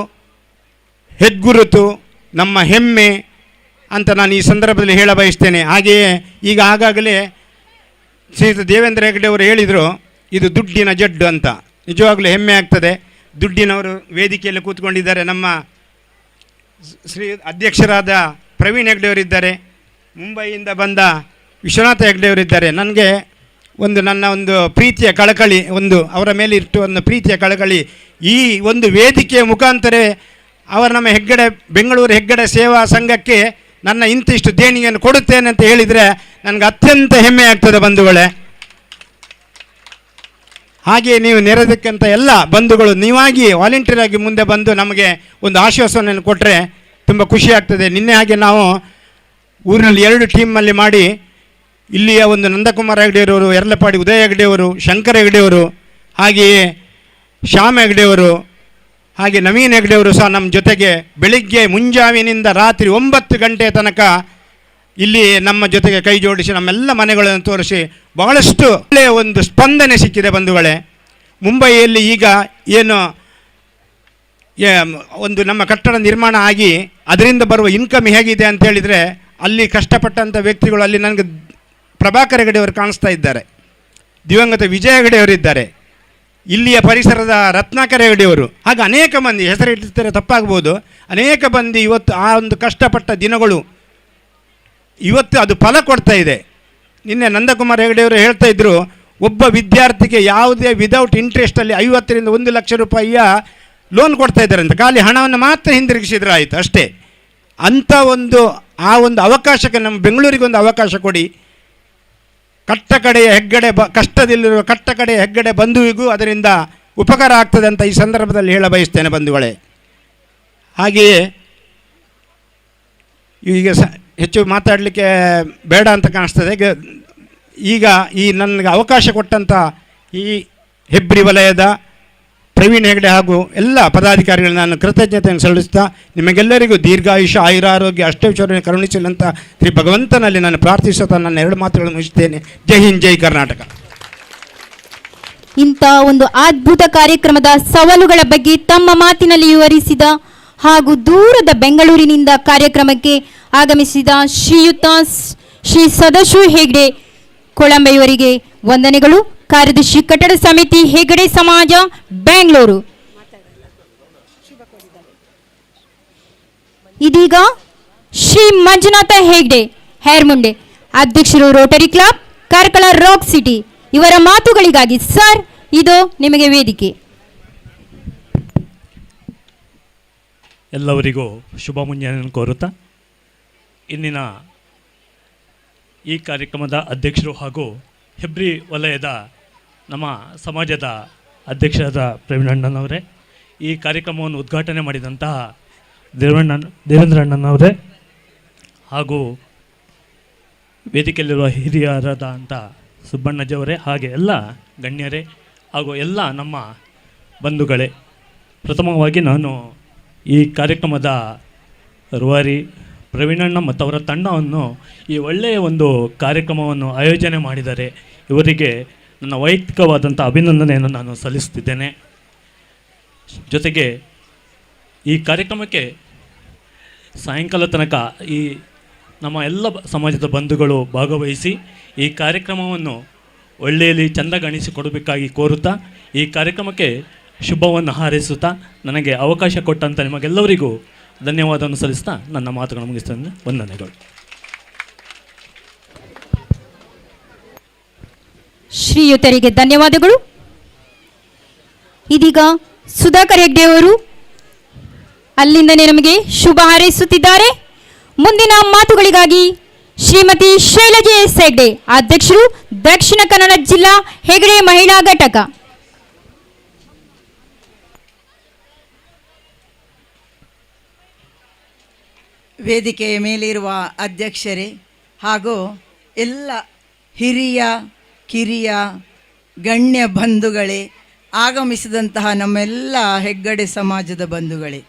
ಹೆಗ್ಗುರುತು, ನಮ್ಮ ಹೆಮ್ಮೆ ಅಂತ ನಾನು ಈ ಸಂದರ್ಭದಲ್ಲಿ ಹೇಳಬಯಸ್ತೇನೆ. ಹಾಗೆಯೇ ಈಗ ಆಗಾಗಲೇ ಶ್ರೀಯುತ ದೇವೇಂದ್ರ ಹೆಗ್ಗಡೆ ಅವರು ಹೇಳಿದರು, ಇದು ದುಡ್ಡಿನ ಜಡ್ಡು ಅಂತ. ನಿಜವಾಗಲೂ ಹೆಮ್ಮೆ ಆಗ್ತದೆ. ದುಡ್ಡಿನವರು ವೇದಿಕೆಯಲ್ಲಿ ಕೂತ್ಕೊಂಡಿದ್ದಾರೆ. ನಮ್ಮ ಶ್ರೀ ಅಧ್ಯಕ್ಷರಾದ ಪ್ರವೀಣ್ ಹೆಗ್ಡೆಯವರಿದ್ದಾರೆ. ಮುಂಬೈಯಿಂದ ಬಂದ ವಿಶ್ವನಾಥ ಹೆಗ್ಡೆಯವರಿದ್ದಾರೆ. ನನಗೆ ನನ್ನ ಒಂದು ಪ್ರೀತಿಯ ಕಳಕಳಿ, ಅವರ ಮೇಲೆ ಇಟ್ಟು ಒಂದು ಪ್ರೀತಿಯ ಕಳಕಳಿ, ಈ ಒಂದು ವೇದಿಕೆಯ ಮುಖಾಂತರ ಅವರು ನಮ್ಮ ಬೆಂಗಳೂರು ಹೆಗ್ಗಡೆ ಸೇವಾ ಸಂಘಕ್ಕೆ ನನ್ನ ಇಂತಿಷ್ಟು ದೇಣಿಗೆಯನ್ನು ಕೊಡುತ್ತೇನೆ ಅಂತ ಹೇಳಿದರೆ ನನಗೆ ಅತ್ಯಂತ ಹೆಮ್ಮೆ ಆಗ್ತದೆ ಬಂಧುಗಳೇ. ಹಾಗೆಯೇ ನೀವು ನೆರೆದಕ್ಕಂಥ ಎಲ್ಲ ಬಂಧುಗಳು ನೀವಾಗಿ ವಾಲಂಟಿಯರ್ ಆಗಿ ಮುಂದೆ ಬಂದು ನಮಗೆ ಒಂದು ಆಶ್ವಾಸನೆಯನ್ನು ಕೊಟ್ಟರೆ ತುಂಬ ಖುಷಿ ಆಗ್ತದೆ. ನಿನ್ನೆ ಹಾಗೆ ನಾವು ಊರಿನಲ್ಲಿ 2 ಟೀಮಲ್ಲಿ ಮಾಡಿ ಇಲ್ಲಿಯ ಒಂದು ನಂದಕುಮಾರ್ ಹೆಗ್ಡೆಯವರು, ಎರಲಪಾಡಿ ಉದಯ ಹೆಗ್ಡೆಯವರು, ಶಂಕರ ಹೆಗ್ಡೆಯವರು, ಹಾಗೆಯೇ ಶ್ಯಾಮ್ ಹೆಗ್ಡೆಯವರು, ಹಾಗೆ ನವೀನ್ ಹೆಗ್ಡೆಯವರು ಸಹ ನಮ್ಮ ಜೊತೆಗೆ ಬೆಳಿಗ್ಗೆ ಮುಂಜಾವಿನಿಂದ ರಾತ್ರಿ 9 ಗಂಟೆ ತನಕ ಇಲ್ಲಿ ನಮ್ಮ ಜೊತೆಗೆ ಕೈ ಜೋಡಿಸಿ ನಮ್ಮೆಲ್ಲ ಮನೆಗಳನ್ನು ತೋರಿಸಿ ಬಹಳಷ್ಟು ಒಳ್ಳೆಯ ಒಂದು ಸ್ಪಂದನೆ ಸಿಕ್ಕಿದೆ ಬಂಧುಗಳೇ. ಮುಂಬೈಯಲ್ಲಿ ಈಗ ಏನು ಒಂದು ನಮ್ಮ ಕಟ್ಟಡ ನಿರ್ಮಾಣ ಆಗಿ ಅದರಿಂದ ಬರುವ ಇನ್ಕಮ್ ಹೇಗಿದೆ ಅಂತ ಹೇಳಿದರೆ, ಅಲ್ಲಿ ಕಷ್ಟಪಟ್ಟಂಥ ವ್ಯಕ್ತಿಗಳು, ಅಲ್ಲಿ ನನಗೆ ಪ್ರಭಾಕರ್ ಹೆಗಡೆಯವರು ಕಾಣಿಸ್ತಾ ಇದ್ದಾರೆ, ದಿವಂಗತ ವಿಜಯ ಹೆಗಡೆಯವರಿದ್ದಾರೆ, ಇಲ್ಲಿಯ ಪರಿಸರದ ರತ್ನಾಕರ ಹೆಗಡೆಯವರು, ಹಾಗೆ ಅನೇಕ ಮಂದಿ ಹೆಸರಿಟ್ಟಿರ್ತಾರೆ ತಪ್ಪಾಗ್ಬೋದು. ಅನೇಕ ಮಂದಿ ಇವತ್ತು ಆ ಒಂದು ಕಷ್ಟಪಟ್ಟ ದಿನಗಳು ಇವತ್ತು ಅದು ಫಲ ಕೊಡ್ತಾ ಇದೆ. ನಿನ್ನೆ ನಂದಕುಮಾರ್ ಹೆಗಡೆಯವರು ಹೇಳ್ತಾ ಇದ್ದರು, ಒಬ್ಬ ವಿದ್ಯಾರ್ಥಿಗೆ ಯಾವುದೇ ವಿದೌಟ್ ಇಂಟ್ರೆಸ್ಟಲ್ಲಿ 50 ರಿಂದ 1 ಲಕ್ಷ ರೂಪಾಯಿಯ ಲೋನ್ ಕೊಡ್ತಾ ಇದ್ದಾರೆ ಅಂತ. ಖಾಲಿ ಹಣವನ್ನು ಮಾತ್ರ ಹಿಂದಿರುಗಿಸಿದ್ರೆ ಆಯಿತು ಅಷ್ಟೇ. ಅಂಥ ಆ ಒಂದು ಅವಕಾಶಕ್ಕೆ ನಮ್ಮ ಬೆಂಗಳೂರಿಗೆ ಒಂದು ಅವಕಾಶ ಕೊಡಿ. ಕಷ್ಟದಲ್ಲಿರುವ ಕಟ್ಟಕಡೆಯ ಹೆಗ್ಗಡೆ ಬಂಧುವಿಗೂ ಅದರಿಂದ ಉಪಕಾರ ಆಗ್ತದೆ ಅಂತ ಈ ಸಂದರ್ಭದಲ್ಲಿ ಹೇಳ ಬಯಸ್ತೇನೆ ಬಂಧುಗಳೇ. ಹಾಗೆಯೇ ಈಗ ಹೆಚ್ಚು ಮಾತಾಡಲಿಕ್ಕೆ ಬೇಡ ಅಂತ ಕಾಣಿಸ್ತದೆ. ಈಗ ಈ ನನಗೆ ಅವಕಾಶ ಕೊಟ್ಟಂಥ ಈ ಹೆಬ್ರಿ ವಲಯದ ಪ್ರವೀಣ್ ಹೆಗ್ಡೆ ಹಾಗೂ ಎಲ್ಲ ಪದಾಧಿಕಾರಿಗಳು ನಾನು ಕೃತಜ್ಞತೆಯನ್ನು ಸಲ್ಲಿಸ್ತಾ ನಿಮಗೆಲ್ಲರಿಗೂ ದೀರ್ಘಾಯುಷ್ಯ, ಆಯುರಾರೋಗ್ಯ, ಅಷ್ಟೈಶ್ವರ್ಯ ಕರುಣಿಸಲಂತ ಶ್ರೀ ಭಗವಂತನಲ್ಲಿ ನಾನು ಪ್ರಾರ್ಥಿಸುತ್ತಾ ನನ್ನ 2 ಮಾತುಗಳನ್ನು ಮುಗಿಸ್ತೇನೆ. ಜೈ ಹಿಂದ್, ಜೈ ಕರ್ನಾಟಕ. ಇಂಥ ಒಂದು ಅದ್ಭುತ ಕಾರ್ಯಕ್ರಮದ ಸವಾಲುಗಳ ಬಗ್ಗೆ ತಮ್ಮ ಮಾತಿನಲ್ಲಿ ವಿವರಿಸಿದ ಹಾಗೂ ದೂರದ ಬೆಂಗಳೂರಿನಿಂದ ಕಾರ್ಯಕ್ರಮಕ್ಕೆ ಆಗಮಿಸಿದ ಶ್ರೀಯುತ ಶ್ರೀ ಸದಾಶಿವ ಹೆಗ್ಡೆ ಕೊಳಂಬೆಯವರಿಗೆ ವಂದನೆಗಳು. ಕಾರ್ಯದರ್ಶಿ ಕಟ್ಟಡ ಸಮಿತಿ ಹೆಗ್ಡೆ ಸಮಾಜ ಬೆಂಗಳೂರು. ಇದೀಗ ಶ್ರೀ ಮಂಜುನಾಥ ಹೆಗ್ಡೆ ಹೇರ್ಮುಂಡೆ, ಅಧ್ಯಕ್ಷರು rotary club Karkala rock city, ಇವರ ಮಾತುಗಳಿಗಾಗಿ ಸರ್ ಇದು ನಿಮಗೆ ವೇದಿಕೆ. ಎಲ್ಲವರಿಗೂ ಶುಭ ಮುಂಜಾನೆಯನ್ನು ಕೋರುತ್ತಾ ಇಂದಿನ ಈ ಕಾರ್ಯಕ್ರಮದ ಅಧ್ಯಕ್ಷರು ಹಾಗೂ ಹೆಬ್ರಿ ವಲಯದ ನಮ್ಮ ಸಮಾಜದ ಅಧ್ಯಕ್ಷರಾದ ಪ್ರವೀಣಣ್ಣನವರೇ, ಈ ಕಾರ್ಯಕ್ರಮವನ್ನು ಉದ್ಘಾಟನೆ ಮಾಡಿದಂತಹ ದೇವೇಂದ್ರ ಅಣ್ಣನವರೇ, ಹಾಗೂ ವೇದಿಕೆಯಲ್ಲಿರುವ ಹಿರಿಯರಾದ ಅಂತ ಸುಬ್ಬಣ್ಣಜ್ಜವರೇ, ಹಾಗೆ ಎಲ್ಲ ಗಣ್ಯರೇ ಹಾಗೂ ಎಲ್ಲ ನಮ್ಮ ಬಂಧುಗಳೇ, ಪ್ರಥಮವಾಗಿ ನಾನು ಈ ಕಾರ್ಯಕ್ರಮದ ರೂವಾರಿ ಪ್ರವೀಣಣ್ಣ ಮತ್ತು ಅವರ ತಂಡವನ್ನು ಈ ಒಳ್ಳೆಯ ಒಂದು ಕಾರ್ಯಕ್ರಮವನ್ನು ಆಯೋಜನೆ ಮಾಡಿದ್ದಾರೆ. ಇವರಿಗೆ ನನ್ನ ವೈಯಕ್ತಿಕವಾದಂಥ ಅಭಿನಂದನೆಯನ್ನು ನಾನು ಸಲ್ಲಿಸುತ್ತಿದ್ದೇನೆ. ಜೊತೆಗೆ ಈ ಕಾರ್ಯಕ್ರಮಕ್ಕೆ ಸಾಯಂಕಾಲ ತನಕ ಈ ನಮ್ಮ ಎಲ್ಲ ಸಮಾಜದ ಬಂಧುಗಳು ಭಾಗವಹಿಸಿ ಈ ಕಾರ್ಯಕ್ರಮವನ್ನು ಒಳ್ಳೆಯಲ್ಲಿ ಚೆಂದಗಾಣಿಸಿಕೊಡಬೇಕಾಗಿ ಕೋರುತ್ತಾ ಈ ಕಾರ್ಯಕ್ರಮಕ್ಕೆ ಶುಭವನ್ನು ಹಾರೈಸುತ್ತಾ ನನಗೆ ಅವಕಾಶ ಕೊಟ್ಟಂಥ ನಿಮಗೆಲ್ಲವರಿಗೂ ಧನ್ಯವಾದವನ್ನು ಸಲ್ಲಿಸ್ತಾ ನನ್ನ ಮಾತುಗಳನ್ನು ಮುಗಿಸ್ತೇನೆ. ವಂದನೆಗಳು. ಶ್ರೀಯುತರಿಗೆ ಧನ್ಯವಾದಗಳು. ಇದೀಗ ಸುಧಾಕರ್ ಹೆಗ್ಡೆ ಅವರು ಅಲ್ಲಿಂದನೇ ನಮಗೆ ಶುಭ ಹಾರೈಸುತ್ತಿದ್ದಾರೆ. ಮುಂದಿನ ಮಾತುಗಳಿಗಾಗಿ ಶ್ರೀಮತಿ ಶೈಲಜಾ ಎಸ್ ಹೆಗ್ಡೆ, ಅಧ್ಯಕ್ಷರು ದಕ್ಷಿಣ ಕನ್ನಡ ಜಿಲ್ಲಾ ಹೆಗ್ಡೆ ಮಹಿಳಾ ಘಟಕ. ವೇದಿಕೆಯ ಮೇಲಿರುವ ಅಧ್ಯಕ್ಷರೇ ಹಾಗೂ ಎಲ್ಲ ಹಿರಿಯ ಕಿರಿಯ ಗಣ್ಯ ಬಂಧುಗಳೇ, ಆಗಮಿಸಿದಂತಹ ನಮ್ಮೆಲ್ಲ ಹೆಗ್ಗಡೆ ಸಮಾಜದ ಬಂಧುಗಳೇ,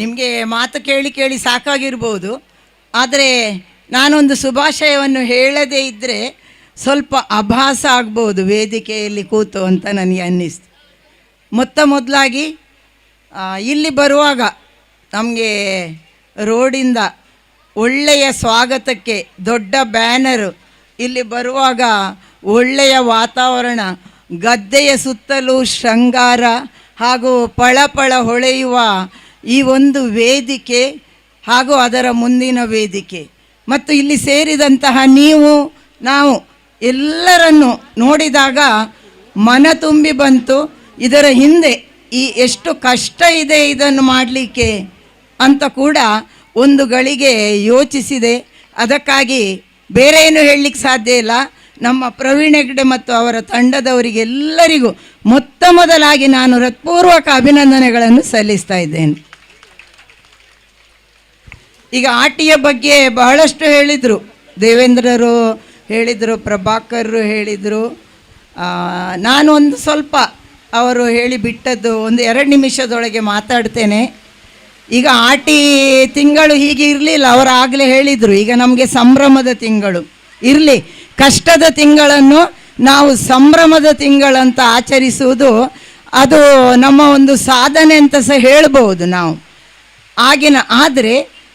ನಿಮಗೆ ಮಾತು ಕೇಳಿ ಕೇಳಿ ಸಾಕಾಗಿರ್ಬೋದು, ಆದರೆ ನಾನೊಂದು ಶುಭಾಶಯವನ್ನು ಹೇಳದೇ ಇದ್ದರೆ ಸ್ವಲ್ಪ ಅಭಾಸ ಆಗ್ಬೋದು ವೇದಿಕೆಯಲ್ಲಿ ಕೂತು ಅಂತ ನನಗೆ ಅನ್ನಿಸ್ತು. ಮೊದಲಾಗಿ ಇಲ್ಲಿ ಬರುವಾಗ ನಮಗೆ ರೋಡಿಂದ ಒಳ್ಳೆಯ ಸ್ವಾಗತಕ್ಕೆ ದೊಡ್ಡ ಬ್ಯಾನರು, ಇಲ್ಲಿ ಬರುವಾಗ ಒಳ್ಳೆಯ ವಾತಾವರಣ, ಗದ್ದೆಯ ಸುತ್ತಲೂ ಶೃಂಗಾರ ಹಾಗೂ ಪಳಪಳ ಹೊಳೆಯುವ ಈ ಒಂದು ವೇದಿಕೆ ಹಾಗೂ ಅದರ ಮುಂದಿನ ವೇದಿಕೆ ಮತ್ತು ಇಲ್ಲಿ ಸೇರಿದಂತಹ ನೀವು ನಾವು ಎಲ್ಲರನ್ನು ನೋಡಿದಾಗ ಮನ ತುಂಬಿ ಬಂತು. ಇದರ ಹಿಂದೆ ಈ ಎಷ್ಟು ಕಷ್ಟ ಇದೆ ಇದನ್ನು ಮಾಡಲಿಕ್ಕೆ ಅಂತ ಕೂಡ ಒಂದು ಗಳಿಗೆ ಯೋಚಿಸಿದೆ. ಅದಕ್ಕಾಗಿ ಬೇರೆ ಏನು ಹೇಳಲಿಕ್ಕೆ ಸಾಧ್ಯ ಇಲ್ಲ. ನಮ್ಮ ಪ್ರವೀಣ್ ಹೆಗ್ಡೆ ಮತ್ತು ಅವರ ತಂಡದವರಿಗೆಲ್ಲರಿಗೂ ಮೊದಲಾಗಿ ನಾನು ಹೃತ್ಪೂರ್ವಕ ಅಭಿನಂದನೆಗಳನ್ನು ಸಲ್ಲಿಸ್ತಾ ಇದ್ದೇನೆ. ಈಗ ಆಟಿಯ ಬಗ್ಗೆ ಬಹಳಷ್ಟು ಹೇಳಿದರು, ದೇವೇಂದ್ರರು ಹೇಳಿದರು, ಪ್ರಭಾಕರರು ಹೇಳಿದರು. ನಾನು ಒಂದು ಸ್ವಲ್ಪ ಅವರು ಹೇಳಿ ಬಿಟ್ಟದ್ದು ಒಂದು 2 ನಿಮಿಷದೊಳಗೆ ಮಾತಾಡ್ತೇನೆ. ಈಗ ಆಟಿ ತಿಂಗಳು ಹೀಗೆ ಇರಲಿಲ್ಲ, ಅವರು ಆಗಲೇ ಹೇಳಿದರು. ಈಗ ನಮಗೆ ಸಂಭ್ರಮದ ತಿಂಗಳು ಇರಲಿ, ಕಷ್ಟದ ತಿಂಗಳನ್ನು ನಾವು ಸಂಭ್ರಮದ ತಿಂಗಳಂತ ಆಚರಿಸುವುದು ಅದು ನಮ್ಮ ಒಂದು ಸಾಧನೆ ಅಂತ ಸಹ ಹೇಳ್ಬೋದು ನಾವು. ಆದರೆ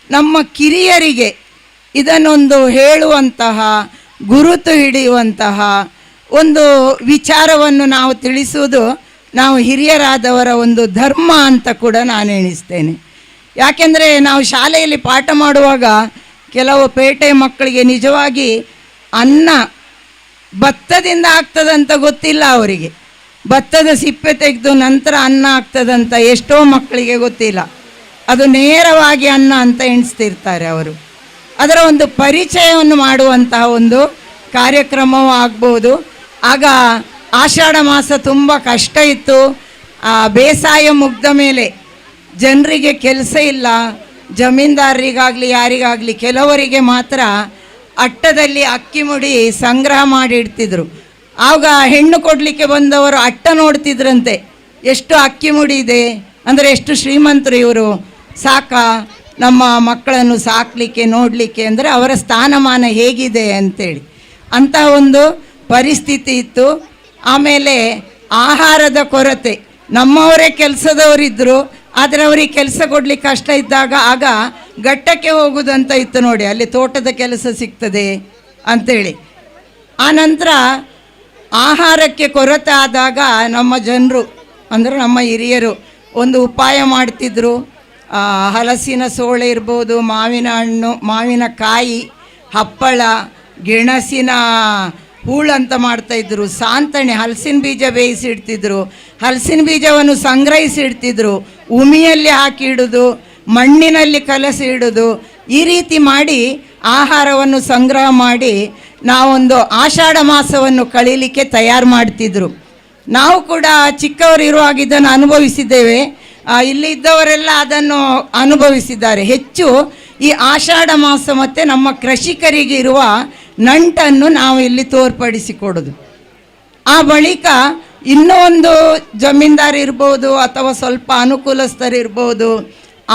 ನಮ್ಮ ಕಿರಿಯರಿಗೆ ಇದನ್ನೊಂದು ಹೇಳುವಂತಹ, ಗುರುತು ಹಿಡಿಯುವಂತಹ ಒಂದು ವಿಚಾರವನ್ನು ನಾವು ತಿಳಿಸುವುದು ನಾವು ಹಿರಿಯರಾದವರ ಒಂದು ಧರ್ಮ ಅಂತ ಕೂಡ ನಾನು ಎಣಿಸ್ತೇನೆ. ಯಾಕೆಂದರೆ ನಾವು ಶಾಲೆಯಲ್ಲಿ ಪಾಠ ಮಾಡುವಾಗ ಕೆಲವು ಪೇಟೆ ಮಕ್ಕಳಿಗೆ ನಿಜವಾಗಿ ಅನ್ನ ಭತ್ತದಿಂದ ಆಗ್ತದಂತ ಗೊತ್ತಿಲ್ಲ. ಅವರಿಗೆ ಭತ್ತದ ಸಿಪ್ಪೆ ತೆಗೆದು ನಂತರ ಅನ್ನ ಆಗ್ತದಂತ ಎಷ್ಟೋ ಮಕ್ಕಳಿಗೆ ಗೊತ್ತಿಲ್ಲ. ಅದು ನೇರವಾಗಿ ಅನ್ನ ಅಂತ ಎಣಿಸ್ತಿರ್ತಾರೆ ಅವರು. ಅದರ ಒಂದು ಪರಿಚಯವನ್ನು ಮಾಡುವಂತಹ ಒಂದು ಕಾರ್ಯಕ್ರಮವೂ ಆಗ್ಬೋದು. ಆಗ ಆಷಾಢ ಮಾಸ ತುಂಬ ಕಷ್ಟ ಇತ್ತು. ಬೇಸಾಯ ಮುಗ್ದ ಮೇಲೆ ಜನರಿಗೆ ಕೆಲಸ ಇಲ್ಲ, ಜಮೀನ್ದಾರರಿಗಾಗಲಿ ಯಾರಿಗಾಗಲಿ ಕೆಲವರಿಗೆ ಮಾತ್ರ ಅಟ್ಟದಲ್ಲಿ ಅಕ್ಕಿ ಮುಡಿ ಸಂಗ್ರಹ ಮಾಡಿ ಇಡ್ತಿದ್ರು. ಆಗ ಹೆಣ್ಣು ಕೊಡಲಿಕ್ಕೆ ಬಂದವರು ಅಟ್ಟ ನೋಡ್ತಿದ್ರಂತೆ, ಎಷ್ಟು ಅಕ್ಕಿ ಮುಡಿ ಇದೆ ಅಂದರೆ ಎಷ್ಟು ಶ್ರೀಮಂತರು ಇವರು, ಸಾಕ ನಮ್ಮ ಮಕ್ಕಳನ್ನು ಸಾಕಲಿಕ್ಕೆ ನೋಡಲಿಕ್ಕೆ, ಅಂದರೆ ಅವರ ಸ್ಥಾನಮಾನ ಹೇಗಿದೆ ಅಂತೇಳಿ ಅಂಥ ಒಂದು ಪರಿಸ್ಥಿತಿ ಇತ್ತು. ಆಮೇಲೆ ಆಹಾರದ ಕೊರತೆ, ನಮ್ಮವರೇ ಕೆಲಸದವರಿದ್ದರು, ಆದರೆ ಅವರಿಗೆ ಕೆಲಸ ಕೊಡಲಿಕ್ಕೆ ಕಷ್ಟ ಇದ್ದಾಗ ಆಗ ಘಟ್ಟಕ್ಕೆ ಹೋಗುವುದಂತ ಇತ್ತು ನೋಡಿ, ಅಲ್ಲಿ ತೋಟದ ಕೆಲಸ ಸಿಗ್ತದೆ ಅಂಥೇಳಿ. ಆನಂತರ ಆಹಾರಕ್ಕೆ ಕೊರತೆ ಆದಾಗ ನಮ್ಮ ಜನರು ಅಂದರೆ ನಮ್ಮ ಹಿರಿಯರು ಒಂದು ಉಪಾಯ ಮಾಡ್ತಿದ್ರು. ಹಲಸಿನ ಸೋಳೆ ಇರ್ಬೋದು, ಮಾವಿನ ಹಣ್ಣು, ಮಾವಿನಕಾಯಿ, ಹಪ್ಪಳ, ಗೆಣಸಿನ ಹೂಳಂತ ಮಾಡ್ತಾಯಿದ್ರು, ಸಾಂತಣೆ, ಹಲಸಿನ ಬೀಜ ಬೇಯಿಸಿಡ್ತಿದ್ರು, ಹಲಸಿನ ಬೀಜವನ್ನು ಸಂಗ್ರಹಿಸಿಡ್ತಿದ್ರು, ಉಮಿಯಲ್ಲಿ ಹಾಕಿ ಇಡೋದು, ಮಣ್ಣಿನಲ್ಲಿ ಕಲಸಿ ಇಡೋದು, ಈ ರೀತಿ ಮಾಡಿ ಆಹಾರವನ್ನು ಸಂಗ್ರಹ ಮಾಡಿ ನಾವೊಂದು ಆಷಾಢ ಮಾಸವನ್ನು ಕಳೀಲಿಕ್ಕೆ ತಯಾರು ಮಾಡ್ತಿದ್ರು. ನಾವು ಕೂಡ ಚಿಕ್ಕವರಿರುವಾಗ ಇದನ್ನು ಅನುಭವಿಸಿದ್ದೇವೆ. ಇಲ್ಲಿ ಇದ್ದವರೆಲ್ಲ ಅದನ್ನು ಅನುಭವಿಸಿದ್ದಾರೆ. ಹೆಚ್ಚು ಈ ಆಷಾಢ ಮಾಸ ಮತ್ತು ನಮ್ಮ ಕೃಷಿಕರಿಗೆ ಇರುವ ನಂಟನ್ನು ನಾವು ಇಲ್ಲಿ ತೋರ್ಪಡಿಸಿಕೊಡೋದು. ಆ ಬಳಿಕ ಇನ್ನೂ ಒಂದು ಜಮೀನ್ದಾರ್ ಇರ್ಬೋದು ಅಥವಾ ಸ್ವಲ್ಪ ಅನುಕೂಲಸ್ಥರಿರ್ಬೋದು,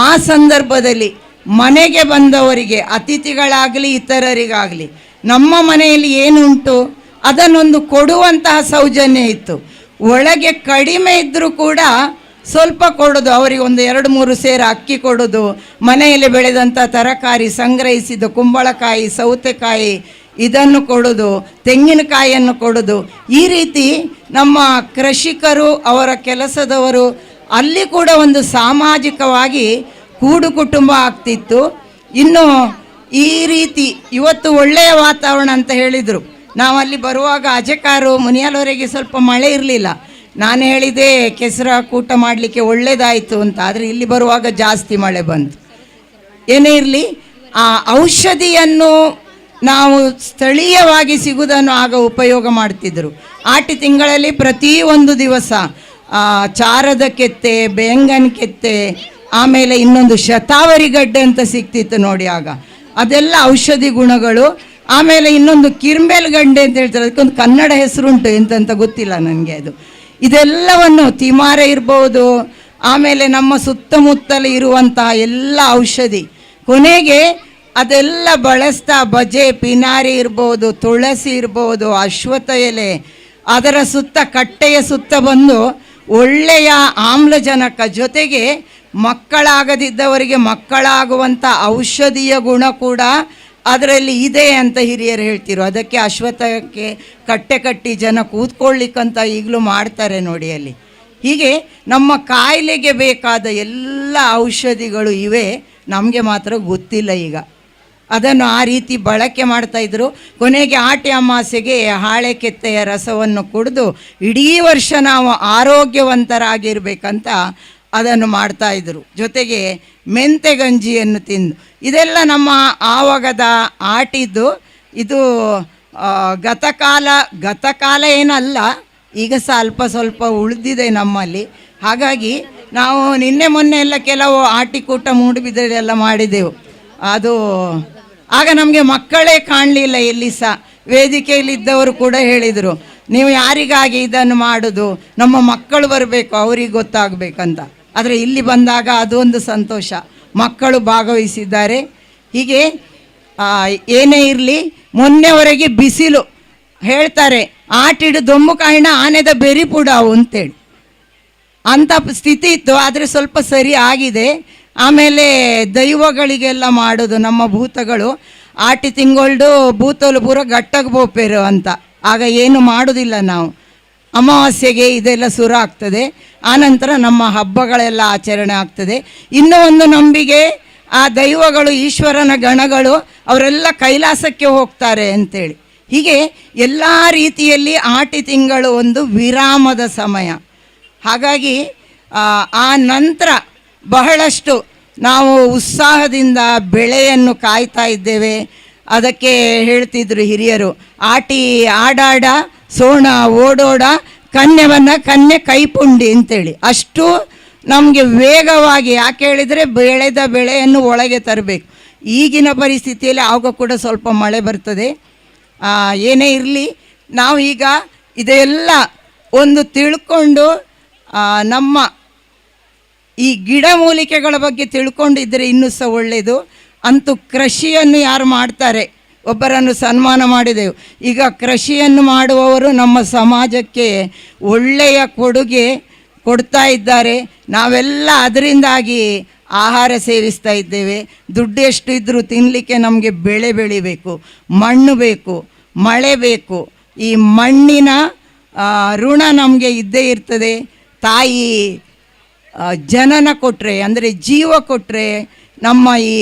ಆ ಸಂದರ್ಭದಲ್ಲಿ ಮನೆಗೆ ಬಂದವರಿಗೆ ಅತಿಥಿಗಳಾಗಲಿ ಇತರರಿಗಾಗಲಿ ನಮ್ಮ ಮನೆಯಲ್ಲಿ ಏನುಂಟು ಅದನ್ನೊಂದು ಕೊಡುವಂತಹ ಸೌಜನ್ಯ ಇತ್ತು. ಒಳಗೆ ಕಡಿಮೆ ಇದ್ದರೂ ಕೂಡ ಸ್ವಲ್ಪ ಕೊಡೋದು, ಅವರಿಗೆ ಒಂದು 2-3 ಸೇರು ಅಕ್ಕಿ ಕೊಡೋದು, ಮನೆಯಲ್ಲಿ ಬೆಳೆದಂಥ ತರಕಾರಿ ಸಂಗ್ರಹಿಸಿದ್ದು ಕುಂಬಳಕಾಯಿ, ಸೌತೆಕಾಯಿ ಇದನ್ನು ಕೊಡೋದು, ತೆಂಗಿನಕಾಯಿಯನ್ನು ಕೊಡೋದು. ಈ ರೀತಿ ನಮ್ಮ ಕೃಷಿಕರು, ಅವರ ಕೆಲಸದವರು ಅಲ್ಲಿ ಕೂಡ ಒಂದು ಸಾಮಾಜಿಕವಾಗಿ ಕೂಡು ಕುಟುಂಬ ಆಗ್ತಿತ್ತು. ಇನ್ನು ಈ ರೀತಿ ಇವತ್ತು ಒಳ್ಳೆಯ ವಾತಾವರಣ ಅಂತ ಹೇಳಿದರು. ನಾವು ಅಲ್ಲಿ ಬರುವಾಗ ಅಜಕಾರು ಮುನಿಯಾಲವರೆಗೆ ಸ್ವಲ್ಪ ಮಳೆ ಇರಲಿಲ್ಲ. ನಾನು ಹೇಳಿದೆ ಕೆಸರ ಕೂಟ ಮಾಡಲಿಕ್ಕೆ ಒಳ್ಳೆಯದಾಯಿತು ಅಂತ, ಆದರೆ ಇಲ್ಲಿ ಬರುವಾಗ ಜಾಸ್ತಿ ಮಳೆ ಬಂತು. ಏನೇ ಇರಲಿ, ಆ ಔಷಧಿಯನ್ನು ನಾವು ಸ್ಥಳೀಯವಾಗಿ ಸಿಗುವುದನ್ನು ಆಗ ಉಪಯೋಗ ಮಾಡ್ತಿದ್ದರು. ಆಟಿ ತಿಂಗಳಲ್ಲಿ ಪ್ರತಿಯೊಂದು ದಿವಸ ಚಾರದ ಕೆತ್ತೆ, ಬೇಂಗನ್ ಕೆತ್ತೆ, ಆಮೇಲೆ ಇನ್ನೊಂದು ಶತಾವರಿ ಗಡ್ಡೆ ಅಂತ ಸಿಗ್ತಿತ್ತು ನೋಡಿ ಆಗ, ಅದೆಲ್ಲ ಔಷಧಿ ಗುಣಗಳು. ಆಮೇಲೆ ಇನ್ನೊಂದು ಕಿರ್ಮೇಲ್ ಗಂಡೆ ಅಂತ ಹೇಳ್ತಾರೆ, ಅದಕ್ಕೊಂದು ಕನ್ನಡ ಹೆಸರುಂಟು ಎಂತಂತ ಗೊತ್ತಿಲ್ಲ ನನಗೆ ಅದು. ಇದೆಲ್ಲವನ್ನು ತಿಮಾರೆ ಇರ್ಬೋದು, ಆಮೇಲೆ ನಮ್ಮ ಸುತ್ತಮುತ್ತಲು ಇರುವಂತಹ ಎಲ್ಲ ಔಷಧಿ, ಕೊನೆಗೆ ಅದೆಲ್ಲ ಬಳಸ್ತಾ ಬಜೆ, ಪಿನಾರಿ ಇರ್ಬೋದು, ತುಳಸಿ ಇರ್ಬೋದು, ಅಶ್ವತ್ಥ ಎಲೆ, ಅದರ ಸುತ್ತ ಕಟ್ಟೆಯ ಸುತ್ತ ಬಂದು ಒಳ್ಳೆಯ ಆಮ್ಲಜನಕ, ಜೊತೆಗೆ ಮಕ್ಕಳಾಗದಿದ್ದವರಿಗೆ ಮಕ್ಕಳಾಗುವಂಥ ಔಷಧೀಯ ಗುಣ ಕೂಡ ಅದರಲ್ಲಿ ಇದೆ ಅಂತ ಹಿರಿಯರು ಹೇಳ್ತಿರು. ಅದಕ್ಕೆ ಅಶ್ವತ್ಥಕ್ಕೆ ಕಟ್ಟೆ ಕಟ್ಟಿ ಜನ ಕೂತ್ಕೊಳ್ಳಿಕ್ಕಂತ ಈಗಲೂ ಮಾಡ್ತಾರೆ ನೋಡಿ ಅಲ್ಲಿ. ಹೀಗೆ ನಮ್ಮ ಕಾಯಿಲೆಗೆ ಬೇಕಾದ ಎಲ್ಲ ಔಷಧಿಗಳು ಇವೆ, ನಮಗೆ ಮಾತ್ರ ಗೊತ್ತಿಲ್ಲ ಈಗ. ಅದನ್ನು ಆ ರೀತಿ ಬಳಕೆ ಮಾಡ್ತಾಯಿದ್ರು. ಕೊನೆಗೆ ಆಟಿ ಅಮಾಸೆಗೆ ಹಾಳೆ ಕೆತ್ತೆಯ ರಸವನ್ನು ಕುಡಿದು ಇಡೀ ವರ್ಷ ನಾವು ಆರೋಗ್ಯವಂತರಾಗಿರ್ಬೇಕಂತ ಅದನ್ನು ಮಾಡ್ತಾಯಿದ್ರು. ಜೊತೆಗೆ ಮೆಂತೆ ಗಂಜಿಯನ್ನು ತಿಂದು, ಇದೆಲ್ಲ ನಮ್ಮ ಆವಾಗದ ಆಟಿದ್ದು. ಇದು ಗತಕಾಲ ಏನಲ್ಲ, ಈಗ ಸ್ವಲ್ಪ ಸ್ವಲ್ಪ ಉಳಿದಿದೆ ನಮ್ಮಲ್ಲಿ. ಹಾಗಾಗಿ ನಾವು ನಿನ್ನೆ ಮೊನ್ನೆ ಎಲ್ಲ ಕೆಲವು ಆಟಿಕೂಟ ಮೂಡುಬಿದಿರೆಲ್ಲ ಮಾಡಿದೆವು. ಅದು ಆಗ ನಮಗೆ ಮಕ್ಕಳೇ ಕಾಣಲಿಲ್ಲ ಎಲ್ಲಿ ಸಹ. ವೇದಿಕೆಯಲ್ಲಿದ್ದವರು ಕೂಡ ಹೇಳಿದರು, ನೀವು ಯಾರಿಗಾಗಿ ಇದನ್ನು ಮಾಡೋದು, ನಮ್ಮ ಮಕ್ಕಳು ಬರಬೇಕು, ಅವ್ರಿಗೆ ಗೊತ್ತಾಗಬೇಕಂತ. ಆದರೆ ಇಲ್ಲಿ ಬಂದಾಗ ಅದೊಂದು ಸಂತೋಷ, ಮಕ್ಕಳು ಭಾಗವಹಿಸಿದ್ದಾರೆ. ಹೀಗೆ ಏನೇ ಇರಲಿ, ಮೊನ್ನೆವರೆಗೆ ಬಿಸಿಲು ಹೇಳ್ತಾರೆ, ಆಟಿಡು ದೊಂಬು ಕಾಯಿಣ ಆನೆದ ಬೆರಿಪುಡಾವು ಅಂತೇಳಿ ಅಂಥ ಸ್ಥಿತಿ ಇತ್ತು. ಆದರೆ ಸ್ವಲ್ಪ ಸರಿ ಆಗಿದೆ. ಆಮೇಲೆ ದೈವಗಳಿಗೆಲ್ಲ ಮಾಡೋದು, ನಮ್ಮ ಭೂತಗಳು ಆಟಿ ತಿಂಗೊಳ್ದು ಭೂತೋಲು ಪೂರ ಗಟ್ಟಗೆ ಬೋಪೇರು ಅಂತ. ಆಗ ಏನು ಮಾಡೋದಿಲ್ಲ ನಾವು, ಅಮಾವಾಸ್ಯೆಗೆ ಇದೆಲ್ಲ ಶುರು ಆಗ್ತದೆ. ಆನಂತರ ನಮ್ಮ ಹಬ್ಬಗಳೆಲ್ಲ ಆಚರಣೆ ಆಗ್ತದೆ. ಇನ್ನೂ ಒಂದು ನಂಬಿಕೆ, ಆ ದೈವಗಳು, ಈಶ್ವರನ ಗಣಗಳು ಅವರೆಲ್ಲ ಕೈಲಾಸಕ್ಕೆ ಹೋಗ್ತಾರೆ ಅಂತೇಳಿ. ಹೀಗೆ ಎಲ್ಲ ರೀತಿಯಲ್ಲಿ ಆಟಿ ತಿಂಗಳು ಒಂದು ವಿರಾಮದ ಸಮಯ. ಹಾಗಾಗಿ ಆ ನಂತರ ಬಹಳಷ್ಟು ನಾವು ಉತ್ಸಾಹದಿಂದ ಬೆಳೆಯನ್ನು ಕಾಯ್ತಾ ಇದ್ದೇವೆ. ಅದಕ್ಕೆ ಹೇಳ್ತಿದ್ರು ಹಿರಿಯರು, ಆಟಿ ಆಡಾಡ ಸೋಣ ಓಡೋಡ ಕನ್ಯೆ ಕೈಪುಂಡಿ ಅಂತೇಳಿ. ಅಷ್ಟು ನಮಗೆ ವೇಗವಾಗಿ, ಯಾಕೆ ಹೇಳಿದರೆ ಬೆಳೆದ ಬೆಳೆಯನ್ನು ಒಳಗೆ ತರಬೇಕು. ಈಗಿನ ಪರಿಸ್ಥಿತಿಯಲ್ಲಿ ಆವಾಗ ಕೂಡ ಸ್ವಲ್ಪ ಮಳೆ ಬರ್ತದೆ. ಏನೇ ಇರಲಿ, ನಾವು ಈಗ ಇದೆಲ್ಲ ಒಂದು ತಿಳ್ಕೊಂಡು ನಮ್ಮ ಈ ಗಿಡಮೂಲಿಕೆಗಳ ಬಗ್ಗೆ ತಿಳ್ಕೊಂಡಿದ್ದರೆ ಇನ್ನೂ ಸಹ ಒಳ್ಳೆಯದು. ಅಂತೂ ಕೃಷಿಯನ್ನು ಯಾರು ಮಾಡ್ತಾರೆ, ಒಬ್ಬರನ್ನು ಸನ್ಮಾನ ಮಾಡಿದೆವು. ಈಗ ಕೃಷಿಯನ್ನು ಮಾಡುವವರು ನಮ್ಮ ಸಮಾಜಕ್ಕೆ ಒಳ್ಳೆಯ ಕೊಡುಗೆ ಕೊಡ್ತಾ ಇದ್ದಾರೆ. ನಾವೆಲ್ಲ ಅದರಿಂದಾಗಿ ಆಹಾರ ಸೇವಿಸ್ತಾ ಇದ್ದೇವೆ. ದುಡ್ಡು ಎಷ್ಟು ಇದ್ದರೂ ತಿನ್ನಲಿಕ್ಕೆ ನಮಗೆ ಬೆಳೆ ಬೆಳಿಬೇಕು, ಮಣ್ಣು ಬೇಕು, ಮಳೆ ಬೇಕು. ಈ ಮಣ್ಣಿನ ಋಣ ನಮಗೆ ಇದ್ದೇ ಇರ್ತದೆ. ತಾಯಿ ಜನನ ಕೊಟ್ಟರೆ, ಅಂದರೆ ಜೀವ ಕೊಟ್ಟರೆ, ನಮ್ಮ ಈ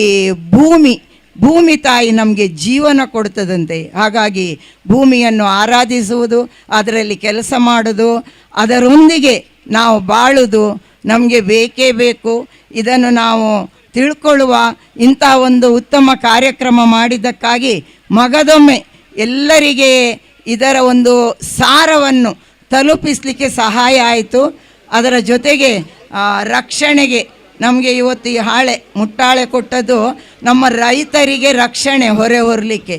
ಭೂಮಿ ತಾಯಿ ನಮಗೆ ಜೀವನ ಕೊಡ್ತದಂತೆ. ಹಾಗಾಗಿ ಭೂಮಿಯನ್ನು ಆರಾಧಿಸುವುದು, ಅದರಲ್ಲಿ ಕೆಲಸ ಮಾಡೋದು, ಅದರೊಂದಿಗೆ ನಾವು ಬಾಳುವುದು ನಮಗೆ ಬೇಕೇ ಬೇಕು. ಇದನ್ನು ನಾವು ತಿಳ್ಕೊಳ್ಳುವ ಇಂಥ ಒಂದು ಉತ್ತಮ ಕಾರ್ಯಕ್ರಮ ಮಾಡಿದ್ದಕ್ಕಾಗಿ ಮಗದೊಮ್ಮೆ ಎಲ್ಲರಿಗೆ ಇದರ ಒಂದು ಸಾರವನ್ನು ತಲುಪಿಸಲಿಕ್ಕೆ ಸಹಾಯ ಆಯಿತು. ಅದರ ಜೊತೆಗೆ ರಕ್ಷಣೆಗೆ ನಮಗೆ ಇವತ್ತು ಈ ಮುಟ್ಟಾಳೆ ಕೊಟ್ಟದ್ದು ನಮ್ಮ ರೈತರಿಗೆ ರಕ್ಷಣೆ ಹೊರೆ ಹೊರಲಿಕ್ಕೆ.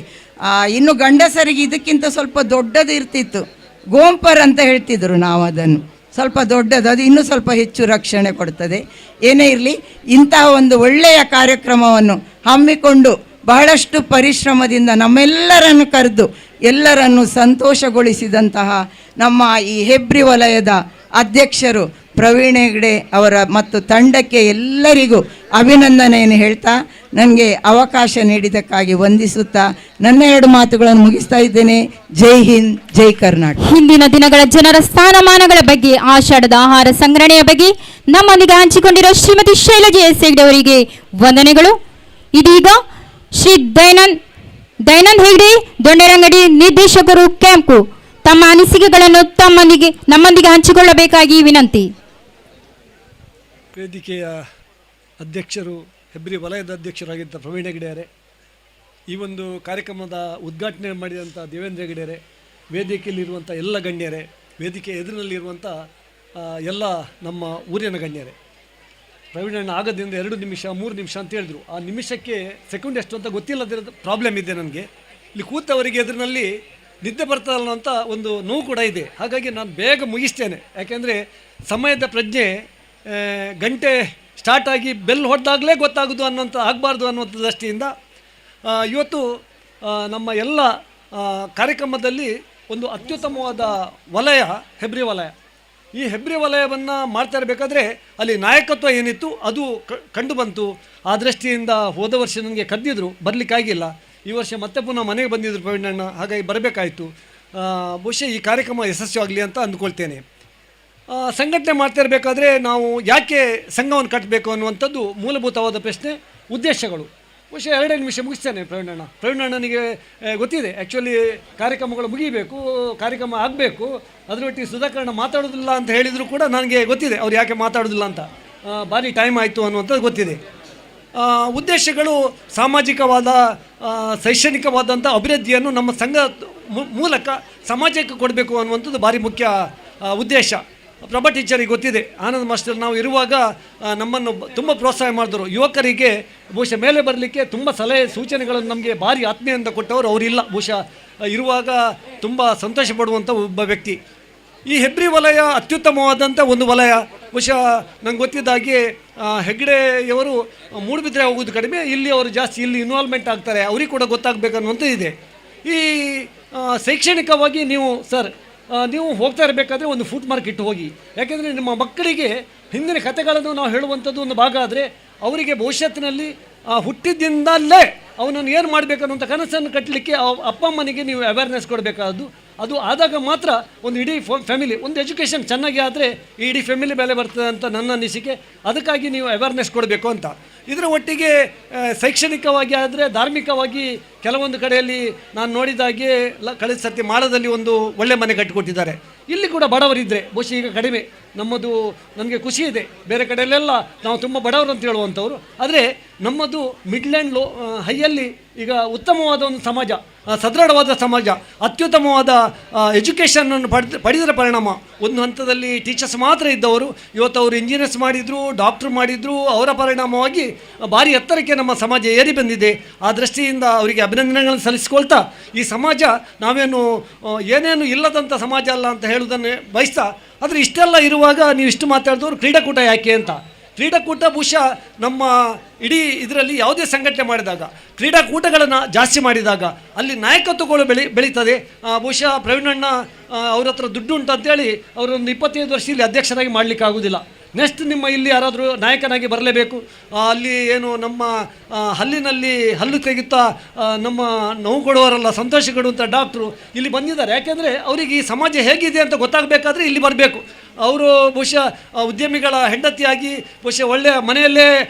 ಇನ್ನು ಗಂಡಸರಿಗೆ ಇದಕ್ಕಿಂತ ಸ್ವಲ್ಪ ದೊಡ್ಡದು ಇರ್ತಿತ್ತು, ಗೋಂಪರ್ ಅಂತ ಹೇಳ್ತಿದ್ರು ನಾವು. ಅದನ್ನು ಸ್ವಲ್ಪ ದೊಡ್ಡದು, ಅದು ಇನ್ನೂ ಸ್ವಲ್ಪ ಹೆಚ್ಚು ರಕ್ಷಣೆ ಕೊಡ್ತದೆ. ಏನೇ ಇರಲಿ, ಇಂಥ ಒಂದು ಒಳ್ಳೆಯ ಕಾರ್ಯಕ್ರಮವನ್ನು ಹಮ್ಮಿಕೊಂಡು ಬಹಳಷ್ಟು ಪರಿಶ್ರಮದಿಂದ ನಮ್ಮೆಲ್ಲರನ್ನು ಕರೆದು ಎಲ್ಲರನ್ನು ಸಂತೋಷಗೊಳಿಸಿದಂತಹ ನಮ್ಮ ಈ ಹೆಬ್ರಿ ವಲಯದ ಅಧ್ಯಕ್ಷರು ಪ್ರವೀಣ್ ಹೆಗ್ಡೆ ಅವರ ಮತ್ತು ತಂಡಕ್ಕೆ ಎಲ್ಲರಿಗೂ ಅಭಿನಂದನೆಯನ್ನು ಹೇಳ್ತಾ, ನನಗೆ ಅವಕಾಶ ನೀಡಿದ್ದಕ್ಕಾಗಿ ವಂದಿಸುತ್ತಾ ನನ್ನ 2 ಮಾತುಗಳನ್ನು ಮುಗಿಸ್ತಾ ಇದ್ದೇನೆ. ಜೈ ಹಿಂದ್, ಜೈ ಕರ್ನಾಟಕ. ಹಿಂದಿನ ದಿನಗಳ ಜನರ ಸ್ಥಾನಮಾನಗಳ ಬಗ್ಗೆ, ಆಷಾಢದ ಆಹಾರ ಸಂಗ್ರಹಣೆಯ ಬಗ್ಗೆ ನಮ್ಮೊಂದಿಗೆ ಹಂಚಿಕೊಂಡಿರೋ ಶ್ರೀಮತಿ ಶೈಲಜಾ ಎಸ್ ಹೆಗ್ಡೆ ಅವರಿಗೆ ವಂದನೆಗಳು. ಇದೀಗ ಶ್ರೀ ದಯಾನಂದ್ ಹೆಗ್ಡೆ, ದೊಣ್ಣೆರಂಗಡಿ ನಿರ್ದೇಶಕರು, ಕ್ಯಾಂಪು, ತಮ್ಮ ಅನಿಸಿಕೆಗಳನ್ನು ನಮ್ಮೊಂದಿಗೆ ಹಂಚಿಕೊಳ್ಳಬೇಕಾಗಿ ವಿನಂತಿ. ವೇದಿಕೆಯ ಅಧ್ಯಕ್ಷರು, ಹೆಬ್ರಿ ವಲಯದ ಅಧ್ಯಕ್ಷರಾಗಿದ್ದ ಪ್ರವೀಣ್ ಹೆಗ್ಡೆಯರೇ, ಈ ಒಂದು ಕಾರ್ಯಕ್ರಮದ ಉದ್ಘಾಟನೆ ಮಾಡಿದಂಥ ದೇವೇಂದ್ರ ಹೆಗ್ಡೆಯರೇ, ವೇದಿಕೆಯಲ್ಲಿರುವಂಥ ಎಲ್ಲ ಗಣ್ಯರೇ, ವೇದಿಕೆ ಎದುರಿನಲ್ಲಿರುವಂಥ ಎಲ್ಲ ನಮ್ಮ ಊರಿನ ಗಣ್ಯರೇ. ಪ್ರವೀಣಣ್ಣ ಆಗದಿಂದ 2 ನಿಮಿಷ 3 ನಿಮಿಷ ಅಂತ ಹೇಳಿದ್ರು. ಆ ನಿಮಿಷಕ್ಕೆ ಸೆಕೆಂಡ್ ಎಷ್ಟು ಅಂತ ಗೊತ್ತಿಲ್ಲದಿರೋದು ಪ್ರಾಬ್ಲಮ್ ಇದೆ ನನಗೆ. ಇಲ್ಲಿ ಕೂತವರಿಗೆ ಎದುರಿನಲ್ಲಿ ನಿದ್ದೆ ಬರ್ತಾರಲ್ಲ ಅಂತ ಒಂದು ನೋವು ಕೂಡ ಇದೆ. ಹಾಗಾಗಿ ನಾನು ಬೇಗ ಮುಗಿಸ್ತೇನೆ. ಯಾಕೆಂದರೆ ಸಮಯದ ಪ್ರಜ್ಞೆ ಗಂಟೆ ಸ್ಟಾರ್ಟ್ ಆಗಿ ಬೆಲ್ ಹೊಡೆದಾಗಲೇ ಗೊತ್ತಾಗೋದು ಅನ್ನೋಂಥ ಆಗಬಾರ್ದು ಅನ್ನೋಂಥ ದೃಷ್ಟಿಯಿಂದ ಇವತ್ತು ನಮ್ಮ ಎಲ್ಲ ಕಾರ್ಯಕ್ರಮದಲ್ಲಿ ಒಂದು ಅತ್ಯುತ್ತಮವಾದ ವಲಯ ಹೆಬ್ರಿ ವಲಯ. ಈ ಹೆಬ್ರಿ ವಲಯವನ್ನು ಮಾಡ್ತಾ ಇರಬೇಕಾದ್ರೆ ಅಲ್ಲಿ ನಾಯಕತ್ವ ಏನಿತ್ತು ಅದು ಕಂಡು ಬಂತು. ಆ ದೃಷ್ಟಿಯಿಂದ ಹೋದ ವರ್ಷ ನನಗೆ ಕರೆದಿದ್ರು, ಬರಲಿಕ್ಕಾಗಿಲ್ಲ. ಈ ವರ್ಷ ಮತ್ತೆ ಪುನಃ ಮನೆಗೆ ಬಂದಿದ್ದರು ಪ್ರವೀಣಣ್ಣ, ಹಾಗಾಗಿ ಬರಬೇಕಾಯಿತು. ಬಹುಶಃ ಈ ಕಾರ್ಯಕ್ರಮ ಯಶಸ್ವಿಯಾಗಲಿ ಅಂತ ಅಂದ್ಕೊಳ್ತೇನೆ. ಸಂಘಟನೆ ಮಾಡ್ತಿರಬೇಕಾದ್ರೆ ನಾವು ಯಾಕೆ ಸಂಘವನ್ನು ಕಟ್ಟಬೇಕು ಅನ್ನುವಂಥದ್ದು ಮೂಲಭೂತವಾದ ಪ್ರಶ್ನೆ. ಉದ್ದೇಶಗಳು ಬಹುಶಃ 2 ನಿಮಿಷ ಮುಗಿಸ್ತೇನೆ. ಪ್ರವೀಣಣ್ಣನಿಗೆ ಗೊತ್ತಿದೆ ಆ್ಯಕ್ಚುಲಿ ಕಾರ್ಯಕ್ರಮಗಳು ಮುಗಿಬೇಕು, ಕಾರ್ಯಕ್ರಮ ಆಗಬೇಕು, ಅದರೊಟ್ಟಿಗೆ ಸುಧಾಕರಣ ಮಾತಾಡೋದಿಲ್ಲ ಅಂತ ಹೇಳಿದರೂ ಕೂಡ ನನಗೆ ಗೊತ್ತಿದೆ ಅವ್ರು ಯಾಕೆ ಮಾತಾಡೋದಿಲ್ಲ ಅಂತ. ಭಾರಿ ಟೈಮ್ ಆಯಿತು ಅನ್ನುವಂಥದ್ದು ಗೊತ್ತಿದೆ. ಉದ್ದೇಶಗಳು ಸಾಮಾಜಿಕವಾದ ಶೈಕ್ಷಣಿಕವಾದಂಥ ಅಭಿವೃದ್ಧಿಯನ್ನು ನಮ್ಮ ಸಂಘ ಮೂಲಕ ಸಮಾಜಕ್ಕೆ ಕೊಡಬೇಕು ಅನ್ನುವಂಥದ್ದು ಭಾರಿ ಮುಖ್ಯ ಉದ್ದೇಶ. ಪ್ರಭಾ ಟೀಚರಿಗೆ ಗೊತ್ತಿದೆ, ಆನಂದ್ ಮಾಸ್ಟರ್ ನಾವು ಇರುವಾಗ ನಮ್ಮನ್ನು ತುಂಬ ಪ್ರೋತ್ಸಾಹ ಮಾಡಿದ್ರು. ಯುವಕರಿಗೆ ಬಹುಶಃ ಮೇಲೆ ಬರಲಿಕ್ಕೆ ತುಂಬ ಸಲಹೆ ಸೂಚನೆಗಳನ್ನು ನಮಗೆ ಭಾರಿ ಆತ್ಮೀಯದಿಂದ ಕೊಟ್ಟವರು ಅವರಿಲ್ಲ. ಬಹುಶಃ ಇರುವಾಗ ತುಂಬ ಸಂತೋಷ ಪಡುವಂಥ ಒಬ್ಬ ವ್ಯಕ್ತಿ. ಈ ಹೆಬ್ರಿ ವಲಯ ಅತ್ಯುತ್ತಮವಾದಂಥ ಒಂದು ವಲಯ. ಬಹುಶಃ ನಂಗೆ ಗೊತ್ತಿದ್ದಾಗೆ ಹೆಗ್ಡೆಯವರು ಮೂಡುಬಿದ್ರೆ ಹೋಗೋದು ಕಡಿಮೆ, ಇಲ್ಲಿ ಅವರು ಜಾಸ್ತಿ ಇಲ್ಲಿ ಇನ್ವಾಲ್ವ್ಮೆಂಟ್ ಆಗ್ತಾರೆ, ಅವ್ರಿಗೆ ಕೂಡ ಗೊತ್ತಾಗಬೇಕನ್ನುವಂಥ ಇದೆ. ಈ ಶೈಕ್ಷಣಿಕವಾಗಿ ನೀವು ನೀವು ಹೋಗ್ತಾ ಇರಬೇಕಾದ್ರೆ ಒಂದು ಫುಡ್ ಮಾರ್ಕೆಟ್ ಹೋಗಿ. ಯಾಕೆಂದರೆ ನಿಮ್ಮ ಮಕ್ಕಳಿಗೆ ಹಿಂದಿನ ಕಥೆಗಳನ್ನು ನಾವು ಹೇಳುವಂಥದ್ದು ಒಂದು ಭಾಗ ಆದರೆ ಅವರಿಗೆ ಭವಿಷ್ಯತ್ತಿನಲ್ಲಿ ಹುಟ್ಟಿದಿಂದಲೇ ಅವನನ್ನು ಏನು ಮಾಡಬೇಕನ್ನುವಂಥ ಕನಸನ್ನು ಕಟ್ಟಲಿಕ್ಕೆ ಅಪ್ಪ ಅಮ್ಮನಿಗೆ ನೀವು ಅವೇರ್ನೆಸ್ ಕೊಡಬೇಕಾದ್ದು. ಅದು ಆದಾಗ ಮಾತ್ರ ಒಂದು ಇಡೀ ಫ್ಯಾಮಿಲಿ, ಒಂದು ಎಜುಕೇಷನ್ ಚೆನ್ನಾಗಿ ಆದರೆ ಈ ಇಡೀ ಫ್ಯಾಮಿಲಿ ಮೇಲೆ ಬರ್ತದೆ ಅಂತ ನನ್ನ ಅನಿಸಿಕೆ. ಅದಕ್ಕಾಗಿ ನೀವು ಅವೇರ್ನೆಸ್ ಕೊಡಬೇಕು ಅಂತ. ಇದರ ಒಟ್ಟಿಗೆ ಶೈಕ್ಷಣಿಕವಾಗಿ ಆದರೆ ಧಾರ್ಮಿಕವಾಗಿ ಕೆಲವೊಂದು ಕಡೆಯಲ್ಲಿ ನಾನು ನೋಡಿದಾಗೆ ಕಳೆದ ಸರ್ತಿ ಮಾಳದಲ್ಲಿ ಒಂದು ಒಳ್ಳೆ ಮನೆ ಕಟ್ಟಿಕೊಟ್ಟಿದ್ದಾರೆ. ಇಲ್ಲಿ ಕೂಡ ಬಡವರಿದ್ದರೆ ಬಹುಶಃ ಈಗ ಕಡಿಮೆ. ನಮ್ಮದು ನನಗೆ ಖುಷಿ ಇದೆ, ಬೇರೆ ಕಡೆಯಲ್ಲೆಲ್ಲ ನಾವು ತುಂಬ ಬಡವರು ಅಂತ ಹೇಳುವಂಥವ್ರು. ಆದರೆ ನಮ್ಮದು ಮಿಡ್ಲ್ಯಾಂಡ್ ಹೈಯಲ್ಲಿ ಈಗ ಉತ್ತಮವಾದ ಒಂದು ಸಮಾಜ, ಸದೃಢವಾದ ಸಮಾಜ, ಅತ್ಯುತ್ತಮವಾದ ಎಜುಕೇಷನನ್ನು ಪಡೆದರ ಪರಿಣಾಮ ಒಂದು ಹಂತದಲ್ಲಿ ಟೀಚರ್ಸ್ ಮಾತ್ರ ಇದ್ದವರು ಇವತ್ತು ಅವರು ಇಂಜಿನಿಯರ್ಸ್ ಮಾಡಿದರು, ಡಾಕ್ಟ್ರು ಮಾಡಿದರು. ಅವರ ಪರಿಣಾಮವಾಗಿ ಭಾರಿ ಎತ್ತರಕ್ಕೆ ನಮ್ಮ ಸಮಾಜ ಏರಿ ಬಂದಿದೆ. ಆ ದೃಷ್ಟಿಯಿಂದ ಅವರಿಗೆ ಅಭಿನಂದನೆಗಳನ್ನು ಸಲ್ಲಿಸಿಕೊಳ್ತಾ ಈ ಸಮಾಜ ನಾವೇನು ಏನೇನು ಇಲ್ಲದಂಥ ಸಮಾಜ ಅಲ್ಲ ಅಂತ ಹೇಳುವುದನ್ನು ಬಯಸ್ತಾ, ಆದರೆ ಇಷ್ಟೆಲ್ಲ ಇರುವಾಗ ನೀವು ಇಷ್ಟು ಮಾತಾಡಿದವರು ಕ್ರೀಡಾಕೂಟ ಯಾಕೆ ಅಂತ. ಕ್ರೀಡಾಕೂಟ ಬಹುಶಃ ನಮ್ಮ ಇಡೀ ಇದರಲ್ಲಿ ಯಾವುದೇ ಸಂಘಟನೆ ಮಾಡಿದಾಗ ಕ್ರೀಡಾಕೂಟಗಳನ್ನು ಜಾಸ್ತಿ ಮಾಡಿದಾಗ ಅಲ್ಲಿ ನಾಯಕತ್ವಗಳು ಬೆಳೀತದೆ. ಬಹುಶಃ ಪ್ರವೀಣಣ್ಣ ಅವ್ರ ಹತ್ರ ದುಡ್ಡು ಉಂಟು ಅಂತೇಳಿ ಅವರೊಂದು 25 ವರ್ಷ ಇಲ್ಲಿ ಅಧ್ಯಕ್ಷರಾಗಿ ಮಾಡಲಿಕ್ಕೆ ಆಗೋದಿಲ್ಲ. ನೆಕ್ಸ್ಟ್ ನಿಮ್ಮ ಇಲ್ಲಿ ಯಾರಾದರೂ ನಾಯಕನಾಗಿ ಬರಲೇಬೇಕು. ಅಲ್ಲಿ ಏನು ನಮ್ಮ ಹಲ್ಲಿನಲ್ಲಿ ಹಲ್ಲು ತೆಗಿತಾ ನಮ್ಮ ನೋವು ಕೊಡುವವರಲ್ಲ, ಸಂತೋಷ ಕೊಡುವಂಥ ಡಾಕ್ಟ್ರು ಇಲ್ಲಿ ಬಂದಿದ್ದಾರೆ. ಯಾಕೆಂದರೆ ಅವರಿಗೆ ಈ ಸಮಾಜ ಹೇಗಿದೆ ಅಂತ ಗೊತ್ತಾಗಬೇಕಾದ್ರೆ ಇಲ್ಲಿ ಬರಬೇಕು. ಅವರು ಬಹುಶಃ ಉದ್ಯಮಿಗಳ ಹೆಂಡತಿಯಾಗಿ ಬಹುಶಃ ಒಳ್ಳೆಯ ಮನೆಯಲ್ಲೇ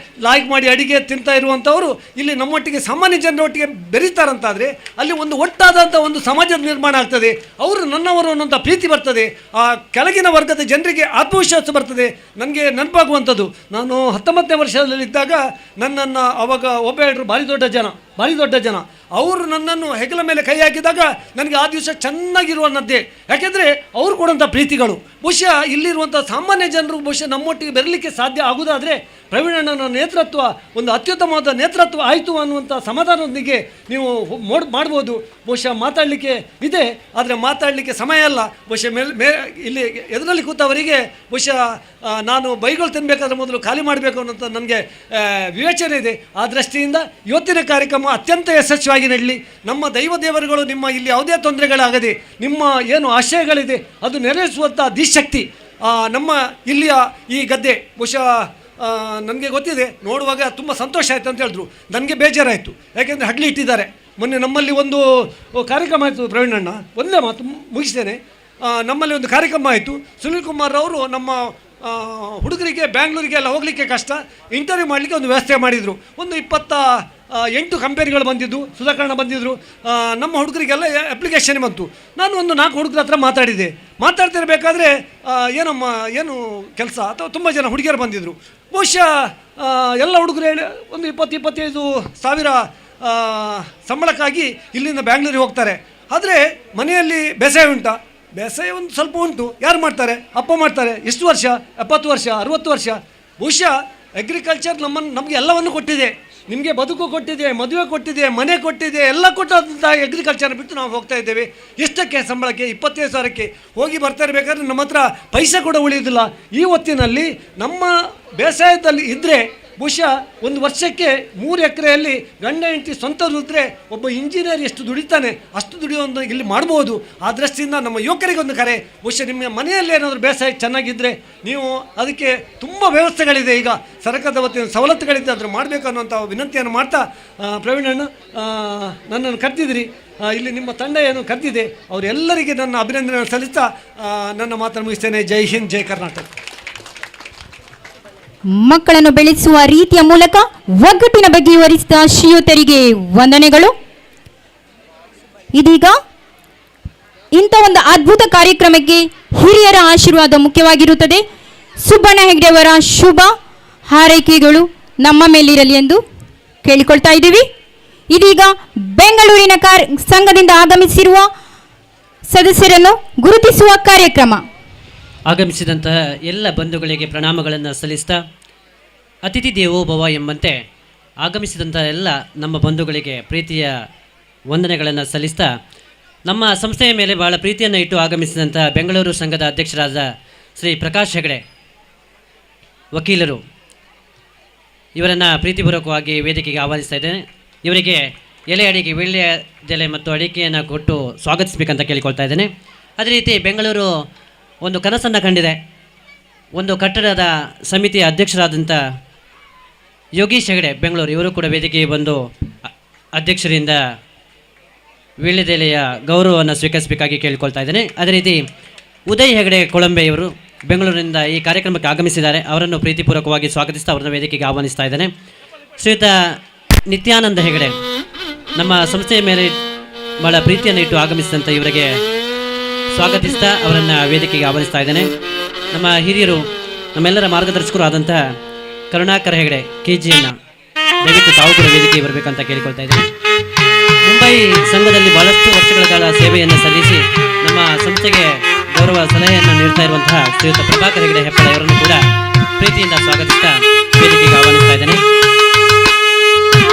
ಲಾಯ್ಕ್ ಮಾಡಿ ಅಡಿಗೆ ತಿಂತಾ ಇರುವಂಥವರು ಇಲ್ಲಿ ನಮ್ಮೊಟ್ಟಿಗೆ ಸಾಮಾನ್ಯ ಜನರೊಟ್ಟಿಗೆ ಬೆರೀತಾರಂತಾದರೆ ಅಲ್ಲಿ ಒಂದು ಒಟ್ಟಾದಂಥ ಒಂದು ಸಮಾಜದ ನಿರ್ಮಾಣ ಆಗ್ತದೆ. ಅವರು ನನ್ನವರು ಅನ್ನೋಂಥ ಪ್ರೀತಿ ಬರ್ತದೆ. ಆ ಕೆಳಗಿನ ವರ್ಗದ ಜನರಿಗೆ ಆತ್ಮವಿಶ್ವಾಸ ಬರ್ತದೆ. ನನಗೆ ನೆನಪಾಗುವಂಥದ್ದು, ನಾನು 19ನೇ ವರ್ಷದಲ್ಲಿದ್ದಾಗ ನನ್ನನ್ನು ಅವಾಗ ಒಬ್ಬ ಹೇಳಿದ್ರು ಭಾರಿ ದೊಡ್ಡ ಜನ ಅವರು ನನ್ನನ್ನು ಹೆಗಲ ಮೇಲೆ ಕೈ ಹಾಕಿದಾಗ ನನಗೆ ಆ ದಿವಸ ಚೆನ್ನಾಗಿರುವನ್ನದ್ದೇ. ಯಾಕೆಂದರೆ ಅವರು ಕೊಡುವಂಥ ಪ್ರೀತಿಗಳು ಬಹುಶಃ ಇಲ್ಲಿರುವಂಥ ಸಾಮಾನ್ಯ ಜನರು ಬಹುಶಃ ನಮ್ಮೊಟ್ಟಿಗೆ ಬರಲಿಕ್ಕೆ ಸಾಧ್ಯ ಆಗುವುದಾದರೆ ಪ್ರವೀಣಣ್ಣನ ನೇತೃತ್ವ ಒಂದು ಅತ್ಯುತ್ತಮವಾದ ನೇತೃತ್ವ ಆಯಿತು ಅನ್ನುವಂಥ ಸಮಾಧಾನದೊಂದಿಗೆ ನೀವು ಮಾಡ್ಬೋದು. ಬಹುಶಃ ಮಾತಾಡಲಿಕ್ಕೆ ಇದೆ, ಆದರೆ ಮಾತಾಡಲಿಕ್ಕೆ ಸಮಯ ಅಲ್ಲ. ಬಹುಶಃ ಇಲ್ಲಿ ಎದುರಲ್ಲಿ ಕೂತವರಿಗೆ ಬಹುಶಃ ನಾನು ಬೈಗಳು ತಿನ್ನಬೇಕಾದ್ರೆ ಮೊದಲು ಖಾಲಿ ಮಾಡಬೇಕು ಅನ್ನೋಂಥ ನನಗೆ ವಿವೇಚನೆ ಇದೆ. ಆ ದೃಷ್ಟಿಯಿಂದ ಇವತ್ತಿನ ಕಾರ್ಯಕ್ರಮ ಅತ್ಯಂತ ಯಶಸ್ವಿಯಾಗಿ ನಡೀಲಿ. ನಮ್ಮ ದೇವರುಗಳು ನಿಮ್ಮ ಇಲ್ಲಿ ಯಾವುದೇ ತೊಂದರೆಗಳಾಗದೆ ನಿಮ್ಮ ಏನು ಆಶಯಗಳಿದೆ ಅದು ನೆರವೇರಿಸುವಂಥ ದಿಶಕ್ತಿ ನಮ್ಮ ಇಲ್ಲಿಯ ಈ ಗದ್ದೆ. ಬಹುಶಃ ನನಗೆ ಗೊತ್ತಿದೆ, ನೋಡುವಾಗ ತುಂಬ ಸಂತೋಷ ಆಯಿತು ಅಂತ ಹೇಳಿದ್ರು. ನನಗೆ ಬೇಜಾರಾಯಿತು, ಯಾಕೆಂದರೆ ಹಡ್ಲಿ ಇಟ್ಟಿದ್ದಾರೆ. ಮೊನ್ನೆ ನಮ್ಮಲ್ಲಿ ಒಂದು ಕಾರ್ಯಕ್ರಮ ಆಯಿತು. ಪ್ರವೀಣಣ್ಣ ಒಂದೇ ಮಾತು ಮುಗಿಸ್ತೇನೆ. ನಮ್ಮಲ್ಲಿ ಒಂದು ಕಾರ್ಯಕ್ರಮ ಆಯಿತು. ಸುನಿಲ್ ಕುಮಾರ್ ಅವರು ನಮ್ಮ ಹುಡುಗರಿಗೆ ಬ್ಯಾಂಗ್ಳೂರಿಗೆ ಎಲ್ಲ ಹೋಗಲಿಕ್ಕೆ ಕಷ್ಟ, ಇಂಟರ್ವ್ಯೂ ಮಾಡಲಿಕ್ಕೆ ಒಂದು ವ್ಯವಸ್ಥೆ ಮಾಡಿದರು. ಒಂದು 28 ಕಂಪನಿಗಳು ಬಂದಿದ್ದು, ಸುಧಾಕರಣ ಬಂದಿದ್ದರು. ನಮ್ಮ ಹುಡುಗರಿಗೆಲ್ಲ ಅಪ್ಲಿಕೇಶನ್ ಬಂತು. ನಾನು ಒಂದು 4 ಹುಡುಗರ ಹತ್ರ ಮಾತಾಡ್ತಿರ್ಬೇಕಾದ್ರೆ ಏನು ಕೆಲಸ ಅಥವಾ ತುಂಬ ಜನ ಹುಡುಗಿಯರು ಬಂದಿದ್ದರು. ಬಹುಶಃ ಎಲ್ಲ ಹುಡುಗರು ಒಂದು 20-25 ಸಾವಿರ ಸಂಬಳಕ್ಕಾಗಿ ಇಲ್ಲಿಂದ ಬ್ಯಾಂಗ್ಳೂರಿಗೆ ಹೋಗ್ತಾರೆ. ಆದರೆ ಮನೆಯಲ್ಲಿ ಬೇಸಾಯ ಉಂಟಾ? ಬೇಸಾಯ ಒಂದು ಸ್ವಲ್ಪ ಉಂಟು. ಯಾರು ಮಾಡ್ತಾರೆ? ಅಪ್ಪ ಮಾಡ್ತಾರೆ. ಎಷ್ಟು ವರ್ಷ? 70 ವರ್ಷ, 60 ವರ್ಷ. ಬಹುಶಃ ಅಗ್ರಿಕಲ್ಚರ್ ನಮಗೆ ಎಲ್ಲವನ್ನು ಕೊಟ್ಟಿದೆ. ನಿಮಗೆ ಬದುಕು ಕೊಟ್ಟಿದೆ, ಮದುವೆ ಕೊಟ್ಟಿದೆ, ಮನೆ ಕೊಟ್ಟಿದೆ, ಎಲ್ಲ ಕೊಟ್ಟಂಥ ಅಗ್ರಿಕಲ್ಚರ್ ಬಿಟ್ಟು ನಾವು ಹೋಗ್ತಾ ಇದ್ದೇವೆ. ಎಷ್ಟಕ್ಕೆ ಸಂಬಳಕ್ಕೆ? 25 ಸಾವಿರಕ್ಕೆ ಹೋಗಿ ಬರ್ತಾ ಇರಬೇಕಾದ್ರೆ ನಮ್ಮ ಹತ್ರ ಪೈಸೆ ಕೂಡ ಉಳಿಯೋದಿಲ್ಲ. ಈ ಹೊತ್ತಿನಲ್ಲಿ ನಮ್ಮ ಬೇಸಾಯದಲ್ಲಿ ಇದ್ದರೆ ಬಹುಶಃ ಒಂದು ವರ್ಷಕ್ಕೆ 3 ಎಕರೆಯಲ್ಲಿ ಗಂಡ ಹೆಂಡತಿ ಸ್ವಂತ ದುಡಿದ್ರೆ ಒಬ್ಬ ಇಂಜಿನಿಯರ್ ಎಷ್ಟು ದುಡಿತಾನೆ ಅಷ್ಟು ದುಡಿಯೋದನ್ನು ಇಲ್ಲಿ ಮಾಡ್ಬೋದು. ಆ ದೃಷ್ಟಿಯಿಂದ ನಮ್ಮ ಯುವಕರಿಗೆ ಒಂದು ಕರೆ, ಬಹುಶಃ ನಿಮ್ಮ ಮನೆಯಲ್ಲಿ ಏನಾದರೂ ಬೇಸಾಯ ಚೆನ್ನಾಗಿದ್ದರೆ ನೀವು ಅದಕ್ಕೆ ತುಂಬ ವ್ಯವಸ್ಥೆಗಳಿದೆ, ಈಗ ಸರ್ಕಾರದ ವತಿಯಿಂದ ಸವಲತ್ತುಗಳಿದೆ, ಅದನ್ನು ಮಾಡಬೇಕು ಅನ್ನುವಂಥ ವಿನಂತಿಯನ್ನು ಮಾಡ್ತಾ ಪ್ರವೀಣಣ್ಣ ನನ್ನನ್ನು ಕರೆದಿದ್ದೀರಿ, ಇಲ್ಲಿ ನಿಮ್ಮ ತಂಡ ಏನು ಕರೆದಿದೆ ಅವರೆಲ್ಲರಿಗೆ ನನ್ನ ಅಭಿನಂದನೆ ಸಲ್ಲಿಸ್ತಾ ನನ್ನ ಮಾತನ್ನು ಮುಗಿಸ್ತೇನೆ. ಜೈ ಹಿಂದ್, ಜೈ ಕರ್ನಾಟಕ. ಮಕ್ಕಳನ್ನು ಬೆಳೆಸುವ ರೀತಿಯ ಮೂಲಕ ಒಗ್ಗಟ್ಟಿನ ಬಗ್ಗೆ ವಿವರಿಸಿದ ಶ್ರೀಯುತರಿಗೆ ವಂದನೆಗಳು. ಇದೀಗ ಇಂಥ ಒಂದು ಅದ್ಭುತ ಕಾರ್ಯಕ್ರಮಕ್ಕೆ ಹಿರಿಯರ ಆಶೀರ್ವಾದ ಮುಖ್ಯವಾಗಿರುತ್ತದೆ. ಸುಬ್ಬಣ್ಣ ಹೆಗ್ಡೆಯವರ ಶುಭ ಹಾರೈಕೆಗಳು ನಮ್ಮ ಮೇಲಿರಲಿ ಎಂದು ಕೇಳಿಕೊಳ್ತಾ ಇದ್ದೀವಿ. ಇದೀಗ ಬೆಂಗಳೂರಿನ ಸಂಘದಿಂದ ಆಗಮಿಸಿರುವ ಸದಸ್ಯರನ್ನು ಗುರುತಿಸುವ ಕಾರ್ಯಕ್ರಮ. ಆಗಮಿಸಿದಂತಹ ಎಲ್ಲ ಬಂಧುಗಳಿಗೆ ಪ್ರಣಾಮಗಳನ್ನು ಸಲ್ಲಿಸ್ತಾ, ಅತಿಥಿ ದೇವೋಭವ ಎಂಬಂತೆ ಆಗಮಿಸಿದಂಥ ಎಲ್ಲ ನಮ್ಮ ಬಂಧುಗಳಿಗೆ ಪ್ರೀತಿಯ ವಂದನೆಗಳನ್ನು ಸಲ್ಲಿಸ್ತಾ, ನಮ್ಮ ಸಂಸ್ಥೆಯ ಮೇಲೆ ಭಾಳ ಪ್ರೀತಿಯನ್ನು ಇಟ್ಟು ಆಗಮಿಸಿದಂಥ ಬೆಂಗಳೂರು ಸಂಘದ ಅಧ್ಯಕ್ಷರಾದ ಶ್ರೀ ಪ್ರಕಾಶ್ ಹೆಗಡೆ ವಕೀಲರು ಇವರನ್ನು ಪ್ರೀತಿಪೂರ್ವಕವಾಗಿ ವೇದಿಕೆಗೆ ಆಹ್ವಾನಿಸ್ತಾ ಇದ್ದೇನೆ. ಇವರಿಗೆ ಎಲೆ ಅಡಿಕೆ, ವೀಳ್ಯ ಎಲೆ ಮತ್ತು ಅಡಿಕೆಯನ್ನು ಕೊಟ್ಟು ಸ್ವಾಗತಿಸಬೇಕಂತ ಕೇಳಿಕೊಳ್ತಾ ಇದ್ದೇನೆ. ಅದೇ ರೀತಿ ಬೆಂಗಳೂರು ಒಂದು ಕನಸನ್ನು ಕಂಡಿದೆ. ಒಂದು ಕಟ್ಟಡದ ಸಮಿತಿಯ ಅಧ್ಯಕ್ಷರಾದಂಥ ಯೋಗೀಶ್ ಹೆಗಡೆ ಬೆಂಗಳೂರು, ಇವರು ಕೂಡ ವೇದಿಕೆಗೆ ಬಂದು ಅಧ್ಯಕ್ಷರಿಂದ ವೀಳ್ಯದೆಲೆಯ ಗೌರವವನ್ನು ಸ್ವೀಕರಿಸಬೇಕಾಗಿ ಕೇಳಿಕೊಳ್ತಾ ಇದ್ದೇನೆ. ಅದೇ ರೀತಿ ಉದಯ್ ಹೆಗಡೆ ಕೊಳಂಬೆ ಇವರು ಬೆಂಗಳೂರಿನಿಂದ ಈ ಕಾರ್ಯಕ್ರಮಕ್ಕೆ ಆಗಮಿಸಿದ್ದಾರೆ. ಅವರನ್ನು ಪ್ರೀತಿಪೂರ್ವಕವಾಗಿ ಸ್ವಾಗತಿಸ್ತಾ ಅವರನ್ನು ವೇದಿಕೆಗೆ ಆಹ್ವಾನಿಸ್ತಾ ಇದ್ದೇನೆ. ಶ್ರೀಯುತ ನಿತ್ಯಾನಂದ ಹೆಗಡೆ ನಮ್ಮ ಸಂಸ್ಥೆಯ ಮೇಲೆ ಭಾಳ ಪ್ರೀತಿಯನ್ನು ಇಟ್ಟು ಆಗಮಿಸಿದಂಥ ಇವರಿಗೆ ಸ್ವಾಗತಿಸ್ತಾ ಅವರನ್ನು ವೇದಿಕೆಗೆ ಆಹ್ವಾನಿಸ್ತಾ ಇದ್ದೇನೆ. ನಮ್ಮ ಹಿರಿಯರು, ನಮ್ಮೆಲ್ಲರ ಮಾರ್ಗದರ್ಶಕರು ಆದಂಥ ಕರುಣಾಕರ ಹೆಗಡೆ KGಯನ್ನು ದಯವಿಟ್ಟು ತಾವು ಕೂಡ ವೇದಿಕೆಗೆ ಬರಬೇಕಂತ ಕೇಳಿಕೊಳ್ತಾ ಇದ್ದೇನೆ. ಮುಂಬೈ ಸಂಘದಲ್ಲಿ ಬಹಳಷ್ಟು ವರ್ಷಗಳ ಕಾಲ ಸೇವೆಯನ್ನು ಸಲ್ಲಿಸಿ ನಮ್ಮ ಸಂಸ್ಥೆಗೆ ಗೌರವ ಸಲಹೆಯನ್ನು ನೀಡ್ತಾ ಇರುವಂತಹ ಶ್ರೀಯುತ ಪ್ರಭಾಕರ್ ಹೆಗಡೆ ಹೆಪ್ಪಳ ಇವರನ್ನು ಕೂಡ ಪ್ರೀತಿಯಿಂದ ಸ್ವಾಗತಿಸ್ತಾ ವೇದಿಕೆಗೆ ಆಹ್ವಾನಿಸ್ತಾ ಇದ್ದೇನೆ.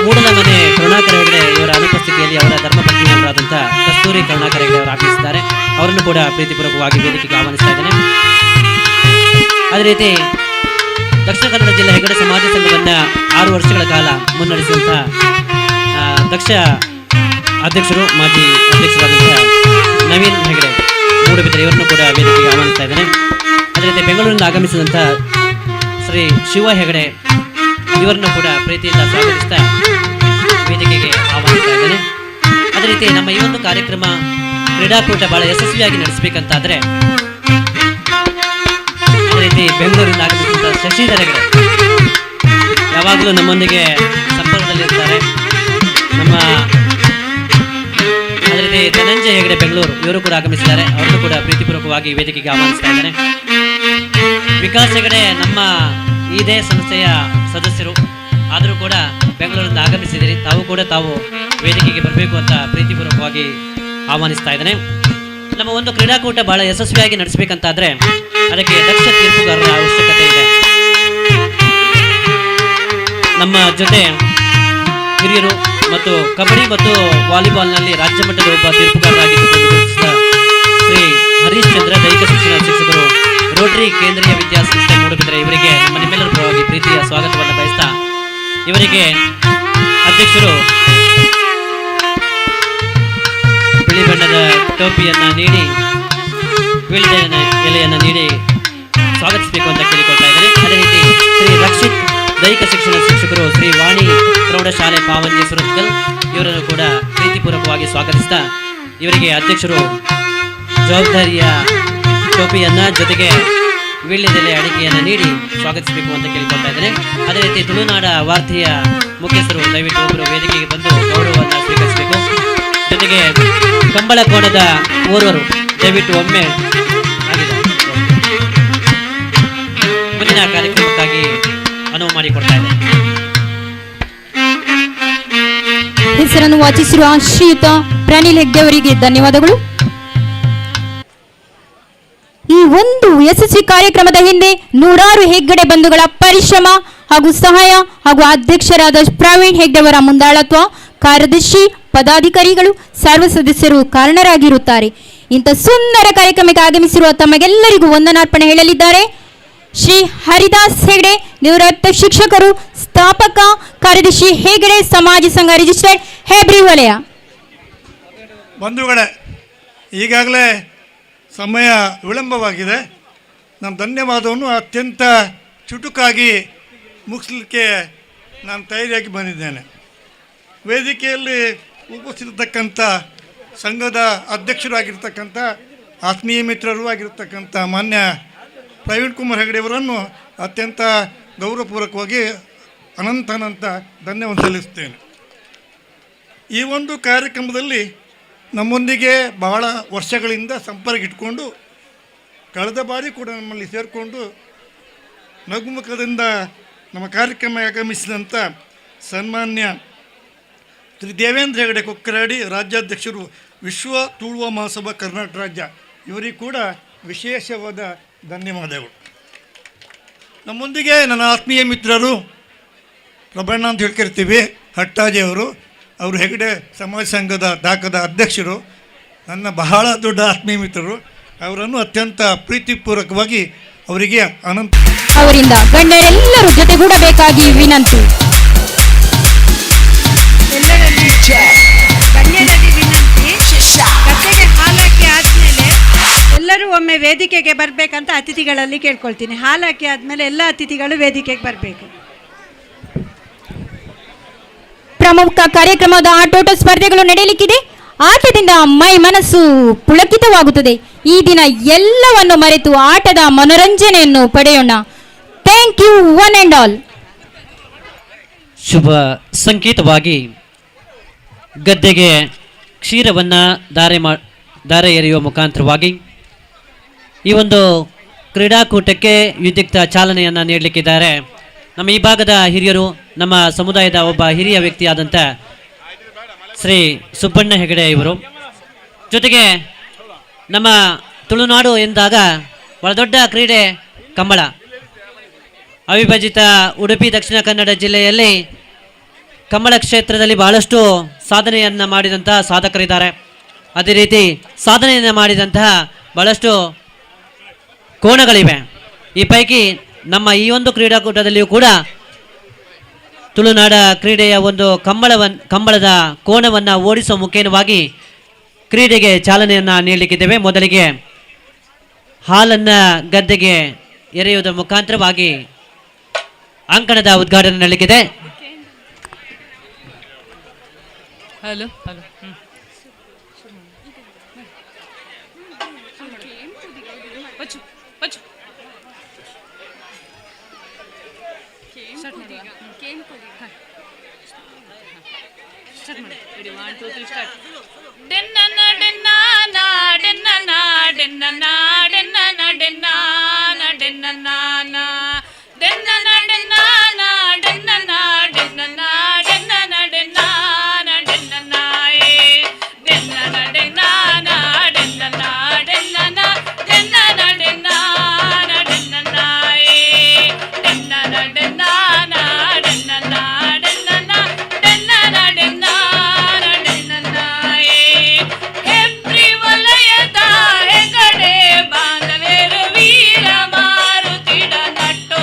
ಮೂಡಲಮನೆ ಕರುಣಾಕರ ಹೆಗಡೆ ಇವರ ಅನುಪಸ್ಥಿತಿಯಲ್ಲಿ ಅವರ ಧರ್ಮಪತ್ನಿಯವರಾದಂಥ ಕಸ್ತೂರಿ ಕರುಣಾಕರ ಹೆಗಡೆ ಅವರು ಆಗಮಿಸಿದ್ದಾರೆ. ಅವರನ್ನು ಕೂಡ ಪ್ರೀತಿಪೂರ್ವಕವಾಗಿ ವೇದಿಕೆಗೆ ಆಹ್ವಾನಿಸ್ತಾ ಇದ್ದೇನೆ. ಅದೇ ರೀತಿ ದಕ್ಷಿಣ ಕನ್ನಡ ಜಿಲ್ಲಾ ಹೆಗಡೆ ಸಮಾಜ ಸಂಘವನ್ನು 6 ವರ್ಷಗಳ ಕಾಲ ಮುನ್ನಡೆಸಿದಂಥ ದಕ್ಷ ಅಧ್ಯಕ್ಷರು, ಮಾಜಿ ಅಧ್ಯಕ್ಷರಾದಂಥ ನವೀನ್ ಹೆಗಡೆ ಮೂಡುಬಿದ್ರೆ ಇವರನ್ನು ಕೂಡ ವೇದಿಕೆಗೆ ಆಹ್ವಾನಿಸ್ತಾ ಇದ್ದೇನೆ. ಅದೇ ರೀತಿ ಬೆಂಗಳೂರಿನಿಂದ ಆಗಮಿಸಿದಂಥ ಶ್ರೀ ಶಿವ ಹೆಗಡೆ ಇವರನ್ನು ಕೂಡ ಪ್ರೀತಿಯಿಂದ ಸ್ವಾಗತಿಸ್ತಾ ವೇದಿಕೆಗೆ ಆಹ್ವಾನಿಸ್ತಾ ಇದ್ದೇನೆ. ಅದೇ ರೀತಿ ನಮ್ಮ ಈ ಒಂದು ಕಾರ್ಯಕ್ರಮ ಕ್ರೀಡಾಕೂಟ ಬಹಳ ಯಶಸ್ವಿಯಾಗಿ ನಡೆಸಬೇಕಂತಾದರೆ ಅದೇ ರೀತಿ ಬೆಂಗಳೂರಿನಿಂದ ಆಗಮಿಸಿದ ಶಶಿಧರ ಹೆಗಡೆ ಯಾವಾಗಲೂ ನಮ್ಮೊಂದಿಗೆ ಸಂಪರ್ಕದಲ್ಲಿರ್ತಾರೆ. ನಮ್ಮ ಅದೇ ರೀತಿ ಧನಂಜಯ ಹೆಗಡೆ ಬೆಂಗಳೂರು ಇವರು ಕೂಡ ಆಗಮಿಸಿದ್ದಾರೆ. ಅವರನ್ನು ಕೂಡ ಪ್ರೀತಿಪೂರ್ವಕವಾಗಿ ವೇದಿಕೆಗೆ ಆಹ್ವಾನಿಸ್ತಾ ಇದ್ದೇನೆ. ವಿಕಾಸ್ ಹೆಗಡೆ ನಮ್ಮ ಇದೇ ಸಂಸ್ಥೆಯ ಸದಸ್ಯರು, ಆದರೂ ಕೂಡ ಬೆಂಗಳೂರಿನಿಂದ ಆಗಮಿಸಿದಿರಿ. ತಾವು ವೇದಿಕೆಗೆ ಬರಬೇಕು ಅಂತ ಪ್ರೀತಿಪೂರ್ವಕವಾಗಿ ಆಹ್ವಾನಿಸ್ತಾ ಇದ್ದೇನೆ. ನಮ್ಮ ಒಂದು ಕ್ರೀಡಾಕೂಟ ಬಹಳ ಯಶಸ್ವಿಯಾಗಿ ನಡೆಸಬೇಕಂತಾದರೆ ಅದಕ್ಕೆ ದಕ್ಷ ತೀರ್ಪುಗಾರರ ಅವಶ್ಯಕತೆ ಇದೆ. ನಮ್ಮ ಜೊತೆ ಹಿರಿಯರು ಮತ್ತು ಕಬಡ್ಡಿ ಮತ್ತು ವಾಲಿಬಾಲ್ನಲ್ಲಿ ರಾಜ್ಯ ಮಟ್ಟದ ಒಬ್ಬ ತೀರ್ಪುಗಾರರಾಗಿದ್ದು ಗುರುತಿಸಿದ ಶ್ರೀ ಹರೀಶ್ ಚಂದ್ರ ದೈಹಿಕ ಶಿಕ್ಷಣ ಶಿಕ್ಷಕರು, ರೋಟರಿ ಕೇಂದ್ರೀಯ ವಿದ್ಯಾಸಂಸ್ಥೆ ಮೂಡುಬಿದ್ರೆ ಇವರಿಗೆ ನಮ್ಮ ನಿಮ್ಮೆಲ್ಲರ ಪರವಾಗಿ ಪ್ರೀತಿಯ ಸ್ವಾಗತವನ್ನು ಬಯಸ್ತಾ, ಇವರಿಗೆ ಅಧ್ಯಕ್ಷರು ಬಿಳಿ ಬಣ್ಣದ ಟೋಪಿಯನ್ನು ನೀಡಿ ವೀಳ್ಯ ಎಲೆಯನ್ನು ನೀಡಿ ಸ್ವಾಗತಿಸಬೇಕು ಅಂತ ಕೇಳಿಕೊಳ್ತಾ ಇದ್ದಾರೆ. ಅದೇ ರೀತಿ ಶ್ರೀ ರಕ್ಷಿತ್ ದೈಹಿಕ ಶಿಕ್ಷಣ ಶಿಕ್ಷಕರು, ಶ್ರೀ ವಾಣಿ ಪ್ರೌಢಶಾಲೆ ಪಾವಂಜಿ ಸುರತ್ಕಲ್ ಇವರನ್ನು ಕೂಡ ಪ್ರೀತಿಪೂರ್ವಕವಾಗಿ ಸ್ವಾಗತಿಸ್ತಾ, ಇವರಿಗೆ ಅಧ್ಯಕ್ಷರು ಜವಾಬ್ದಾರಿಯ ಟೋಪಿಯನ್ನು ಜೊತೆಗೆ ವೀಳ್ಯದೆಲೆ ಅಡಿಕೆಯನ್ನು ನೀಡಿ ಸ್ವಾಗತಿಸಬೇಕು ಅಂತ ಕೇಳಿಕೊಳ್ತಾ ಇದ್ದೇನೆ. ಅದೇ ರೀತಿ ತುಳುನಾಡ ವಾರ್ತೆಯ ಮುಖ್ಯಸ್ಥರು ದಯವಿಟ್ಟು ಒಬ್ಬರು ವೇದಿಕೆಗೆ ಬಂದು ಗೌರವವನ್ನು ಸ್ವೀಕರಿಸಬೇಕು. ಜೊತೆಗೆ ಕಂಬಳ ಕೋಣದ ಓರ್ವರು ದಯವಿಟ್ಟು ಒಮ್ಮೆ ಆಗಿದೆ ಮುಂದಿನ ಕಾರ್ಯಕ್ರಮಕ್ಕಾಗಿ ಅನುವು ಮಾಡಿಕೊಡ್ತಾ ಇದ್ದೇನೆ. ಹೆಸರನ್ನು ವಾಚಿಸಿರುವ ಶ್ರೀಯುತ ಪ್ರಾಣಿಲ್ ಹೆಗ್ಡೆ ಅವರಿಗೆ ಧನ್ಯವಾದಗಳು. ಈ ಒಂದು ಯಶಸ್ವಿ ಕಾರ್ಯಕ್ರಮದ ಹಿಂದೆ ನೂರಾರು ಹೆಗ್ಗಡೆ ಬಂಧುಗಳ ಪರಿಶ್ರಮ ಹಾಗೂ ಸಹಾಯ ಹಾಗೂ ಅಧ್ಯಕ್ಷರಾದ ಪ್ರವೀಣ್ ಹೆಗ್ಡೆ ಅವರ ಮುಂದಾಳತ್ವ, ಕಾರ್ಯದರ್ಶಿ, ಪದಾಧಿಕಾರಿಗಳು, ಸರ್ವ ಸದಸ್ಯರು ಕಾರಣರಾಗಿರುತ್ತಾರೆ. ಇಂಥ ಸುಂದರ ಕಾರ್ಯಕ್ರಮಕ್ಕೆ ಆಗಮಿಸಿರುವ ತಮಗೆಲ್ಲರಿಗೂ ವಂದನಾರ್ಪಣೆ ಹೇಳಲಿದ್ದಾರೆ ಶ್ರೀ ಹರಿದಾಸ್ ಹೆಗಡೆ, ನಿವೃತ್ತ ಶಿಕ್ಷಕರು, ಸ್ಥಾಪಕ ಕಾರ್ಯದರ್ಶಿ ಹೆಗಡೆ ಸಮಾಜ ಸಂಘ ರಿಜಿಸ್ಟರ್ಡ್, ಹೆಬ್ರಿ ವಲಯ. ಬಂಧುಗಳೇ, ಈಗಾಗಲೇ ಸಮಯ ವಿಳಂಬವಾಗಿದೆ. ನಮ್ಮ ಧನ್ಯವಾದವನ್ನು ಅತ್ಯಂತ ಚುಟುಕಾಗಿ ಮುಗಿಸ್ಲಿಕ್ಕೆ ನಾನು ತಯಾರಿಯಾಗಿ ಬಂದಿದ್ದೇನೆ. ವೇದಿಕೆಯಲ್ಲಿ ಉಪಸ್ಥಿತಕ್ಕಂಥ ಸಂಘದ ಅಧ್ಯಕ್ಷರು ಆಗಿರ್ತಕ್ಕಂಥ ಆತ್ಮೀಯ ಮಿತ್ರರು ಆಗಿರ್ತಕ್ಕಂಥ ಮಾನ್ಯ ಪ್ರವೀಣ್ ಕುಮಾರ್ ಹೆಗಡೆಯವರನ್ನು ಅತ್ಯಂತ ಗೌರವಪೂರ್ವಕವಾಗಿ ಅನಂತ ಧನ್ಯವಾದ ಸಲ್ಲಿಸುತ್ತೇನೆ. ಈ ಒಂದು ಕಾರ್ಯಕ್ರಮದಲ್ಲಿ ನಮ್ಮೊಂದಿಗೆ ಬಹಳ ವರ್ಷಗಳಿಂದ ಸಂಪರ್ಕ ಇಟ್ಕೊಂಡು ಕಳೆದ ಬಾರಿ ಕೂಡ ನಮ್ಮಲ್ಲಿ ಸೇರಿಕೊಂಡು ನಗುಮುಖದಿಂದ ನಮ್ಮ ಕಾರ್ಯಕ್ರಮ ಆಗಮಿಸಿದಂಥ ಸನ್ಮಾನ್ಯ ಶ್ರೀ ದೇವೇಂದ್ರ ಹೆಗಡೆ ಕೊಕ್ಕರಾಡಿ, ರಾಜ್ಯಾಧ್ಯಕ್ಷರು, ವಿಶ್ವ ತುಳುವ ಮಹಾಸಭಾ ಕರ್ನಾಟಕ ರಾಜ್ಯ, ಇವರಿಗೂ ಕೂಡ ವಿಶೇಷವಾದ ಧನ್ಯವಾದಗಳು. ನಮ್ಮೊಂದಿಗೆ ನನ್ನ ಆತ್ಮೀಯ ಮಿತ್ರರು ಪ್ರಬಣ್ಣ ಅಂತ ಹೇಳ್ಕರಿತೀವಿ, ಹಟ್ಟಾಜಿಯವರು, ಅವರು ಹೆಗಡೆ ಸಮಾಜ ಸಂಘದ ದಾಖದ ಅಧ್ಯಕ್ಷರು, ನನ್ನ ಬಹಳ ದೊಡ್ಡ ಆತ್ಮೀಯ ಮಿತ್ರರು. ಅವರನ್ನು ಅತ್ಯಂತ ಪ್ರೀತಿಪೂರ್ವಕವಾಗಿ ಅವರಿಗೆ ಅವರಿಂದ ಗಣ್ಯರೆಲ್ಲರೂ ಜೊತೆಗೂಡಬೇಕಾಗಿ ವಿನಂತಿ. ಎಲ್ಲರಲ್ಲಿ ಗಣ್ಯರಲ್ಲಿ ವಿನಂತಿ, ಗದ್ದೆಗೆ ಹಾಲಾಕಿ ಆದಮೇಲೆ ಎಲ್ಲರೂ ಒಮ್ಮೆ ವೇದಿಕೆಗೆ ಬರಬೇಕಂತ ಅತಿಥಿಗಳಲ್ಲಿ ಕೇಳ್ಕೊಳ್ತೀನಿ. ಹಾಲಾಕಿ ಆದಮೇಲೆ ಎಲ್ಲ ಅತಿಥಿಗಳು ವೇದಿಕೆಗೆ ಬರಬೇಕು. ಪ್ರಮುಖ ಕಾರ್ಯಕ್ರಮದ ಆಟೋಟ ಸ್ಪರ್ಧೆಗಳು ನಡೆಯಲಿಕ್ಕಿದೆ. ಆಟದಿಂದ ಮೈ ಮನಸ್ಸು ಪುಳಕಿತವಾಗುತ್ತದೆ. ಈ ದಿನ ಎಲ್ಲವನ್ನು ಮರೆತು ಆಟದ ಮನೋರಂಜನೆಯನ್ನು ಪಡೆಯೋಣ. Thank you one and all. ಶುಭ ಸಂಕೇತವಾಗಿ ಗದ್ದೆಗೆ ಕ್ಷೀರವನ್ನು ದಾರೆ ಎರೆಯುವ ಮುಖಾಂತರವಾಗಿ ಈ ಒಂದು ಕ್ರೀಡಾಕೂಟಕ್ಕೆ ವಿದ್ಯುಕ್ತ ಚಾಲನೆಯನ್ನು ನೀಡಲಿಕ್ಕಿದ್ದಾರೆ ನಮ್ಮ ಈ ಭಾಗದ ಹಿರಿಯರು, ನಮ್ಮ ಸಮುದಾಯದ ಒಬ್ಬ ಹಿರಿಯ ವ್ಯಕ್ತಿಯಾದಂಥ ಶ್ರೀ ಸುಬ್ಬಣ್ಣ ಹೆಗಡೆ ಇವರು. ಜೊತೆಗೆ ನಮ್ಮ ತುಳುನಾಡು ಎಂದಾಗ ಬಹಳ ದೊಡ್ಡ ಕ್ರೀಡೆ ಕಂಬಳ. ಅವಿಭಜಿತ ಉಡುಪಿ ದಕ್ಷಿಣ ಕನ್ನಡ ಜಿಲ್ಲೆಯಲ್ಲಿ ಕಂಬಳ ಕ್ಷೇತ್ರದಲ್ಲಿ ಬಹಳಷ್ಟು ಸಾಧನೆಯನ್ನು ಮಾಡಿದಂತಹ ಸಾಧಕರಿದ್ದಾರೆ. ಅದೇ ರೀತಿ ಸಾಧನೆಯನ್ನು ಮಾಡಿದಂತಹ ಬಹಳಷ್ಟು ಕೋಣಗಳಿವೆ. ಈ ಪೈಕಿ ನಮ್ಮ ಈ ಒಂದು ಕ್ರೀಡಾಕೂಟದಲ್ಲಿಯೂ ಕೂಡ ತುಳುನಾಡ ಕ್ರೀಡೆಯ ಒಂದು ಕಂಬಳದ ಕೋಣವನ್ನು ಓಡಿಸುವ ಮುಖೇನವಾಗಿ ಕ್ರೀಡೆಗೆ ಚಾಲನೆಯನ್ನು ನೀಡಲಿಕ್ಕಿದ್ದೇವೆ. ಮೊದಲಿಗೆ ಹಾಲನ್ನು ಗದ್ದೆಗೆ ಎರೆಯುವುದರ ಮುಖಾಂತರವಾಗಿ ಅಂಕಣದ ಉದ್ಘಾಟನೆ ನಡೆಯಲಿಕ್ಕಿದೆ. ಹಲೋ ವಲಯದ ಹೆಗಡೆ ಬಾಂಧವೇರು ವೀರ ಮಾರುತಿಡ ನಟ್ಟೋ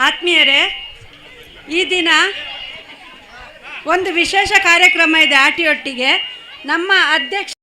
ಆತ್ಮೀಯರೇ, ಈ ದಿನ ಒಂದು ವಿಶೇಷ ಕಾರ್ಯಕ್ರಮ ಇದೆ. ಆಟಿಯೊಟ್ಟಿಗೆ ನಮ್ಮ ಅಧ್ಯಕ್ಷ